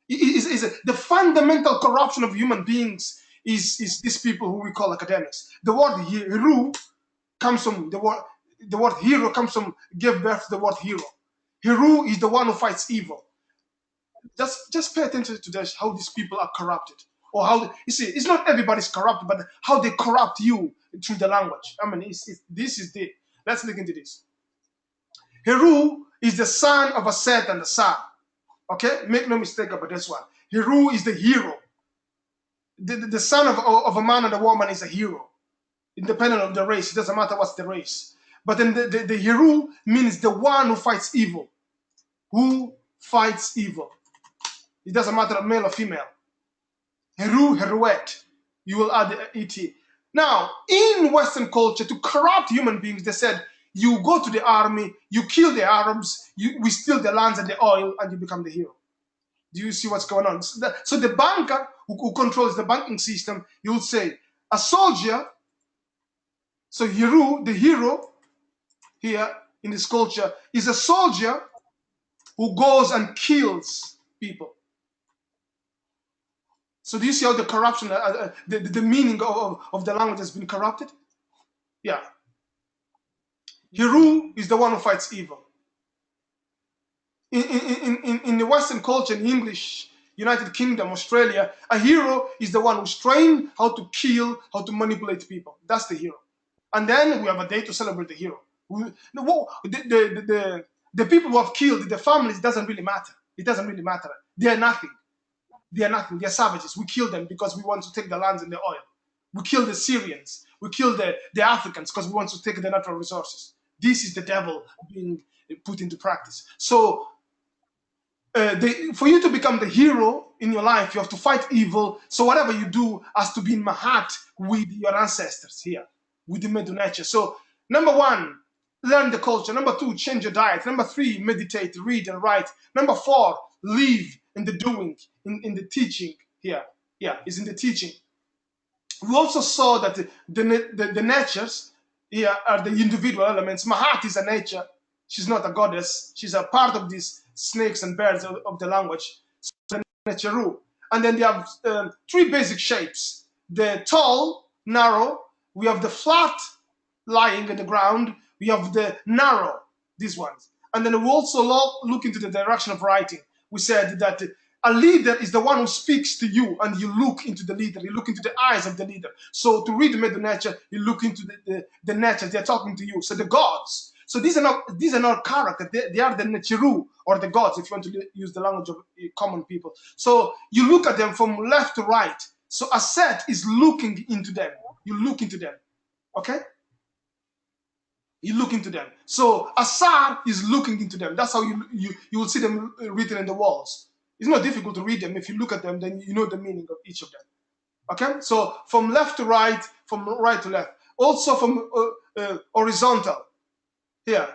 The fundamental corruption of human beings is these people who we call academics. The word hero comes from the word hero comes from give birth to the word hero. Hero is the one who fights evil. Just pay attention to this, how these people are corrupted, or how you see. It's not everybody's corrupted, but how they corrupt you through the language. I mean, this is the. Let's look into this. Heru is the son of a Set and a Sa. Okay, make no mistake about this one. Heru is the hero. The son of a man and a woman is a hero, independent of the race. It doesn't matter what's the race. But then the Heru means the one who fights evil. Who fights evil? It doesn't matter male or female. Heru, heruet. You will add the et. Now, in Western culture, to corrupt human beings, they said, you go to the army, you kill the Arabs, we steal the lands and the oil, and you become the hero. Do you see what's going on? So the banker who controls the banking system, you will say, a soldier, so Heru, the hero here in this culture, is a soldier who goes and kills people. So do you see how the corruption, the meaning of the language has been corrupted? Yeah. Heru is the one who fights evil. In the Western culture, in English, United Kingdom, Australia, a hero is the one who's trained how to kill, how to manipulate people. That's the hero. And then we have a day to celebrate the hero. The people who have killed, the families, doesn't really matter. It doesn't really matter. They are nothing. They are nothing. They are savages. We kill them because we want to take the lands and the oil. We kill the Syrians. We kill the Africans because we want to take the natural resources. This is the devil being put into practice. So for you to become the hero in your life, you have to fight evil. So whatever you do has to be in Mahat with your ancestors here, with the Mdw Neter. So number one, learn the culture. Number two, change your diet. Number three, meditate, read and write. Number four, live in the doing, in the teaching here. Yeah, is in the teaching. We also saw that the natures here are the individual elements. Mahat is a nature. She's not a goddess. She's a part of these snakes and birds of the language. So the Neteru. And then they have three basic shapes. The tall, narrow. We have the flat, lying in the ground. We have the narrow, these ones. And then we also look into the direction of writing. We said that a leader is the one who speaks to you, and you look into the leader. You look into the eyes of the leader. So to read the Mdw Neter, you look into the nature. They're talking to you. So the gods. So these are not characters. They are the Neteru, or the gods, if you want to use the language of common people. So you look at them from left to right. So a set is looking into them. You look into them. Okay? You look into them. So Asar is looking into them. That's how you will see them written in the walls. It's not difficult to read them. If you look at them, then you know the meaning of each of them. Okay? So from left to right, from right to left. Also from horizontal. Here.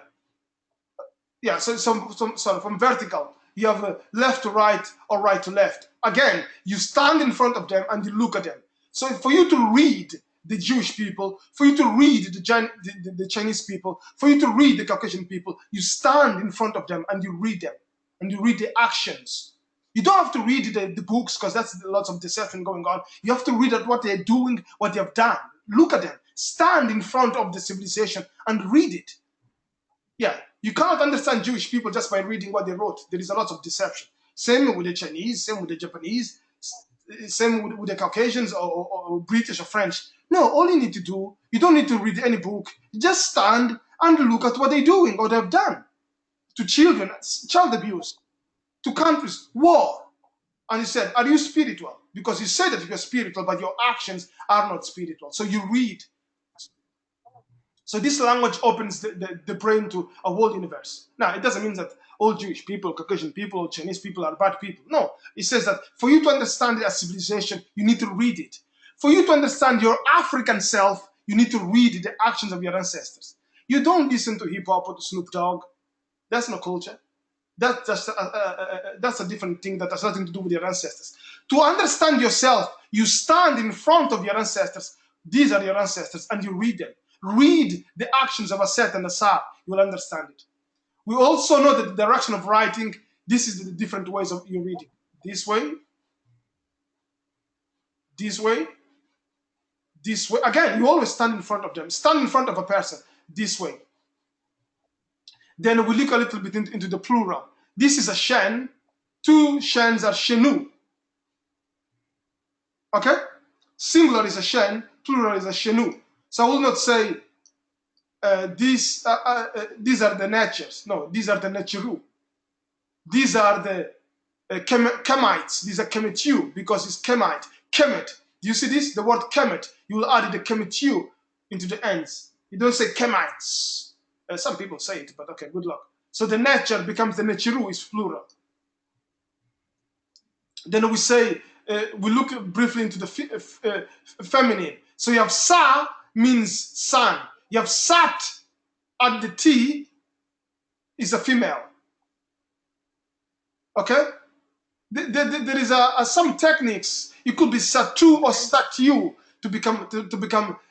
Yeah, so sorry, from vertical. You have left to right or right to left. Again, you stand in front of them and you look at them. So for you to read the Jewish people, for you to read the Chinese people, for you to read the Caucasian people, you stand in front of them and you read them, and you read the actions. You don't have to read the books, because that's lots of deception going on. You have to read at what they're doing, what they have done. Look at them. Stand in front of the civilization and read it. Yeah, you cannot understand Jewish people just by reading what they wrote. There is a lot of deception. Same with the Chinese, same with the Japanese, same with the Caucasians or British or French. No, all you need to do, you don't need to read any book. Just stand and look at what they're doing or they've done to children, child abuse, to countries, war. And he said, are you spiritual? Because you say that you're spiritual, but your actions are not spiritual. So you read. So this language opens the brain to a whole universe. Now, it doesn't mean that all Jewish people, Caucasian people, or Chinese people are bad people. No, it says that for you to understand a civilization, you need to read it. For you to understand your African self, you need to read the actions of your ancestors. You don't listen to hip hop or to Snoop Dogg. That's no culture. That's just that's a different thing that has nothing to do with your ancestors. To understand yourself, you stand in front of your ancestors. These are your ancestors, and you read them. Read the actions of Aset and Asar. You will understand it. We also know that the direction of writing, this is the different ways of you reading. This way, this way, this way. Again, you always stand in front of them. Stand in front of a person, this way. Then we look a little bit into the plural. This is a shen. Two shens are shenu. Okay? Singular is a shen, plural is a shenu. So I will not say these are the natures. No, these are the naturu. These are the Kemites. These are Kemetiu, because it's Kemite. Kemet. Do you see this? The word Kemet. You will add the Kemetiu into the ends. You don't say Kemites. Some people say it, but okay, good luck. So the nature becomes the naturu, is plural. Then we say, we look briefly into the feminine. So you have Sa, means sun. You have Sat at the T, is a female. Okay? There is some techniques. It could be Satu or Satu to become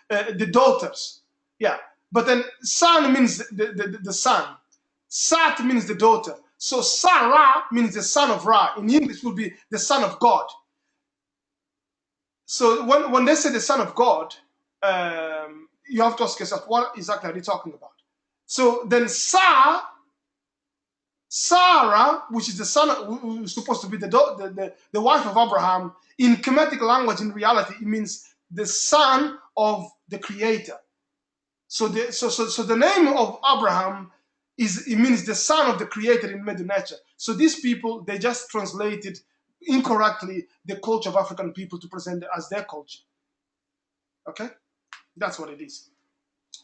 the daughters. Yeah. But then San means the son. Sat means the daughter. So Sarah means the son of Ra. In English, would be the son of God. So when they say the son of God, you have to ask yourself, what exactly are they talking about? So then Sarah, which is the son, who is supposed to be the wife of Abraham, in Kemetic language, in reality, it means the son of the Creator. So the name of Abraham it means the son of the Creator in Mdw Neter. So these people, they just translated incorrectly the culture of African people to present it as their culture. Okay, that's what it is.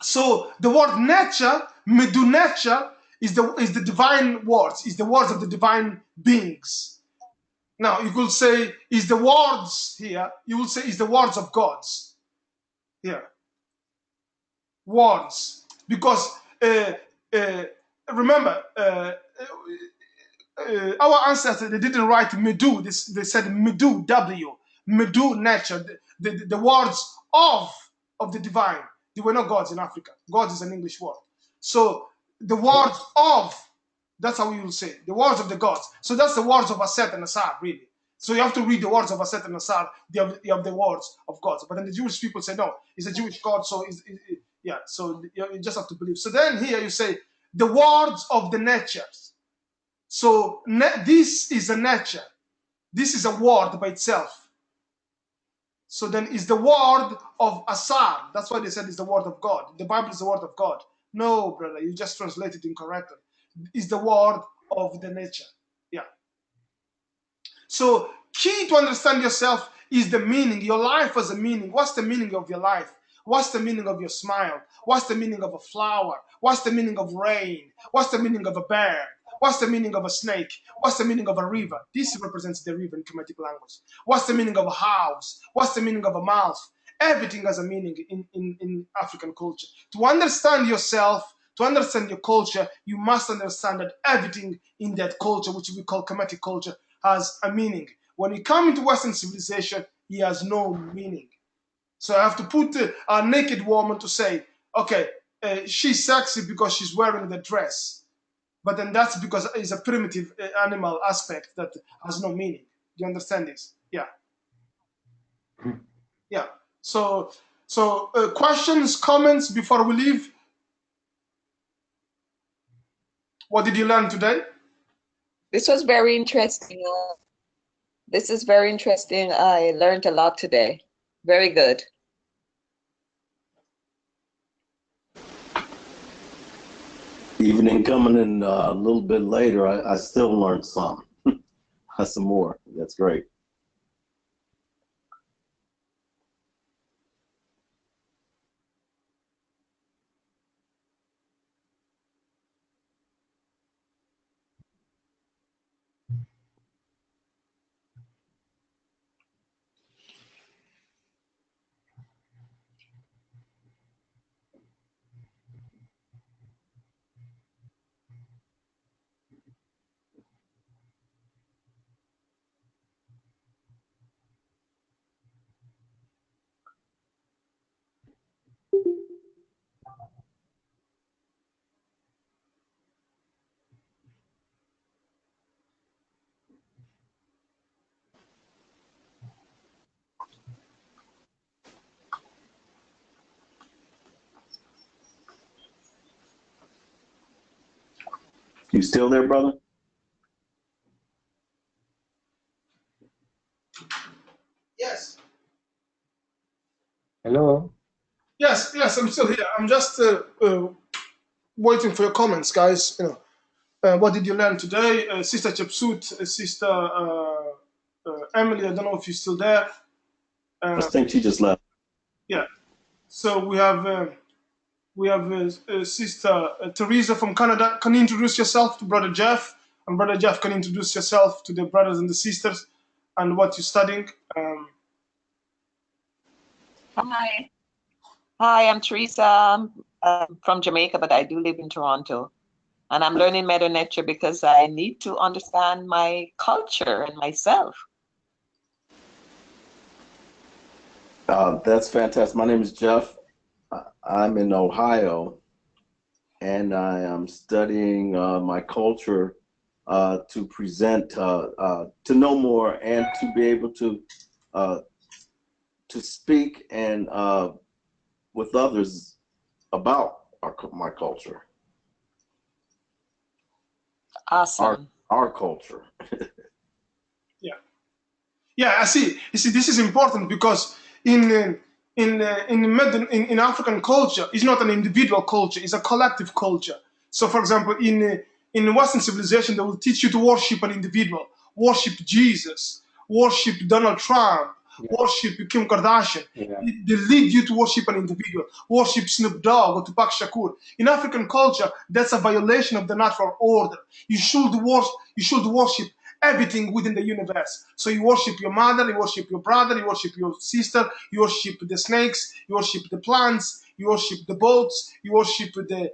So the word nature, Mdw Neter, is the divine words, is the words of the divine beings. Now you could say is the words here. You would say is the words of gods here. Words, because remember, our ancestors, they didn't write Mdw. They said Mdw, W, Mdw Neter, the words of the divine. They were not gods in Africa. God is an English word. So the words of, that's how we will say, the words of the gods. So that's the words of Aset and Asar, really. So you have to read the words of Aset and Asar, you have the words of gods. But then the Jewish people say, no, it's a Jewish God, so yeah, so you just have to believe. So then here you say, the words of the natures. So this is a nature. This is a word by itself. So then is the word of Asar. That's why they said it's the word of God. The Bible is the word of God. No, brother, you just translated incorrectly. It's the word of the nature. Yeah. So key to understand yourself is the meaning. Your life has a meaning. What's the meaning of your life? What's the meaning of your smile? What's the meaning of a flower? What's the meaning of rain? What's the meaning of a bear? What's the meaning of a snake? What's the meaning of a river? This represents the river in Kemetic language. What's the meaning of a house? What's the meaning of a mouth? Everything has a meaning in African culture. To understand yourself, to understand your culture, you must understand that everything in that culture, which we call Kemetic culture, has a meaning. When you come into Western civilization, it has no meaning. So I have to put a naked woman to say, okay, she's sexy because she's wearing the dress. But then that's because it's a primitive animal aspect that has no meaning. Do you understand this? Yeah. Yeah. So, questions, comments before we leave? What did you learn today? This was very interesting. This is very interesting. I learned a lot today. Very good. Evening coming in a little bit later, I still learned some. Some more. That's great. You still there, brother? Yes. Hello. Yes, I'm still here. I'm just waiting for your comments, guys. What did you learn today? Sister Chepsut, Sister Emily, I don't know if you're still there. I think she just left. Yeah. So we have Sister Teresa from Canada. Can you introduce yourself to Brother Jeff? And Brother Jeff can introduce yourself to the brothers and the sisters and what you're studying. Hi. Hi, I'm Teresa. I'm from Jamaica, but I do live in Toronto. And I'm learning Mdw Neter because I need to understand my culture and myself. That's fantastic. My name is Jeff. I'm in Ohio, and I am studying my culture to present, to know more, and to be able to speak and with others about my culture. Awesome. Our culture. Yeah, I see. You see, this is important because in African culture, it's not an individual culture; it's a collective culture. So, for example, in Western civilization, they will teach you to worship an individual, worship Jesus, worship Donald Trump, worship Kim Kardashian. Yeah. They lead you to worship an individual, worship Snoop Dogg or Tupac Shakur. In African culture, that's a violation of the natural order. You should worship everything within the universe. So you worship your mother, you worship your brother, you worship your sister, you worship the snakes, you worship the plants, you worship the boats, you worship the.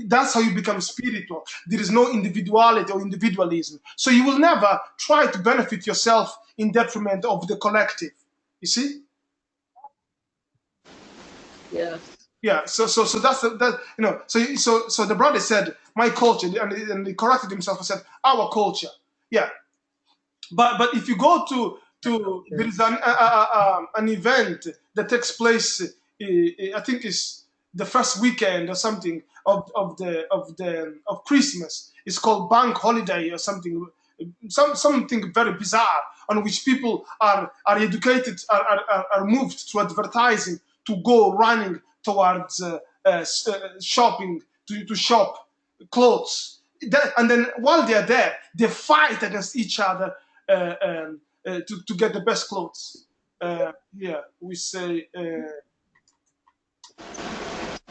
That's how you become spiritual. There is no individuality or individualism. So you will never try to benefit yourself in detriment of the collective. You see? Yes. Yeah. So that's that. So the brother said my culture, and he corrected himself and said our culture. Yeah. But if you go to there is an event that takes place. I think it's the first weekend or something of Christmas. It's called Bank Holiday or something. Something very bizarre on which people are educated are moved to advertising to go running towards shopping to shop clothes. And then while they are there, they fight against each other to get the best clothes. Yeah, we say,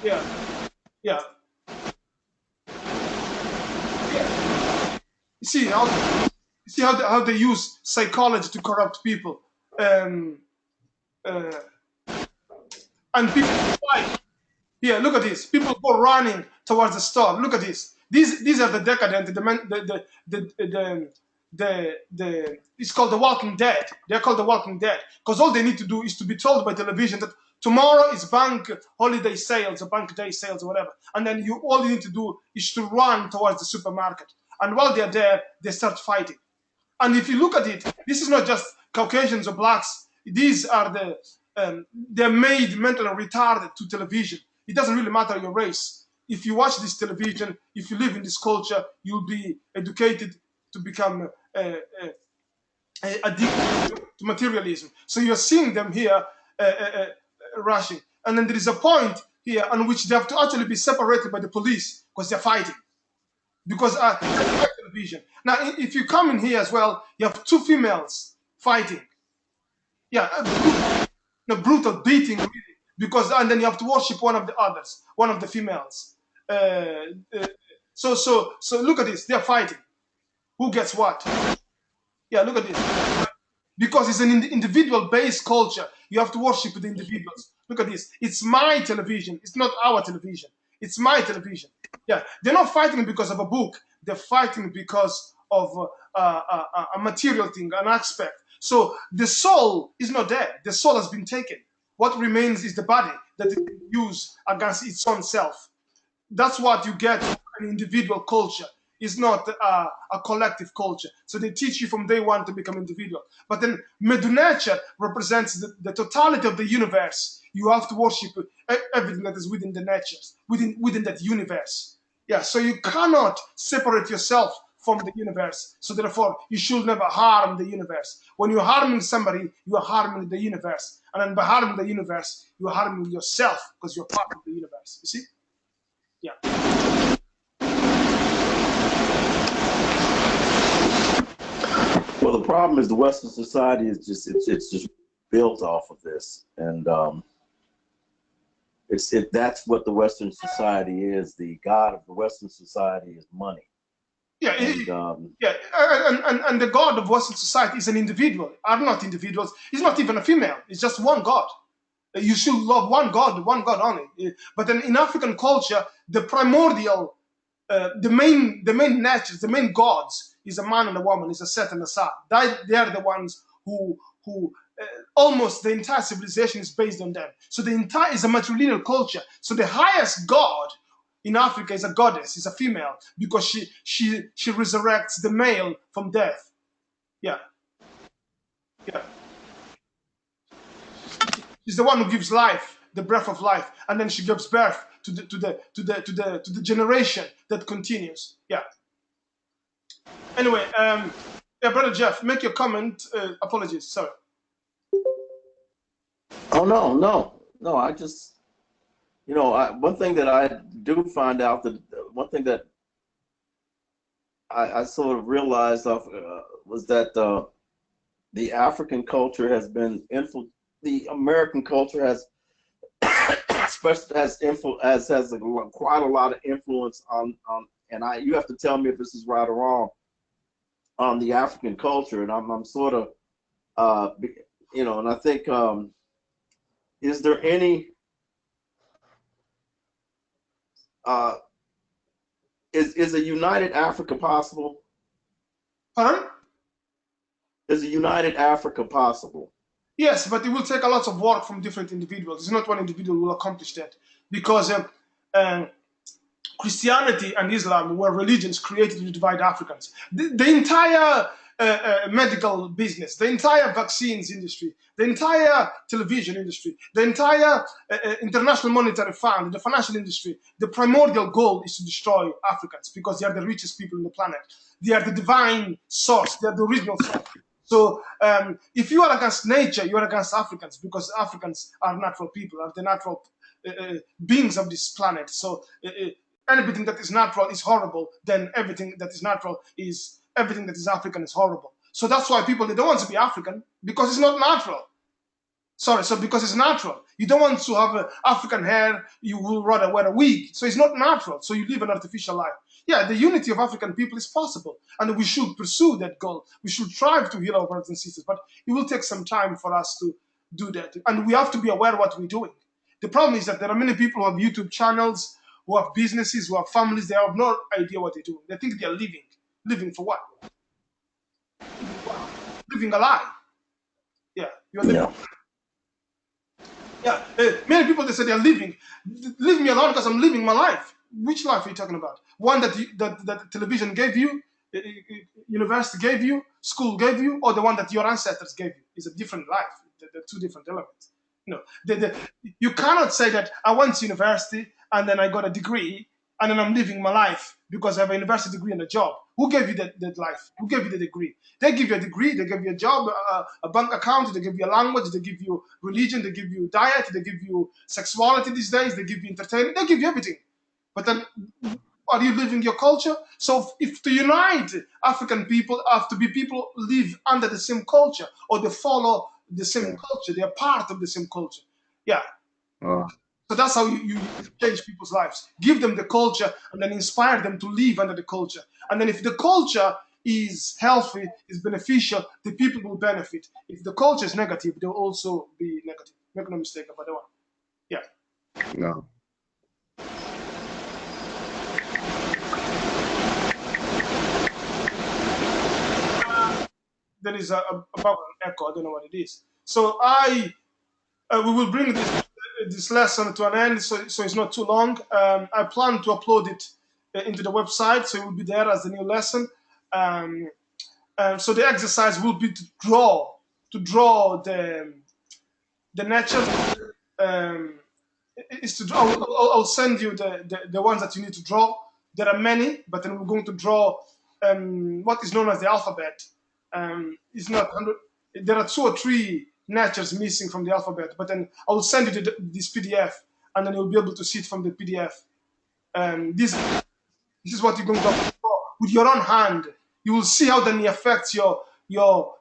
yeah, yeah. You see how they use psychology to corrupt people, uh, and people fight. Here, look at this. People go running towards the store. Look at this. These are the decadent, it's called the Walking Dead. They're called the Walking Dead because all they need to do is to be told by television that Tomorrow is bank holiday sales or bank day sales or whatever. And then all you need to do is to run towards the supermarket. And while they're there, they start fighting. And if you look at it, this is not just Caucasians or blacks. These are they're made mentally retarded to television. It doesn't really matter your race. If you watch this television, if you live in this culture, you'll be educated to become addicted to materialism. So you're seeing them here rushing. And then there is a point here on which they have to actually be separated by the police because they're fighting. Because television. Now, if you come in here as well, you have two females fighting. Yeah, brutal beating, really. Because and then you have to worship one of the others, one of the females. So look at this. They're fighting. Who gets what? Yeah, look at this. Because it's an individual-based culture. You have to worship the individuals. Look at this. It's my television. It's not our television. It's my television. Yeah, they're not fighting because of a book. They're fighting because of a material thing, an aspect. So the soul is not there. The soul has been taken. What remains is the body that is used against its own self. That's what you get an individual culture. It's not a collective culture. So they teach you from day one to become individual. But then Mdw Neter represents the totality of the universe. You have to worship everything that is within the natures, within that universe. Yeah, so you cannot separate yourself from the universe. So therefore, you should never harm the universe. When you're harming somebody, you are harming the universe. And then by harming the universe, you are harming yourself because you're part of the universe. You see? Yeah. Well, the problem is the Western society is just it's just built off of this, and that's what the Western society is. The god of the Western society is money. Yeah, and the god of Western society is an individual. Are not individuals. He's not even a female. It's just one god. You should love one god only. But then in African culture, the primordial, the main natures, the main gods is a man and a woman, is a Set and a Sa. They are the ones who almost the entire civilization is based on them. So the entire is a matrilineal culture. So the highest god in Africa is a goddess, is a female, because she resurrects the male from death. Yeah. She's the one who gives life, the breath of life, and then she gives birth to the generation that continues. Yeah. Anyway, yeah, brother Jeff, make your comment. Apologies, sorry. Oh no! I just, one thing that I do find out, that one thing that I sort of realized was that the African culture has been the American culture has especially has quite a lot of influence on and you have to tell me if this is right or wrong, on the African culture, and I'm sort of and I think is there any is a united Africa possible? Pardon? Is a united Africa possible? Yes, but it will take a lot of work from different individuals. It's not one individual who will accomplish that, because Christianity and Islam were religions created to divide Africans. The entire medical business, the entire vaccines industry, the entire television industry, the entire International Monetary Fund, the financial industry, the primordial goal is to destroy Africans because they are the richest people on the planet. They are the divine source. They are the original source. So if you are against nature, you are against Africans, because Africans are natural people, are the natural beings of this planet. So anything that is natural is horrible, then everything that is natural is, everything that is African is horrible. So that's why people, they don't want to be African, because it's not natural. Sorry, so because it's natural. You don't want to have African hair, you will rather wear a wig. So it's not natural, so you live an artificial life. Yeah, the unity of African people is possible, and we should pursue that goal. We should strive to heal our brothers and sisters, but it will take some time for us to do that. And we have to be aware of what we're doing. The problem is that there are many people who have YouTube channels, who have businesses, who have families. They have no idea what they're doing. They think they're living. Living for what? Living a lie. Yeah, you're living. Yeah. Yeah, many people, they say they're living. Leave me alone because I'm living my life. Which life are you talking about? One that that television gave you, university gave you, school gave you, or the one that your ancestors gave you? Is a different life. They're two different elements. No, you cannot say that I went to university and then I got a degree and then I'm living my life because I have a university degree and a job. Who gave you that life? Who gave you the degree? They give you a degree, they give you a job, a bank account, they give you a language, they give you religion, they give you diet, they give you sexuality these days, they give you entertainment, they give you everything. But then, are you living your culture? So if to unite African people have to be people live under the same culture or they follow the same culture, they are part of the same culture. Yeah. Oh, So that's how you change people's lives. Give them the culture and then inspire them to live under the culture. And then if the culture is healthy, is beneficial, the people will benefit. If the culture is negative, they'll also be negative. Make no mistake about that one. Yeah. no. There is a background echo. I don't know what it is. So we will bring this lesson to an end, so it's not too long. I plan to upload it into the website, so it will be there as the new lesson. So the exercise will be to draw the nature. Is to draw. I'll send you the ones that you need to draw. There are many, but then we're going to draw what is known as the alphabet. It's not 100. There are 2 or 3 natures missing from the alphabet, but then I will send you this PDF, and then you'll be able to see it from the PDF. This is what you're going to do with your own hand. You will see how then it affects your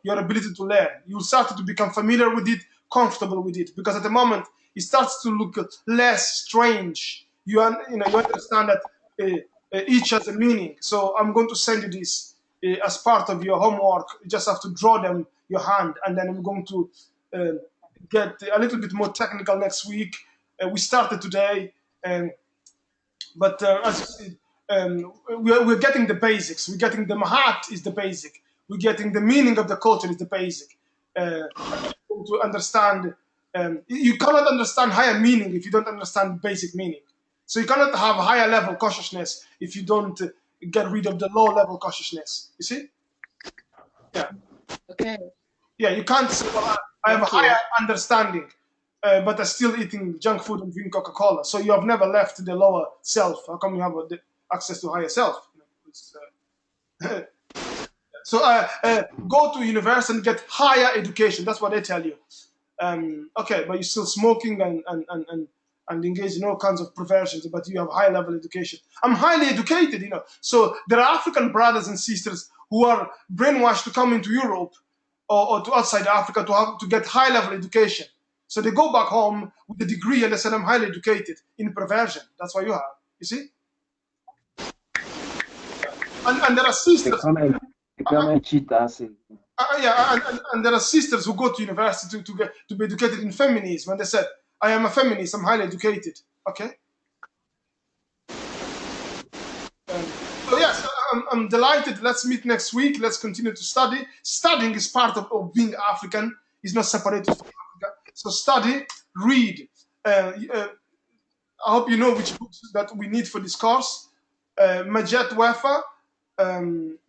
ability to learn. You will start to become familiar with it, comfortable with it, because at the moment it starts to look less strange. You understand that each has a meaning. So I'm going to send you this as part of your homework. You just have to draw them your hand, and then I'm going to get a little bit more technical next week. We started today, and but as you see, we're getting the basics. We're getting the Mahat is the basic. We're getting the meaning of the culture is the basic. To understand, you cannot understand higher meaning if you don't understand basic meaning. So you cannot have higher level consciousness if you don't get rid of the low level consciousness. You see? Yeah. Okay. Yeah, you can't say, well, I have a higher understanding, but I'm still eating junk food and drinking Coca-Cola. So you have never left the lower self. How come you have access to higher self? So go to university and get higher education. That's what they tell you. Okay, but you're still smoking and engaged in all kinds of perversions, but you have high level education. I'm highly educated, So there are African brothers and sisters who are brainwashed to come into Europe or to outside Africa to get high level education. So they go back home with a degree and they said, I'm highly educated in perversion. That's what you have. You see? And there are sisters. They come and cheat us. And there are sisters who go to university to be educated in feminism, and they said, I am a feminist, I'm highly educated. Okay? So yes, I'm delighted. Let's meet next week. Let's continue to study. Studying is part of being African. It's not separated from Africa. So study, read. I hope you know which books that we need for this course. Majet Wefa.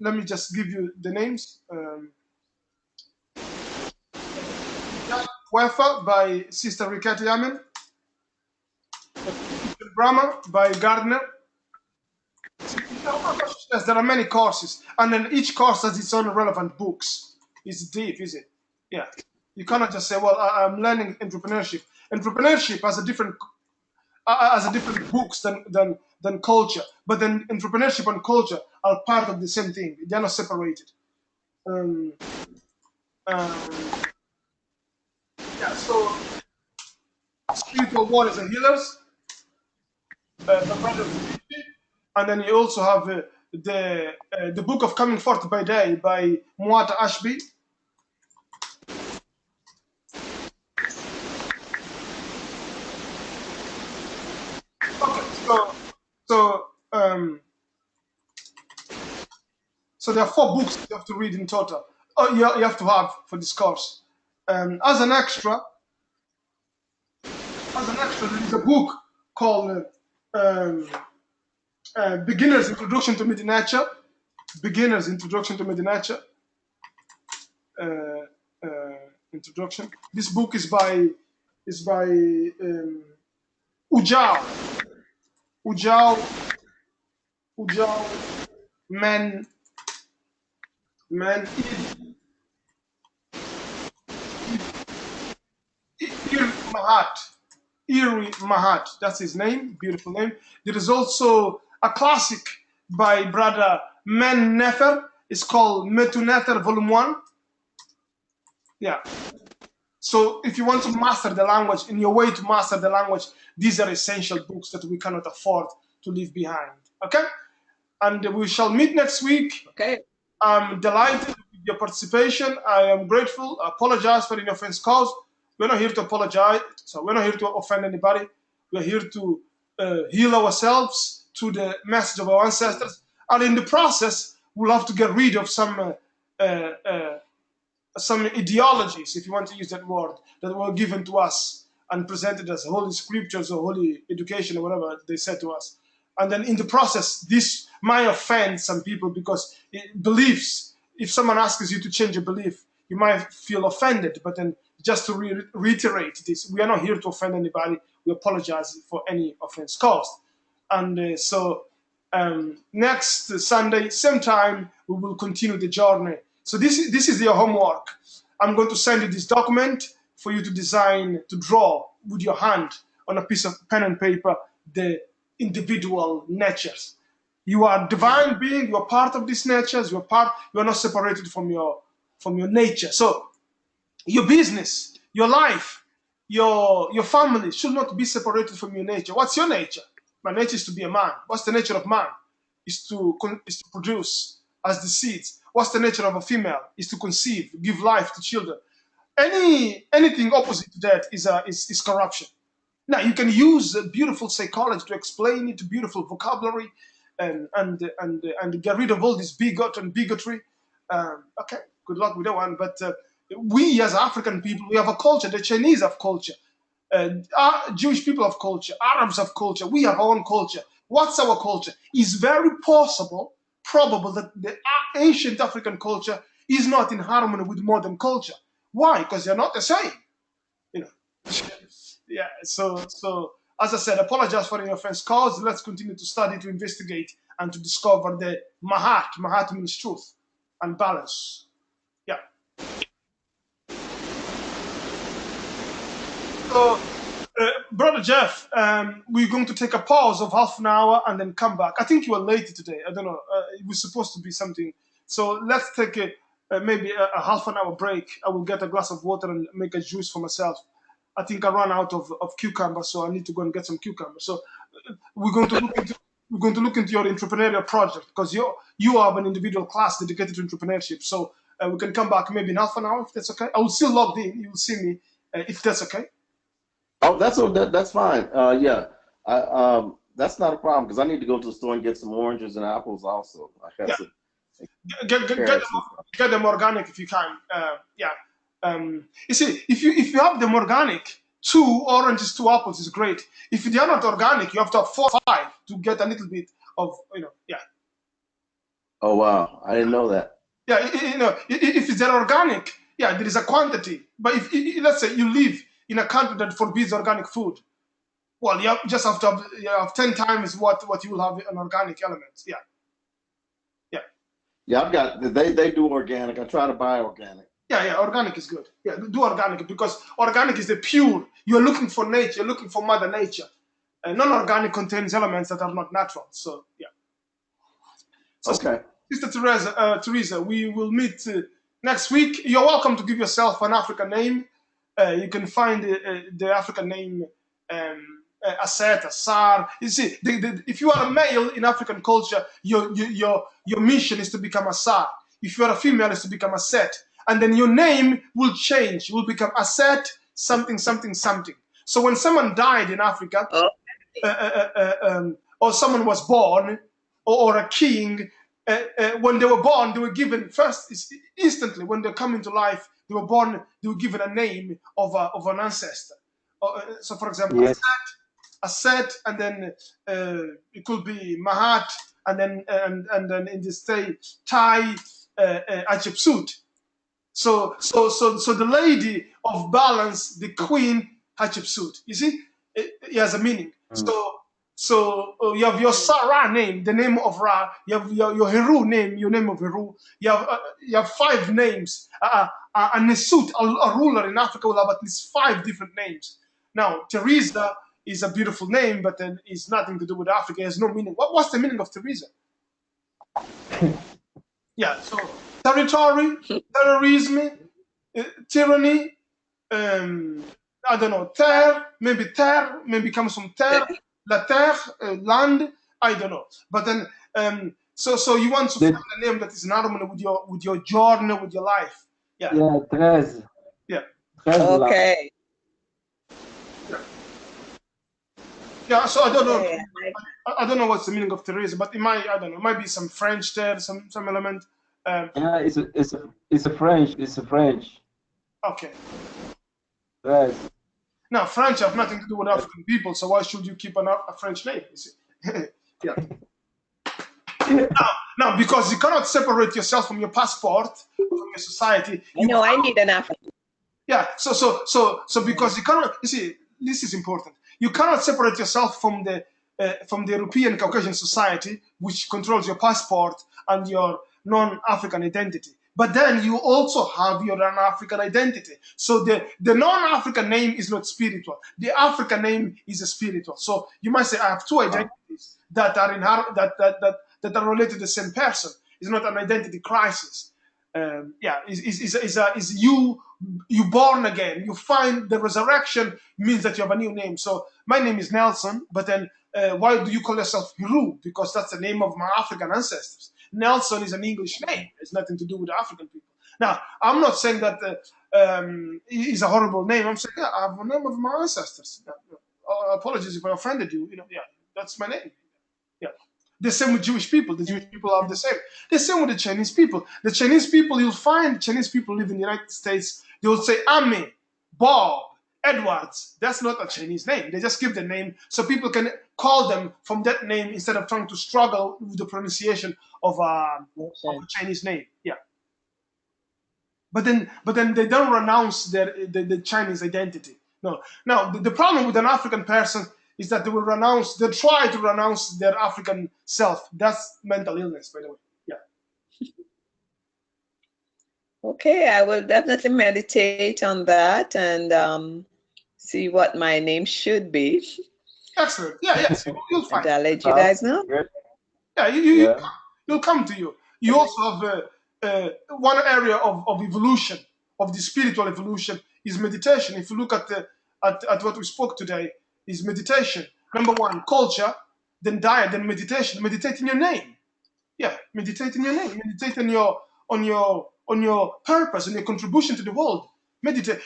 Let me just give you the names. Wefa by Sister Rikati Yamin. Grammar by Gardner. Yes, there are many courses, and then each course has its own relevant books. It's deep, is it? Yeah. You cannot just say, "Well, I'm learning entrepreneurship." Entrepreneurship has a different books than culture, but then entrepreneurship and culture are part of the same thing. They are not separated. Yeah. So, spiritual warriors and healers, the brothers of Fiji, and then you also have the book of Coming Forth by Day by Muata Ashby. Okay, so there are 4 books you have to read in total. Oh, you have to have for this course. As an extra, as an extra, there is a book called Beginner's Introduction to Mdw Neter. Beginner's Introduction to Mdw Neter. Introduction. This book is by Ujao Man Iri Mahat, that's his name, beautiful name. There is also a classic by brother Mdw Neter. It's called Mdw Neter Volume 1. Yeah. So if you want to master the language, in your way to master the language, these are essential books that we cannot afford to leave behind. Okay? And we shall meet next week. Okay. I'm delighted with your participation. I am grateful. I apologize for any offense caused. We're not here to apologize. So we're not here to offend anybody. We're here to heal ourselves through the message of our ancestors. And in the process, we'll have to get rid of some ideologies, if you want to use that word, that were given to us and presented as holy scriptures or holy education or whatever they said to us. And then in the process, this might offend some people because beliefs, if someone asks you to change a belief, you might feel offended. But then just to reiterate this, we are not here to offend anybody. We apologize for any offense caused. And so next Sunday, same time, we will continue the journey. So this is your homework. I'm going to send you this document for you to design, to draw with your hand on a piece of pen and paper, the individual natures. You are divine being, you are part of these natures, you are not separated from your nature. So your business, your life, your family should not be separated from your nature. What's your nature? My nature is to be a man. What's the nature of man? Is to produce as the seeds. What's the nature of a female? Is to conceive, give life to children. Anything opposite to that is corruption. Now you can use beautiful psychology to explain it, beautiful vocabulary, and get rid of all this bigotry. Okay, good luck with that one. But we as African people, we have a culture. The Chinese have culture. Jewish people have culture. Arabs have culture. We have our own culture. What's our culture? It's very probable that the ancient African culture is not in harmony with modern culture. Why? Because they're not the same. You know. Yeah. So as I said, apologize for any offense caused. Let's continue to study, to investigate, and to discover the Mahat. Mahat means truth and balance. Yeah. So, Brother Jeff, we're going to take a pause of half an hour and then come back. I think you are late today. I don't know. It was supposed to be something. So let's take maybe a half an hour break. I will get a glass of water and make a juice for myself. I think I ran out of cucumbers, so I need to go and get some cucumbers. So we're going to look into your entrepreneurial project because you have an individual class dedicated to entrepreneurship. So we can come back maybe in half an hour if that's okay. I will still logged in. You will see me if that's okay. Oh, that's fine. Yeah, that's not a problem because I need to go to the store and get some oranges and apples also. I got some. Get them organic if you can. Yeah. You see, if you have them organic, 2 oranges, 2 apples is great. If they are not organic, you have to have 4 or 5 to get a little bit of Yeah. Oh wow, I didn't know that. Yeah, if they're organic, yeah, there is a quantity. But if let's say you live in a country that forbids organic food, well, you just have to have 10 times what you will have an organic element. Yeah. Yeah. Yeah, I've got they do organic. I try to buy organic. Yeah, organic is good. Yeah, do organic because organic is the pure. You're looking for nature, you're looking for Mother Nature. Non-organic contains elements that are not natural. So, yeah. So, okay. Sister Teresa, we will meet next week. You're welcome to give yourself an African name. You can find the African name Aset, Asar. You see, if you are a male in African culture, your mission is to become Asar. If you are a female, it's to become Aset. And then your name will change. You will become Aset something, something, something. So when someone died in Africa, or someone was born, or a king, when they were born, they were given first instantly when they come into life. They were born. They were given a name of an ancestor, So, for example, Yes. Aset, and then it could be Mahat, and then in this Thai, Hatshepsut. So the lady of balance, the queen Hatshepsut. You see, it has a meaning. So you have your Sarah name, the name of Ra. You have your Heru name, your name of Heru. You have 5 names. A Nesut, a ruler in Africa, will have at least 5 different names. Now, Teresa is a beautiful name, but then it's nothing to do with Africa. It has no meaning. What's the meaning of Teresa? Yeah, so territory, terrorism, tyranny, I don't know, terre, maybe comes from terre, la terre, land, I don't know. But then, so you want to find a name that is in harmony with your journey, with your life. Yeah. Yeah, 13. Yeah. 13 Okay. Yeah, so I don't know. Okay. I don't know what's the meaning of Teresa, but it might, I don't know, it might be some French there, some element. Yeah, it's a French. It's a French. Okay. Yes. Now, French have nothing to do with African people, so why should you keep a French name? You see? Yeah. Now, because you cannot separate yourself from your passport, from your society. I know I need an African. Yeah. So because you cannot, you see, this is important. You cannot separate yourself from the European Caucasian society, which controls your passport and your non-African identity. But then you also have your non-African identity. So the non-African name is not spiritual. The African name is a spiritual. So you might say, I have 2 identities that are that are related to the same person. It's not an identity crisis. Yeah, is you born again. You find the resurrection means that you have a new name. So my name is Nelson, but then why do you call yourself Heru? Because that's the name of my African ancestors. Nelson is an English name. It's nothing to do with African people. Now, I'm not saying that it's a horrible name. I'm saying, yeah, I have a name of my ancestors. Apologies if I offended you. Yeah, that's my name. Yeah. The same with Jewish people. The Jewish people are the same. The same with the Chinese people. The Chinese people, you'll find Chinese people live in the United States. They will say Amy, Bob, Edwards. That's not a Chinese name. They just give the name so people can call them from that name instead of trying to struggle with the pronunciation of a Chinese name. Yeah. But then they don't renounce the Chinese identity. No. Now the problem with an African person is that they try to renounce their African self. That's mental illness, by the way. Yeah. Okay, I will definitely meditate on that and see what my name should be. Excellent. Yeah, yes, you'll find. And I'll let you guys know. Yeah, you'll come to you. You also have one area of evolution, of the spiritual evolution, is meditation. If you look at what we spoke today, is meditation. Number 1, culture, then diet, then meditation. Meditate in your name. Yeah, meditate in your name. Meditate on your purpose and your contribution to the world. Meditation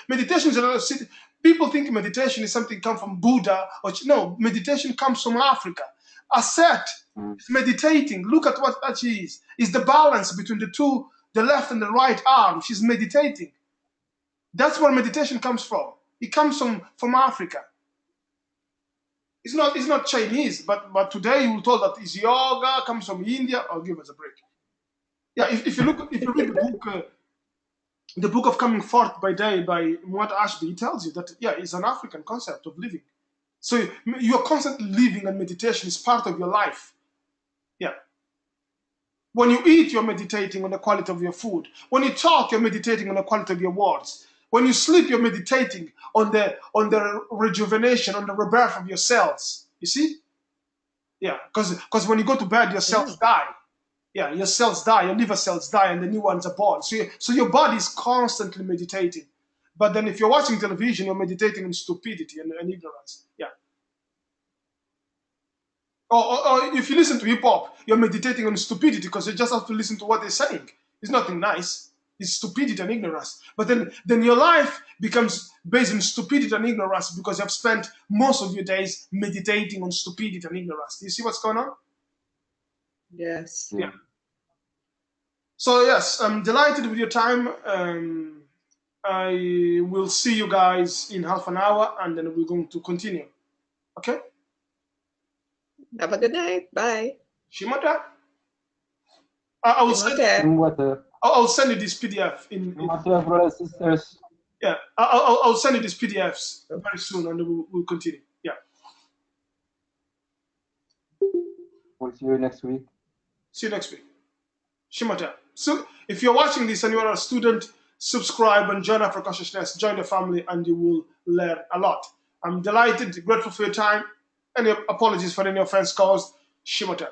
is people think meditation is something come from Buddha, or no. Meditation comes from Africa. Aset is meditating. Look at what she is. Is the balance between the two, the left and the right arm. She's meditating. That's where meditation comes from. It comes from Africa. It's not Chinese, but today you were told that is yoga comes from India. Oh, give us a break. Yeah, if you read the book of Coming Forth by Day by Mdw Ashby, it tells you that it's an African concept of living. So you're constantly living, and meditation is part of your life. Yeah. When you eat, you're meditating on the quality of your food. When you talk, you're meditating on the quality of your words. When you sleep, you're meditating on the rejuvenation, on the rebirth of your cells. You see? Yeah, because when you go to bed, your cells die. Yeah, your cells die, your liver cells die, and the new ones are born. So your body is constantly meditating. But then if you're watching television, you're meditating on stupidity and ignorance. Yeah. Or if you listen to hip hop, you're meditating on stupidity because you just have to listen to what they're saying. It's nothing nice. It's stupidity and ignorance. But then your life becomes based on stupidity and ignorance because you have spent most of your days meditating on stupidity and ignorance. Do you see what's going on? Yes. Yeah. So yes, I'm delighted with your time. I will see you guys in half an hour, and then we're going to continue. Okay? Have a good night. Bye. Shimata? I will send. Shimata. I'll send you this PDF in Shimata, brothers and sisters. yeah. I'll send you these PDFs very soon, and then we'll continue. Yeah. We'll see you next week. See you next week. Shimata. So if you're watching this and you're a student, subscribe and join Africa Consciousness, join the family, and you will learn a lot. I'm delighted, grateful for your time. Any apologies for any offense caused. Shimata.